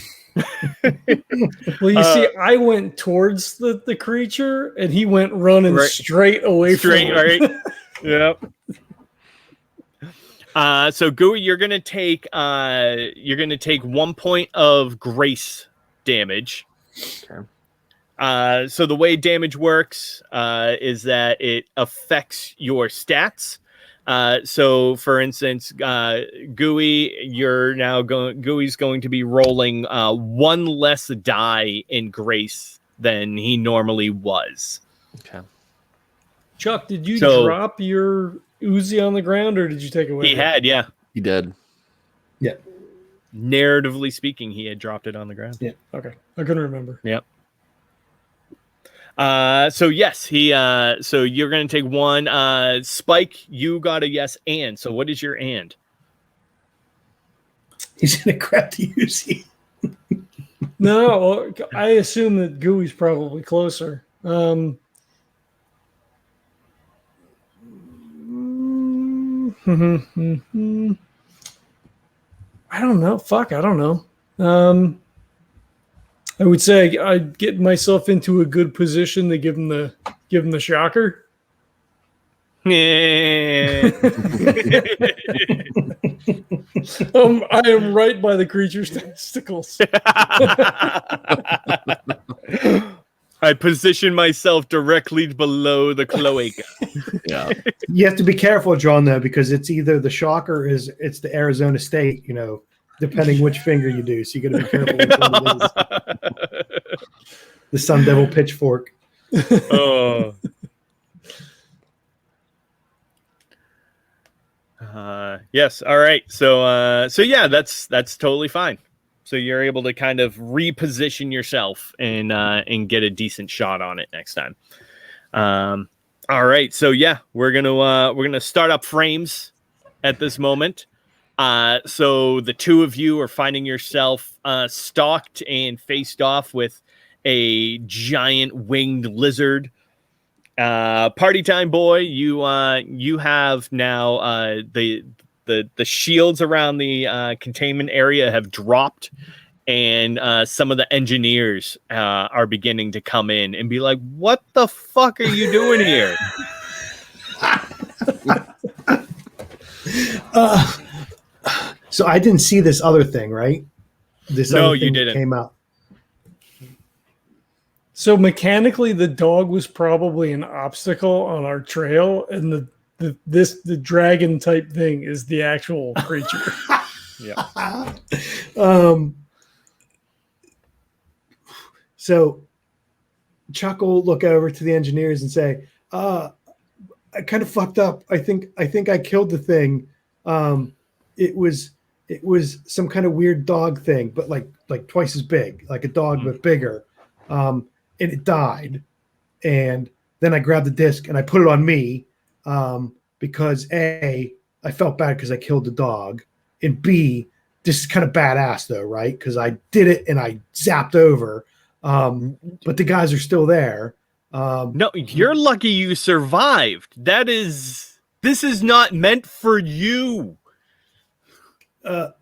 Well, you see, I went towards the creature, and he went running straight away from it. Right? Yep. So Gooey, you're gonna take 1 point of grace damage. Okay. So the way damage works is that it affects your stats. So for instance, Gooey, Gooey's going to be rolling 1 less die in grace than he normally was. Okay. Chuck, did you drop your Uzi on the ground, or did you take it away? He had, yeah. He did. Yeah. Narratively speaking, he had dropped it on the ground. Yeah. Okay. I couldn't remember. Yep. So yes, so you're going to take 1. Spike, you got a yes and. So what is your and? He's going to grab the Uzi. No, I assume that Gooey's probably closer. I don't know. Fuck, I don't know. I would say I'd get myself into a good position to give him the shocker. Yeah. I am right by the creature's testicles. I position myself directly below the cloaca. Yeah. You have to be careful, John, though, because it's either the shocker or it's the Arizona State, depending which finger you do. So you got to be careful which one it is. The Sun Devil pitchfork. Oh. Yes. All right. So yeah, that's totally fine. So you're able to kind of reposition yourself and get a decent shot on it next time. All right. So yeah, we're gonna start up frames at this moment. So the two of you are finding yourself stalked and faced off with a giant winged lizard. Party time, boy. You have now the shields around the containment area have dropped, and some of the engineers are beginning to come in and be like, "What the fuck are you doing here?" So I didn't see this other thing, right? No, you didn't. Came out. So mechanically, the dog was probably an obstacle on our trail, and the dragon type thing is the actual creature. Yeah. So Chuck will look over to the engineers and say, I kind of fucked up. I think I killed the thing. It was some kind of weird dog thing, but like twice as big, like a dog, but bigger. And it died. And then I grabbed the disc and I put it on me because A, I felt bad because I killed the dog. And B, this is kind of badass though, right? Because I did it and I zapped over. But the guys are still there. No, you're lucky you survived. This is not meant for you. Can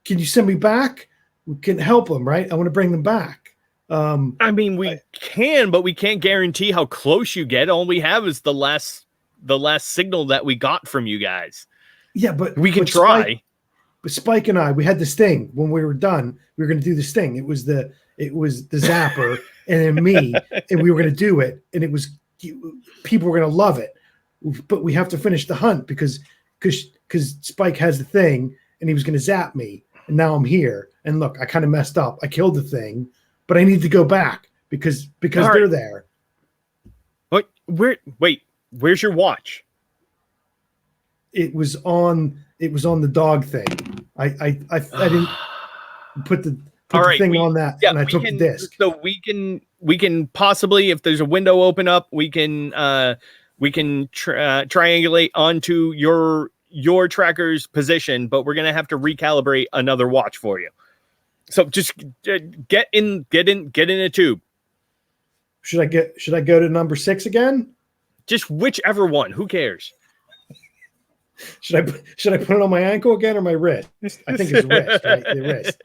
you send me back? We can help them, right? I want to bring them back. I mean, we can, but we can't guarantee how close you get. All we have is the last signal that we got from you guys. Yeah, but we can try. Spike and I, we had this thing when we were done. We were going to do this thing. It was the zapper and then me, and we were going to do it. And it was people were going to love it, but we have to finish the hunt because Spike has the thing and he was going to zap me. And now I'm here. And look, I kind of messed up. I killed the thing, but I need to go back because they're there. What? Where's your watch? It was on the dog thing. I didn't put the thing on that, and I took the disc. So we can possibly, if there's a window open up, we can triangulate onto your tracker's position, but we're gonna have to recalibrate another watch for you. So just get in a tube. Should I go to number 6 again? Just whichever one. Who cares? Should I put it on my ankle again or my wrist? I think it's wrist, right? The wrist.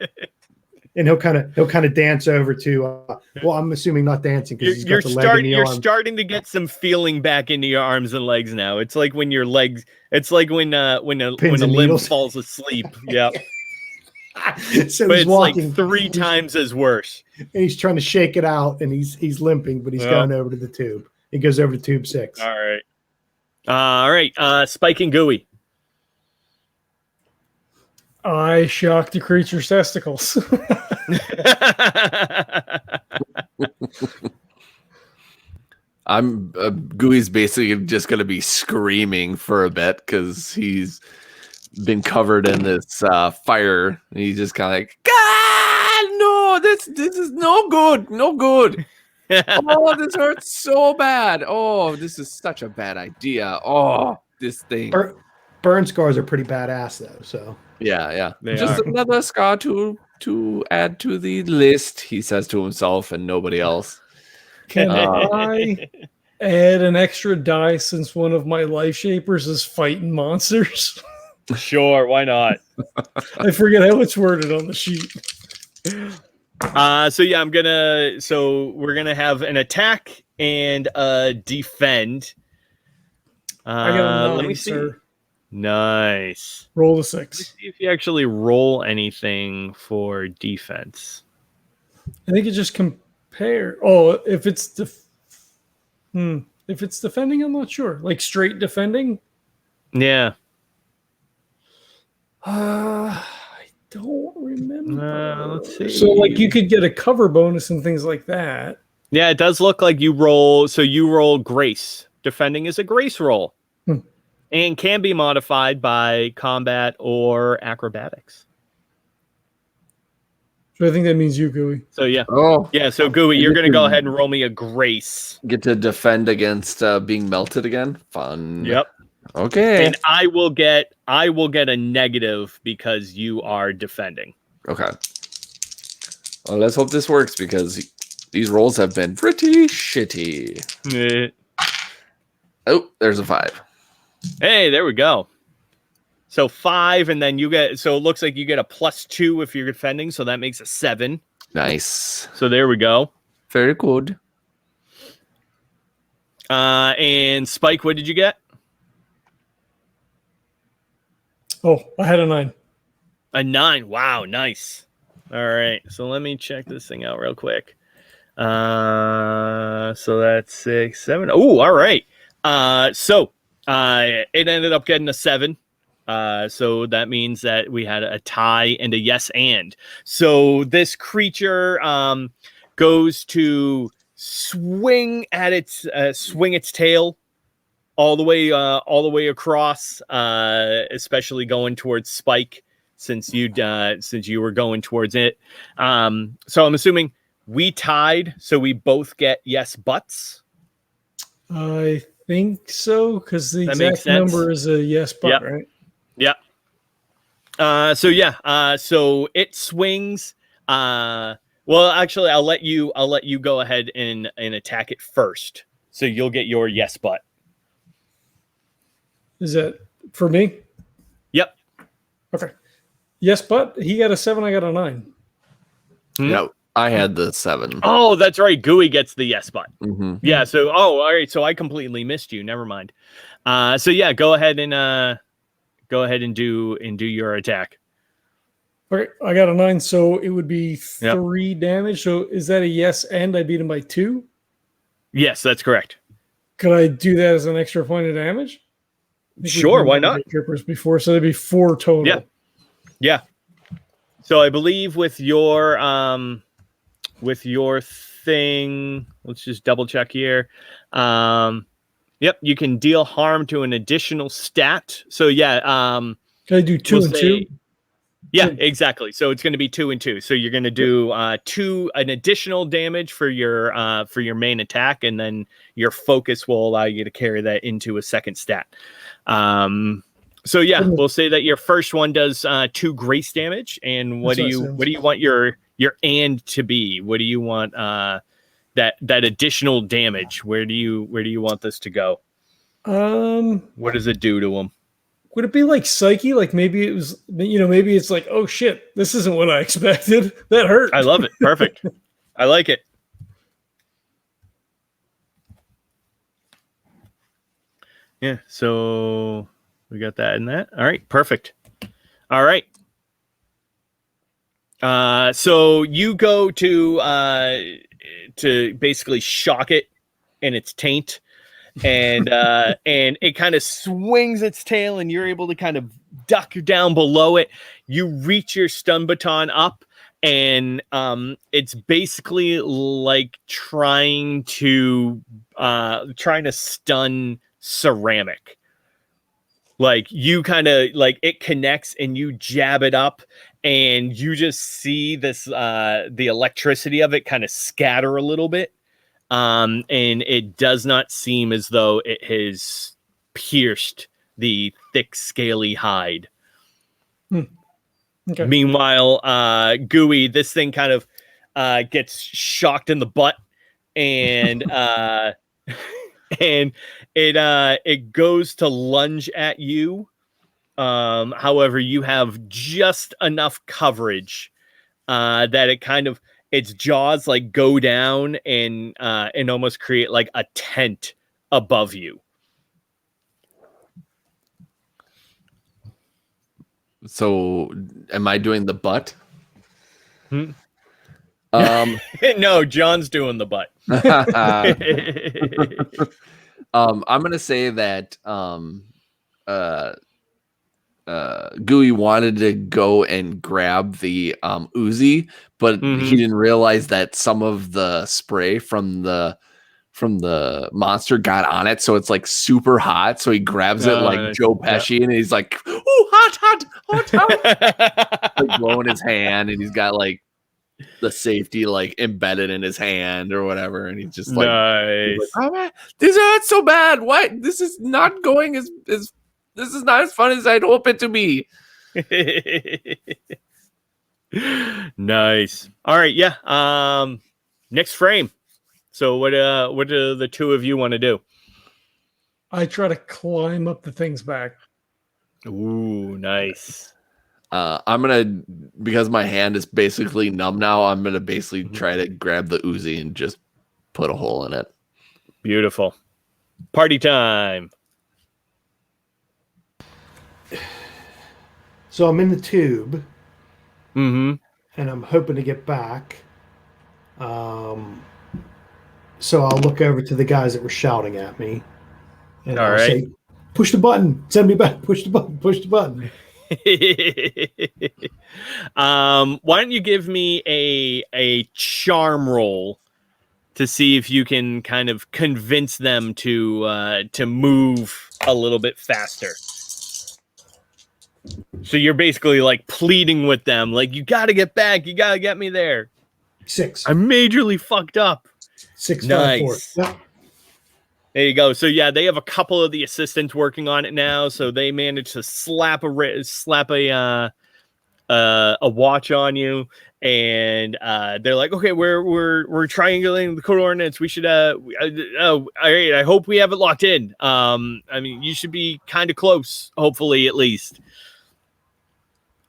and he'll kind of dance over to. Well, I'm assuming not dancing because he's got the leg in the You're arm. starting to get some feeling back into your arms and legs now. It's like when your legs. It's like when a limb needles. falls asleep. Yeah. So but he's it's walking like 3 times as worse. And he's trying to shake it out, and he's limping, but he's going over to the tube. He goes over to tube 6. All right. Spike and Gooey. I shocked the creature's testicles. I'm Gooey's basically just gonna be screaming for a bit because he's been covered in this fire. And he's just kind of like, God, no, this is no good, no good. Oh, this hurts so bad. Oh, this is such a bad idea. Oh, this thing. Burn scars are pretty badass though. So yeah. Just another scar to add to the list, he says to himself and nobody else. Can I add an extra die since one of my life shapers is fighting monsters? Sure, why not? I forget how it's worded on the sheet. So we're gonna have an attack and a defend. I got a 9, let me see. sir. Nice. Roll a Let's 6. see if you actually roll anything for defense. I think it just compare. Oh, if it's defending, I'm not sure. Like straight defending. Yeah. I don't remember. Let's see. So, like, you could get a cover bonus and things like that. Yeah, it does look like you roll. So you roll grace. Defending is a grace roll, and can be modified by combat or acrobatics. So I think that means you, Gooey. So yeah. Oh, yeah. So Gooey, you're gonna go ahead and roll me a grace. Get to defend against being melted again. Fun. Yep. Okay. And I will get a negative because you are defending. Okay. Well, let's hope this works because these rolls have been pretty shitty. Oh, there's a 5. Hey, there we go. So 5, and then you get. So it looks like you get a +2 if you're defending. So that makes a 7. Nice. So there we go. Very good. And Spike, what did you get? Oh, I had a 9. A 9. Wow, nice. All right. So let me check this thing out real quick. So that's 6, 7. Oh, all right. So it ended up getting a 7. So that means that we had a tie and a yes and. So this creature goes to swing its tail all the way across, especially going towards Spike since you were going towards it. So I'm assuming we tied, so we both get yes buts. I think so, because the exact number is a yes but, right? Yep. So it swings. Well, actually, I'll let you go ahead and attack it first. So you'll get your yes but. Is that for me? Yep. Okay. Yes, but he got a 7. I got a 9. No, I had the 7. Oh, that's right. Gooey gets the yes but. Mm-hmm. Yeah. So all right. So I completely missed you. Never mind. So yeah, go ahead and do your attack. Okay, I got a 9, so it would be 3 damage. So is that a yes and I beat him by 2? Yes, that's correct. Could I do that as an extra point of damage? Sure, why not? Trippers before, so that'd be 4 total. Yeah. So I believe with your thing, let's just double check here. Yep, you can deal harm to an additional stat. So yeah, can I do 2 and 2? Yeah, exactly. So it's going to be 2 and 2. So you're going to do an additional damage for your main attack, and then your focus will allow you to carry that into a second stat. So yeah, we'll say that your first one does 2 grace damage. And what do you want your and to be? What do you want that additional damage? Where do you want this to go? What does it do to them? Would it be like Psyche? Like maybe it was, maybe it's like, oh shit, this isn't what I expected. That hurt. I love it. Perfect. I like it. Yeah. So we got that and that. All right. Perfect. All right. So you go to basically shock it in its taint, and it kind of swings its tail, and you're able to kind of duck down below it. You reach your stun baton up, and it's basically like trying to stun ceramic. Like you kind of like it connects, and you jab it up, and you just see this the electricity of it kind of scatter a little bit. And it does not seem as though it has pierced the thick, scaly hide. Okay. Meanwhile, Gooey, this thing kind of gets shocked in the butt, and and it goes to lunge at you. However, you have just enough coverage that it kind of its jaws like go down and almost create like a tent above you. So, am I doing the butt? No, John's doing the butt. I'm gonna say that Gooey wanted to go and grab the Uzi, but he didn't realize that some of the spray from the monster got on it, so it's like super hot. So he grabs it like Joe Pesci, and he's like, "Ooh, hot!" Like blowing his hand, and he's got like the safety like embedded in his hand or whatever, and he's just like, nice. "Oh man, this hurts so bad. Why? This is not going as this is not as fun as I'd hope it to be." Nice. All right, yeah. Next frame. So what do the two of you want to do? I try to climb up the thing's back. Ooh, nice. I'm gonna, because my hand is basically numb now, I'm gonna basically try to grab the Uzi and just put a hole in it. Beautiful. Party time. So I'm in the tube. And I'm hoping to get back. So I'll look over to the guys that were shouting at me. And I'll say, push the button. Send me back. Push the button. Push the button. Why don't you give me a charm roll to see if you can kind of convince them to move a little bit faster. So you're basically like pleading with them, like, you got to get back. You got to get me there. 6. I'm majorly fucked up. 6, nice. 5, 4. Yep. There you go. So yeah, they have a couple of the assistants working on it now. So they managed to slap a watch on you, and they're like, okay, we're triangulating the coordinates. We should all right. I hope we have it locked in. I mean, you should be kind of close, hopefully at least.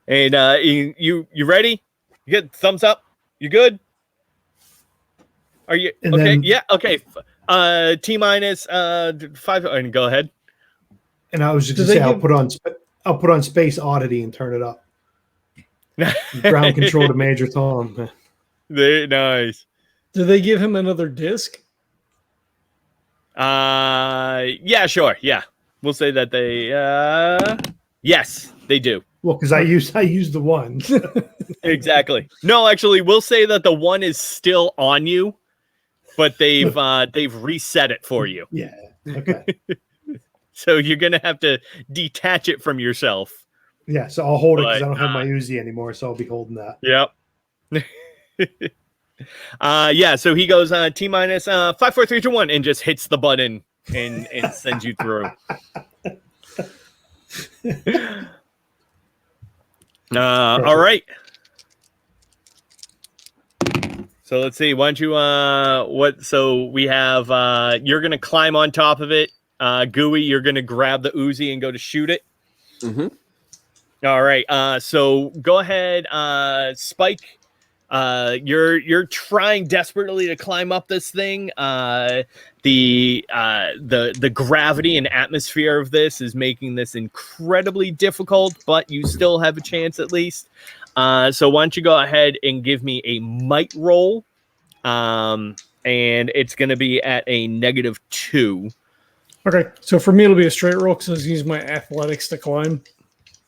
And you ready? You get thumbs up? You good? Are you okay? Then, yeah. Okay. T minus 5. And go ahead. And I was just gonna say, I'll put on Space Oddity and turn it up. Ground control to Major Tom. Very nice. Do they give him another disc? Yeah, sure. Yeah, we'll say that they. Yes, they do. Well, because I used the one. Exactly. No, actually, we'll say that the one is still on you, but they've reset it for you. Yeah. Okay. So you're gonna have to detach it from yourself. Yeah. So I'll hold it because I don't have my Uzi anymore, so I'll be holding that. Yep. Yeah. So he goes T minus 5, 4, 3, 2, 1, and just hits the button and sends you through. All right. So let's see. Why don't you so we have you're gonna climb on top of it. Gooey, you're gonna grab the Uzi and go to shoot it. Mm-hmm. All right. So go ahead, Spike. You're trying desperately to climb up this thing. The gravity and atmosphere of this is making this incredibly difficult, but you still have a chance at least. So why don't you go ahead and give me a might roll? And it's going to be at a -2. Okay, so for me it'll be a straight roll because I was using my athletics to climb.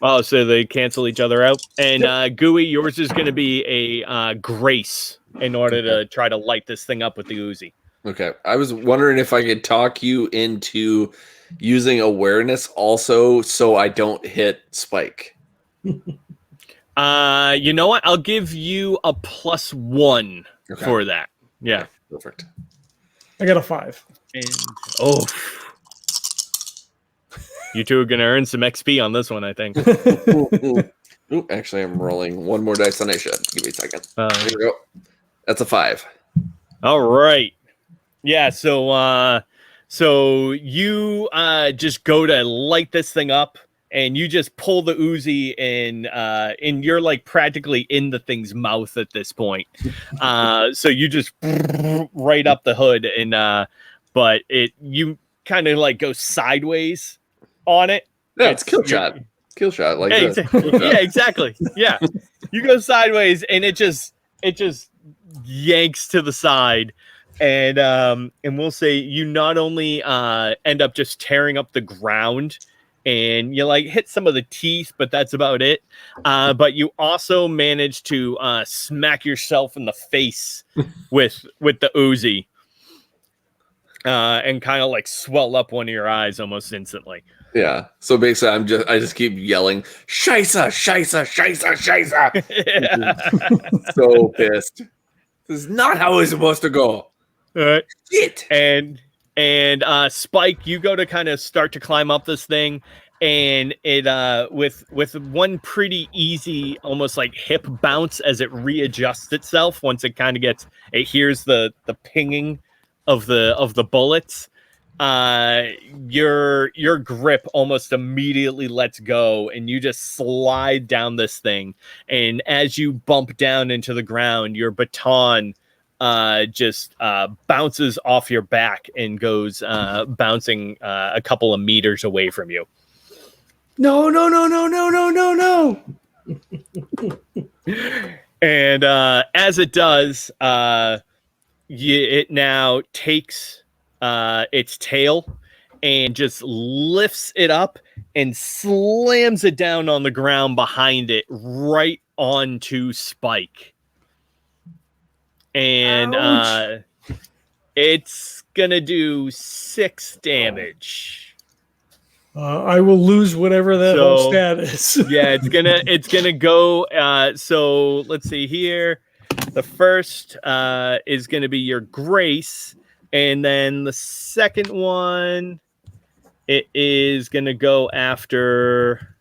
Oh, so they cancel each other out. And Gooey, yours is going to be a grace in order to try to light this thing up with the Uzi. Okay. I was wondering if I could talk you into using awareness also so I don't hit Spike. You know what? I'll give you a +1 for that. Yeah. Okay, perfect. I got a 5. And, you two are going to earn some XP on this one, I think. Ooh, actually, I'm rolling one more dice than I should. Give me a second. Here we go. That's a 5. All right. Yeah, so you just go to light this thing up, and you just pull the Uzi, and you're like practically in the thing's mouth at this point. So you just right up the hood, and but you kind of like go sideways on it. Yeah, it's kill shot. Kill shot, like yeah, yeah, exactly. Yeah, you go sideways, and it just yanks to the side. And we'll say you not only end up just tearing up the ground and you like hit some of the teeth, but that's about it. But you also manage to smack yourself in the face with the Uzi and kind of like swell up one of your eyes almost instantly. Yeah. So basically I just keep yelling, Scheisse, Scheisse, Scheisse, Scheisse. So pissed. This is not how it's supposed to go. All right. Shit. And Spike, you go to kind of start to climb up this thing, and it with one pretty easy, almost like hip bounce as it readjusts itself once it kind of it hears the pinging of the bullets. Your grip almost immediately lets go, and you just slide down this thing. And as you bump down into the ground, your baton just bounces off your back and goes bouncing a couple of meters away from you. No. And as it does, it now takes its tail and just lifts it up and slams it down on the ground behind it, right onto Spike. And it's gonna do 6 damage. I will lose whatever that whole stat is. Yeah, it's gonna go. So let's see here. The first is gonna be your grace, and then the second one, it is gonna go after.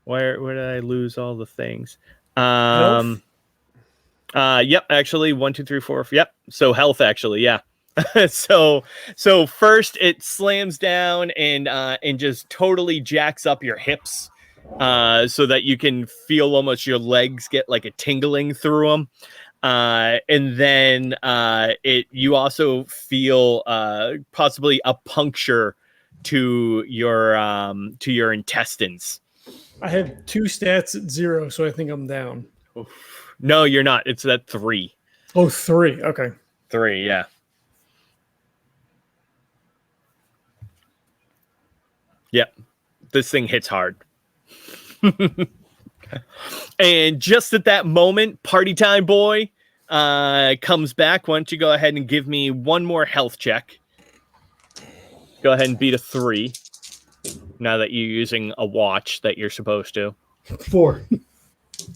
Where did I lose all the things? Health? Yep, actually 1, 2, 3, 4. Yep. So health, actually, yeah. so first it slams down and just totally jacks up your hips, so that you can feel almost your legs get like a tingling through them. And then you also feel possibly a puncture to your intestines. I have 2 stats at 0, so I think I'm down. No, you're not. It's at 3. Oh, 3. Okay. 3, yeah. Yep. This thing hits hard. And just at that moment, Party Time Boy comes back. Why don't you go ahead and give me one more health check? Go ahead and beat a 3. Now that you're using a watch that you're supposed to. 4.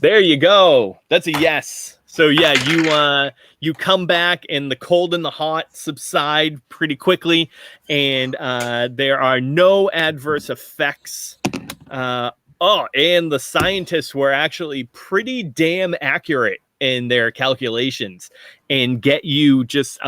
There you go. That's a yes. So yeah, you come back, and the cold and the hot subside pretty quickly, and there are no adverse effects. And the scientists were actually pretty damn accurate in their calculations and get you just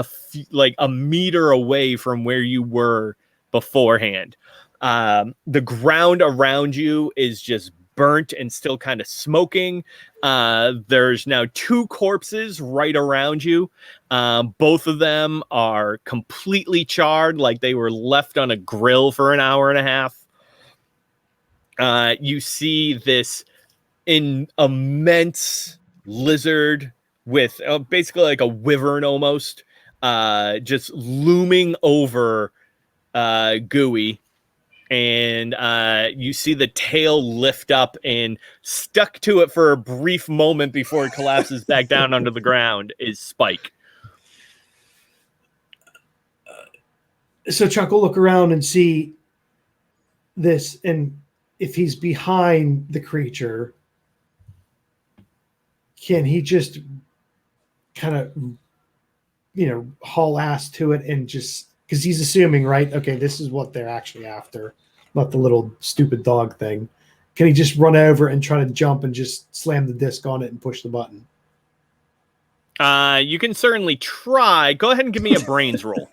like a meter away from where you were beforehand. The ground around you is just burnt and still kind of smoking. There's now 2 corpses right around you. Both of them are completely charred, like they were left on a grill for an hour and a half. You see this immense lizard with basically like a wyvern almost, just looming over Gooey. And you see the tail lift up and stuck to it for a brief moment before it collapses back down under the ground is Spike. So Chuck will look around and see this, and if he's behind the creature, can he just kind of, haul ass to it and just, because he's assuming, right, okay, this is what they're actually after, not the little stupid dog thing. Can he just run over and try to jump and just slam the disc on it and push the button? You can certainly try. Go ahead and give me a brains roll.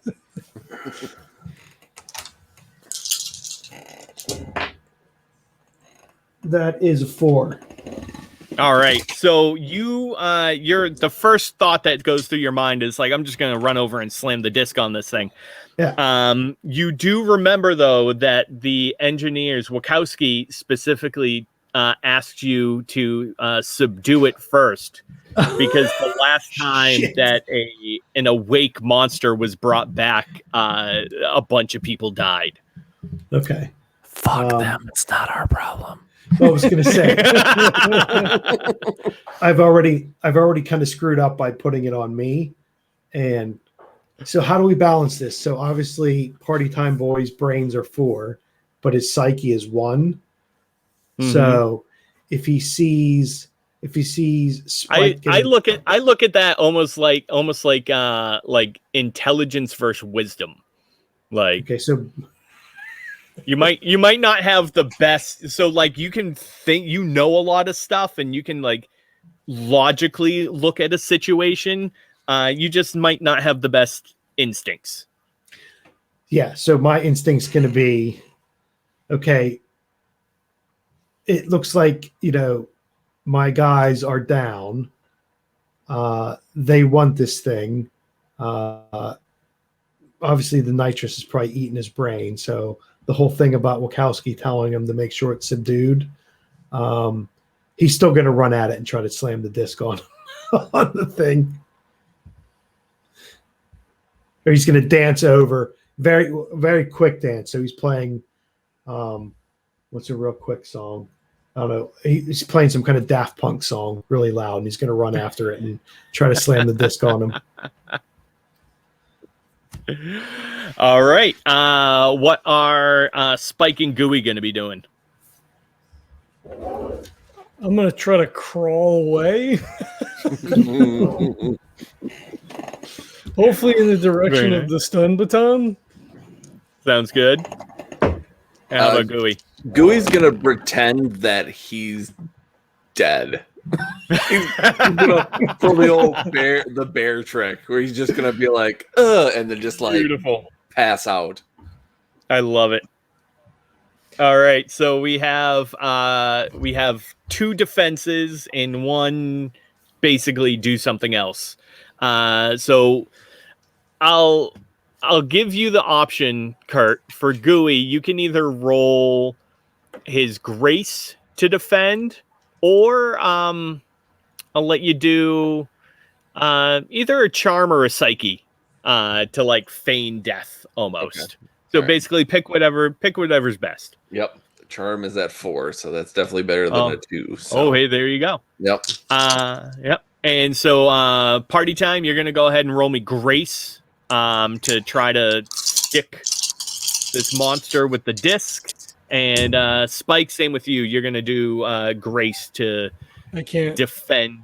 That is a 4. All right. So you're the first thought that goes through your mind is like, I'm just going to run over and slam the disc on this thing. Yeah. You do remember though that the engineers, Wachowski specifically, asked you to subdue it first, because the last time that an awake monster was brought back, a bunch of people died. Okay. Fuck them. It's not our problem. I was going to say, I've already kind of screwed up by putting it on me. And so how do we balance this? So obviously Party Time Boy's brains are 4, but his psyche is 1. Mm-hmm. So if he sees Spike I look at that almost like intelligence versus wisdom. Like, okay, so you might not have the best, so like you can think a lot of stuff and you can like logically look at a situation. You just might not have the best instincts. Yeah, so my instinct's going to be, okay, it looks like, my guys are down. They want this thing. Obviously the nitrous is probably eating his brain, so the whole thing about Wachowski telling him to make sure it's subdued, he's still going to run at it and try to slam the disc on the thing. Or he's going to dance over, very, very quick dance. So he's playing, what's a real quick song? I don't know. He's playing some kind of Daft Punk song really loud, and he's going to run after it and try to slam the disc on him. All right. What are Spike and Gooey going to be doing? I'm going to try to crawl away. Hopefully in the direction of the stun baton. Sounds good. How about Gooey? Gooey's going to pretend that he's dead. He's gonna pull the bear trick where he's just gonna be like, and then just like beautiful pass out. I love it. All right, so we have 2 defenses and 1 basically do something else. So I'll give you the option, Kurt. For Gooey, you can either roll his grace to defend, or I'll let you do either a charm or a psyche to like feign death almost. Okay. So basically pick whatever's best. Yep. The charm is at 4, so that's definitely better than a 2. So. Oh, hey, there you go. Yep. Yep. And so Party Time, you're gonna go ahead and roll me grace to try to stick this monster with the disc. And Spike, same with you. You're gonna do grace to I can't defend.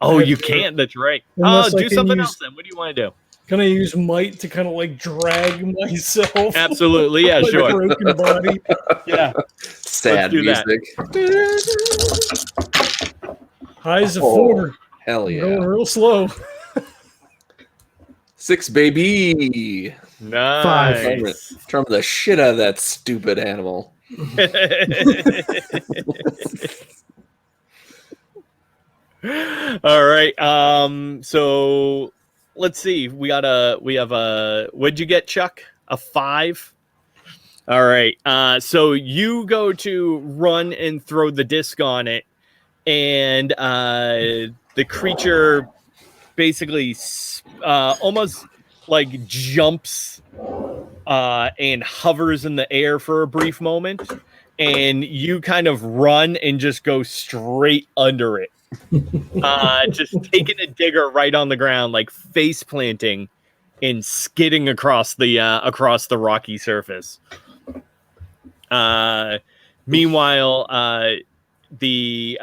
Oh, you can't. That's right. Unless do something else then. What do you want to do? Can I use might to kind of like drag myself? Absolutely, yeah, like sure. A broken body. Yeah. Sad music. Highs of 4. Hell yeah. Going real slow. 6, baby. Nice. Trump the shit out of that stupid animal. All right. So let's see. We have a. What'd you get, Chuck? A 5. All right. So you go to run and throw the disc on it, and the creature basically almost like jumps and hovers in the air for a brief moment, and you kind of run and just go straight under it. Just taking a digger right on the ground, like face planting and skidding across the rocky surface. Meanwhile, the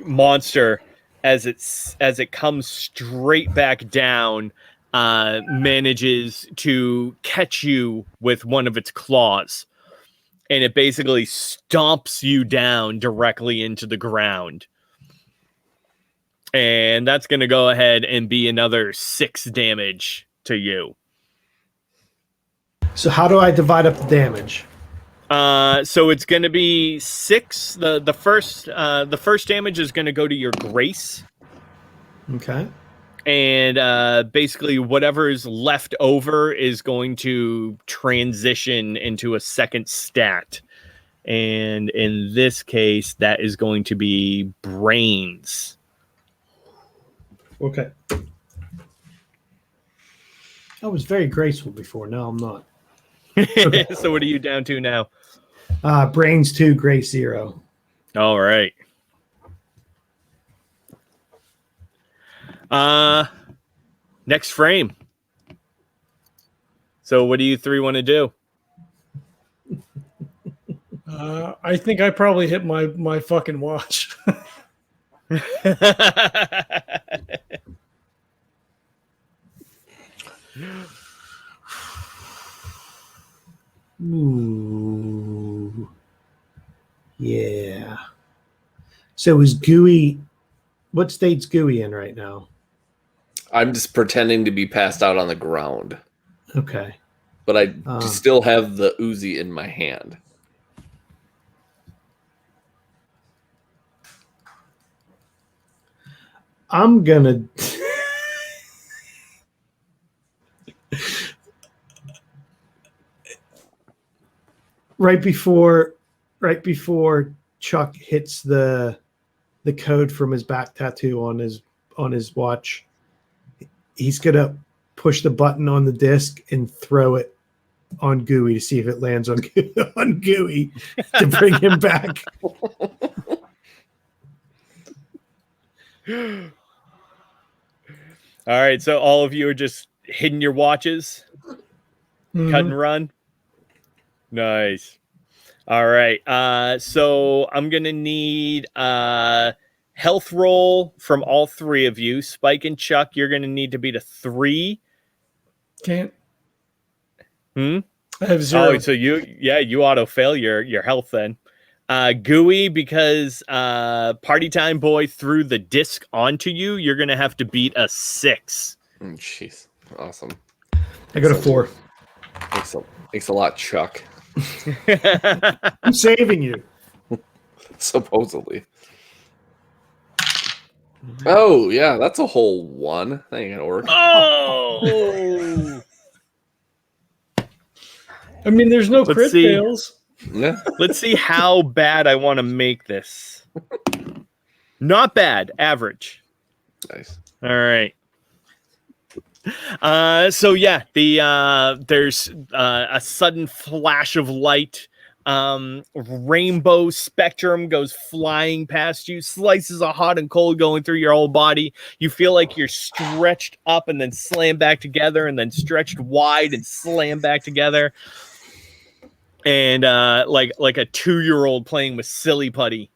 monster, as it comes straight back down, manages to catch you with one of its claws, and it basically stomps you down directly into the ground. And that's going to go ahead and be another 6 damage to you. So how do I divide up the damage? So it's going to be 6. The first damage is going to go to your grace. Okay. And basically whatever is left over is going to transition into a second stat. And in this case, that is going to be brains. Okay. I was very graceful before. Now I'm not. Okay. So what are you down to now? Brains 2, grace 0. All right. Next frame. So what do you 3 want to do? I think I probably hit my fucking watch. Ooh. Yeah. So is Gooey, what state's Gooey in right now? I'm just pretending to be passed out on the ground. Okay. But I still have the Uzi in my hand. I'm gonna right before Chuck hits the code from his back tattoo on his watch, he's gonna push the button on the disc and throw it on Gooey to see if it lands on Gooey to bring him back. All right, so all of you are just hitting your watches, cut and run. Nice. All right, so I'm gonna need health roll from all 3 of you. Spike and Chuck, you're gonna need to beat a 3. Can't. I have 0. Oh, so you auto fail your health then. Gooey, because Party Time Boy threw the disc onto you, you're gonna have to beat a 6. Jeez, awesome. I got a 4. Thanks a lot, Chuck. I'm saving you. Supposedly. Oh yeah, that's a whole 1. That ain't gonna work. Oh. I mean, there's no crit fails. Yeah. Let's see how bad I want to make this. Not bad, average. Nice. All right. So yeah, there's a sudden flash of light. Rainbow spectrum goes flying past you, slices of hot and cold going through your whole body. You feel like you're stretched up and then slammed back together, and then stretched wide and slammed back together. And like a 2-year-old playing with silly putty.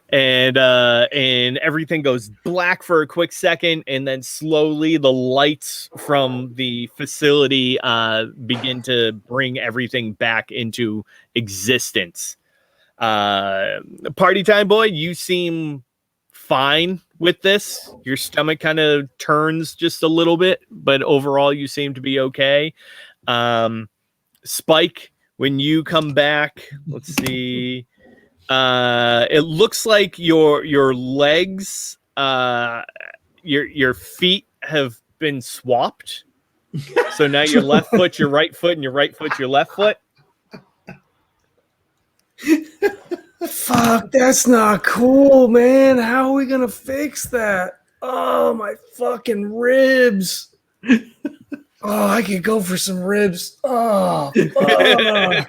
And everything goes black for a quick second, and then slowly the lights from the facility begin to bring everything back into existence. Party Time Boy, you seem fine with this. Your stomach kind of turns just a little bit, but overall you seem to be okay. Spike, when you come back, let's see. It looks like your legs, your feet have been swapped. So now your left foot, your right foot, and your right foot, your left foot. Fuck, that's not cool, man. How are we gonna fix that? Oh, my fucking ribs. Oh, I could go for some ribs. Oh, fuck.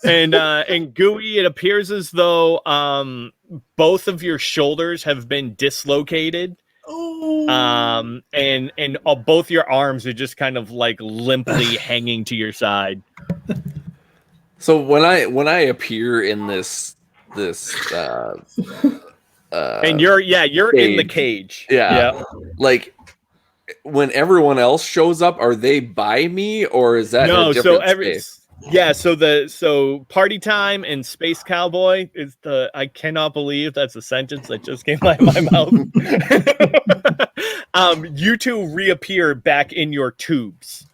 And Gooey, it appears as though both of your shoulders have been dislocated. Oh. And both your arms are just kind of like limply hanging to your side. So when I appear in this and you're in the cage. Yeah. Like when everyone else shows up, are they by me or is that a different space? Yeah, so Party Time and Space Cowboy is I cannot believe that's a sentence that just came out of my mouth. You two reappear back in your tubes.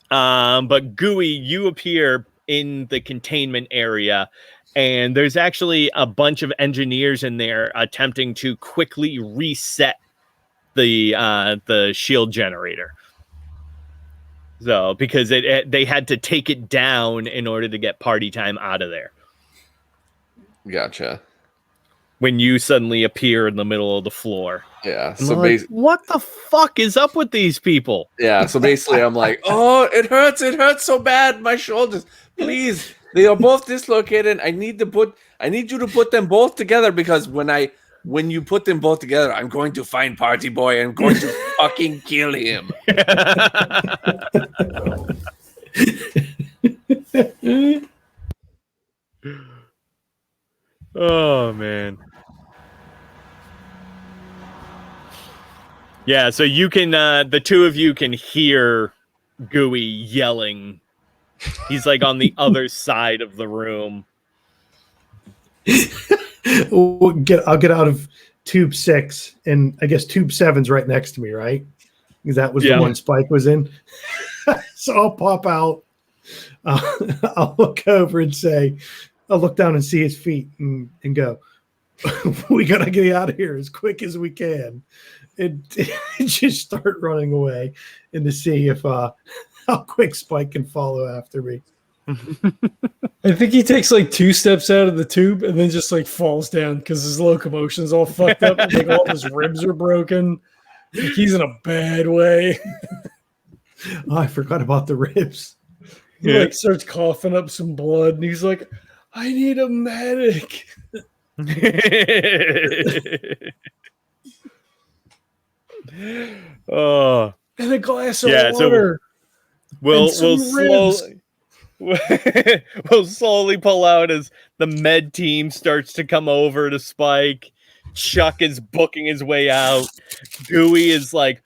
But Gooey, you appear in the containment area, and there's actually a bunch of engineers in there attempting to quickly reset the shield generator. So, because they had to take it down in order to get Party Time out of there. Gotcha. When you suddenly appear in the middle of the floor. Yeah. So what the fuck is up with these people? Yeah. So basically, I'm like, oh, it hurts so bad, my shoulders. Please, they are both dislocated. I need you to put them both together because when you put them both together, I'm going to find Party Boy and I'm going to fucking kill him. Oh, man. Yeah, so you can, the two of you can hear Gooey yelling. He's like on the other side of the room. I'll get out of tube 6, and I guess tube 7's right next to me, right? Because that was the one Spike was in. So I'll pop out. I'll look over and say, I'll look down and see his feet and go, we got to get out of here as quick as we can. And just start running away and to see if how quick Spike can follow after me. I think he takes like 2 steps out of the tube and then just like falls down because his locomotion's all fucked up. And, like all his ribs are broken. Like, he's in a bad way. Oh, I forgot about the ribs. He like starts coughing up some blood and he's like, I need a medic. Oh, and a glass of water. So we'll slowly pull out as the med team starts to come over to Spike. Chuck is booking his way out. Gooey is like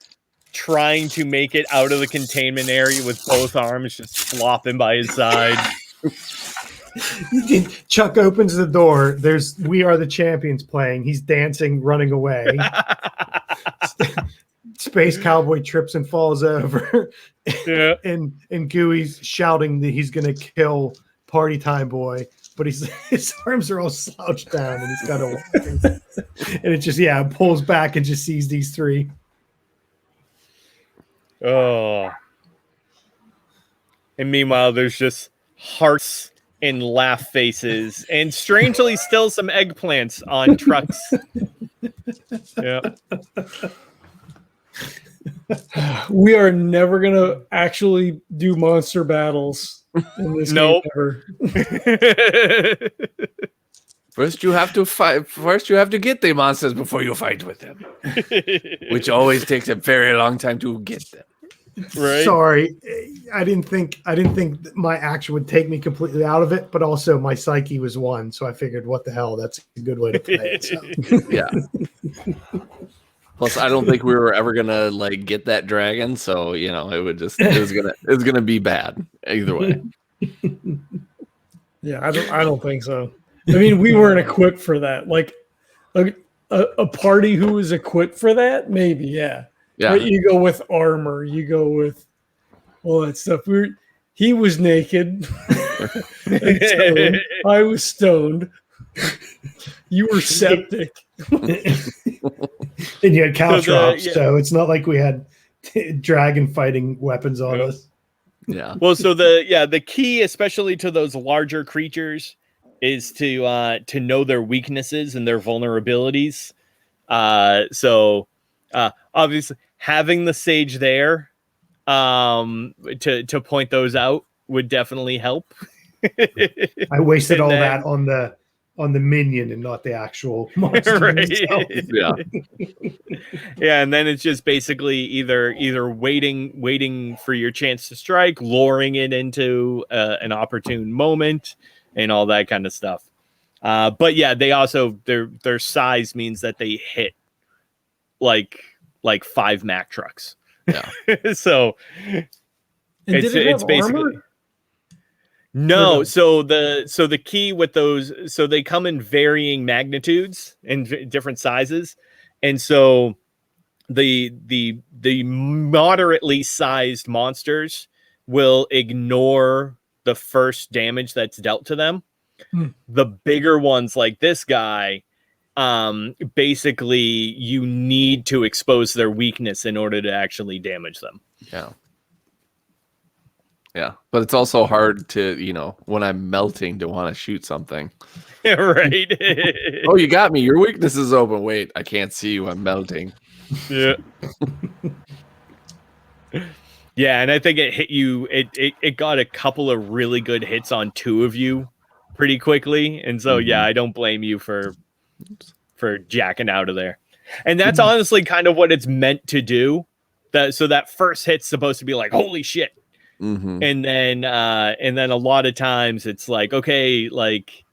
trying to make it out of the containment area with both arms just flopping by his side. Chuck opens the door. There's "We Are the Champions" playing. He's dancing, running away. Space Cowboy trips and falls over. Yeah. and Gooey's shouting that he's gonna kill Party Time Boy, but his arms are all slouched down and he's got to and it just pulls back and just sees these 3. Oh. And meanwhile, there's just hearts and laugh faces, and strangely, still some eggplants on trucks. Yeah. We are never gonna actually do monster battles in this game ever. First, you have to fight. First, you have to get the monsters before you fight with them, which always takes a very long time to get them. Right. Sorry, I didn't think my action would take me completely out of it, but also my psyche was 1, so I figured, what the hell, that's a good way to play it. So. Yeah. Plus, I don't think we were ever gonna like get that dragon, so it was gonna be bad either way. Yeah, I don't think so. I mean, we weren't equipped for that. Like, a party who is equipped for that, maybe, yeah. But you go with armor, you go with all that stuff. He was naked. I was stoned. You were septic. And you had caltrops, so it's not like we had dragon fighting weapons on us. Yeah. Well, so the key, especially to those larger creatures, is to know their weaknesses and their vulnerabilities. So obviously having the sage there to point those out would definitely help. I wasted all that on the minion and not the actual monster. Right. Yeah. Yeah, and then it's just basically either waiting for your chance to strike, luring it into an opportune moment, and all that kind of stuff. But yeah, they also their size means that they hit like 5 Mack trucks. Yeah. So it's basically armor? No, so the key with those, so they come in varying magnitudes and different sizes, and so the moderately sized monsters will ignore the first damage that's dealt to them. The bigger ones, like this guy, basically you need to expose their weakness in order to actually damage them. Yeah. Yeah, but it's also hard to, when I'm melting, to want to shoot something. Right. Oh, you got me. Your weakness is open. Wait, I can't see you. I'm melting. Yeah. Yeah, and I think it hit you. It got a couple of really good hits on 2 of you pretty quickly, and so yeah, I don't blame you for jacking out of there. And that's honestly kind of what it's meant to do. That first hit's supposed to be like, holy shit. Mm-hmm. And then a lot of times it's like, okay, like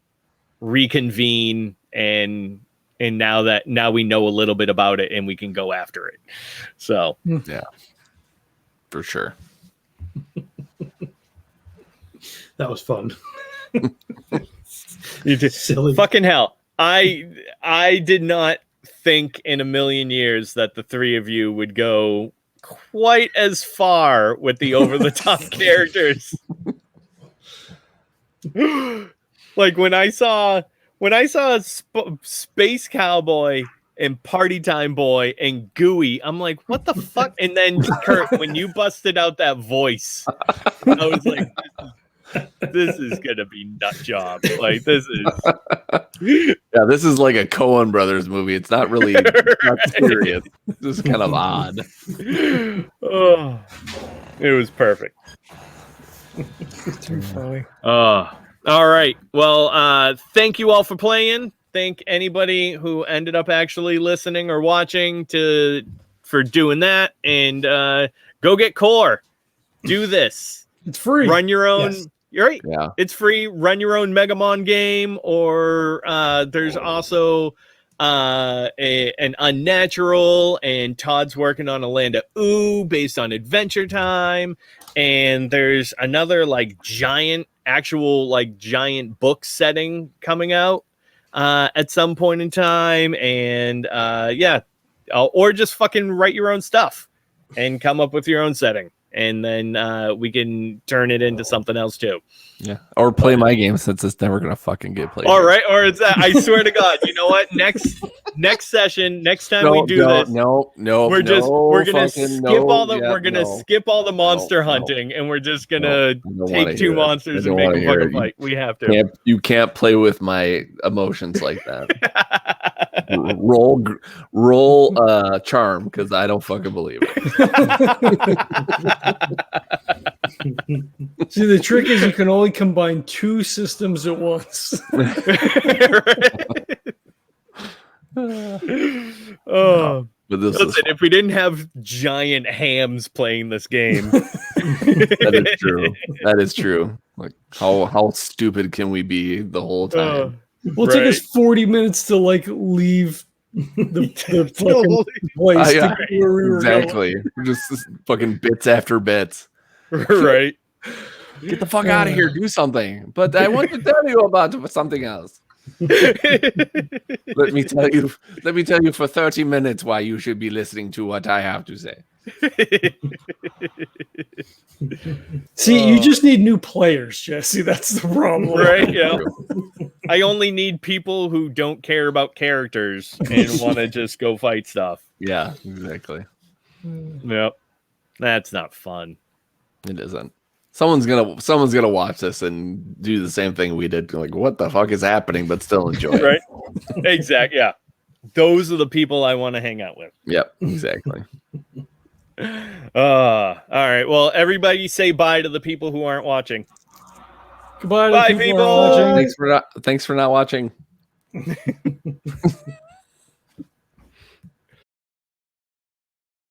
reconvene and now we know a little bit about it and we can go after it. So yeah, for sure. That was fun. Silly. Fucking hell. I did not think in a million years that the 3 of you would go quite as far with the over-the-top characters. Like when I saw Space Cowboy and Party Time Boy and Gooey, I'm like, what the fuck? And then Kurt, when you busted out that voice, I was like, this is gonna be nut job. Like this is this is like a Coen Brothers movie. It's not really not serious. It's just kind of odd. Oh, it was perfect. Too funny. All right. Well, thank you all for playing. Thank anybody who ended up actually listening or watching for doing that. And go get Core. Do this. It's free. Run your own. Yes. You're right. Yeah. It's free. Run your own Megamon game, or there's also an Unnatural, and Todd's working on a Land of Ooh based on Adventure Time, and there's another giant book setting coming out at some point in time, and or just fucking write your own stuff and come up with your own setting. And then we can turn it into something else too. Yeah, or play my game, since it's never gonna fucking get played. All right, or it's that. I swear to God, you know what? Next session, next time we do this, we're gonna skip all the monster hunting, and we're just gonna take 2 monsters and make them fucking fight. We have to. You can't play with my emotions like that. roll charm, because I don't fucking believe it. See, the trick is you can only combine 2 systems at once. Oh, listen, if we didn't have giant hams playing this game, that is true. That is true. Like how stupid can we be the whole time? Will take us 40 minutes to leave the fucking place. Exactly. Just fucking bits after bits. Right. Get the fuck out of here. Do something. But I want to tell you about something else. Let me tell you for 30 minutes why you should be listening to what I have to say. See, you just need new players, Jesse. That's the problem. Right? Yeah. I only need people who don't care about characters and want to just go fight stuff. Yeah, exactly. Yep. That's not fun. It isn't. Someone's gonna watch this and do the same thing we did. Like, what the fuck is happening? But still enjoy it. Right? Exactly. Yeah. Those are the people I want to hang out with. Yep. Exactly. All right. Well, everybody say bye to the people who aren't watching. Goodbye, Bye, people. Who aren't watching. Thanks for not watching.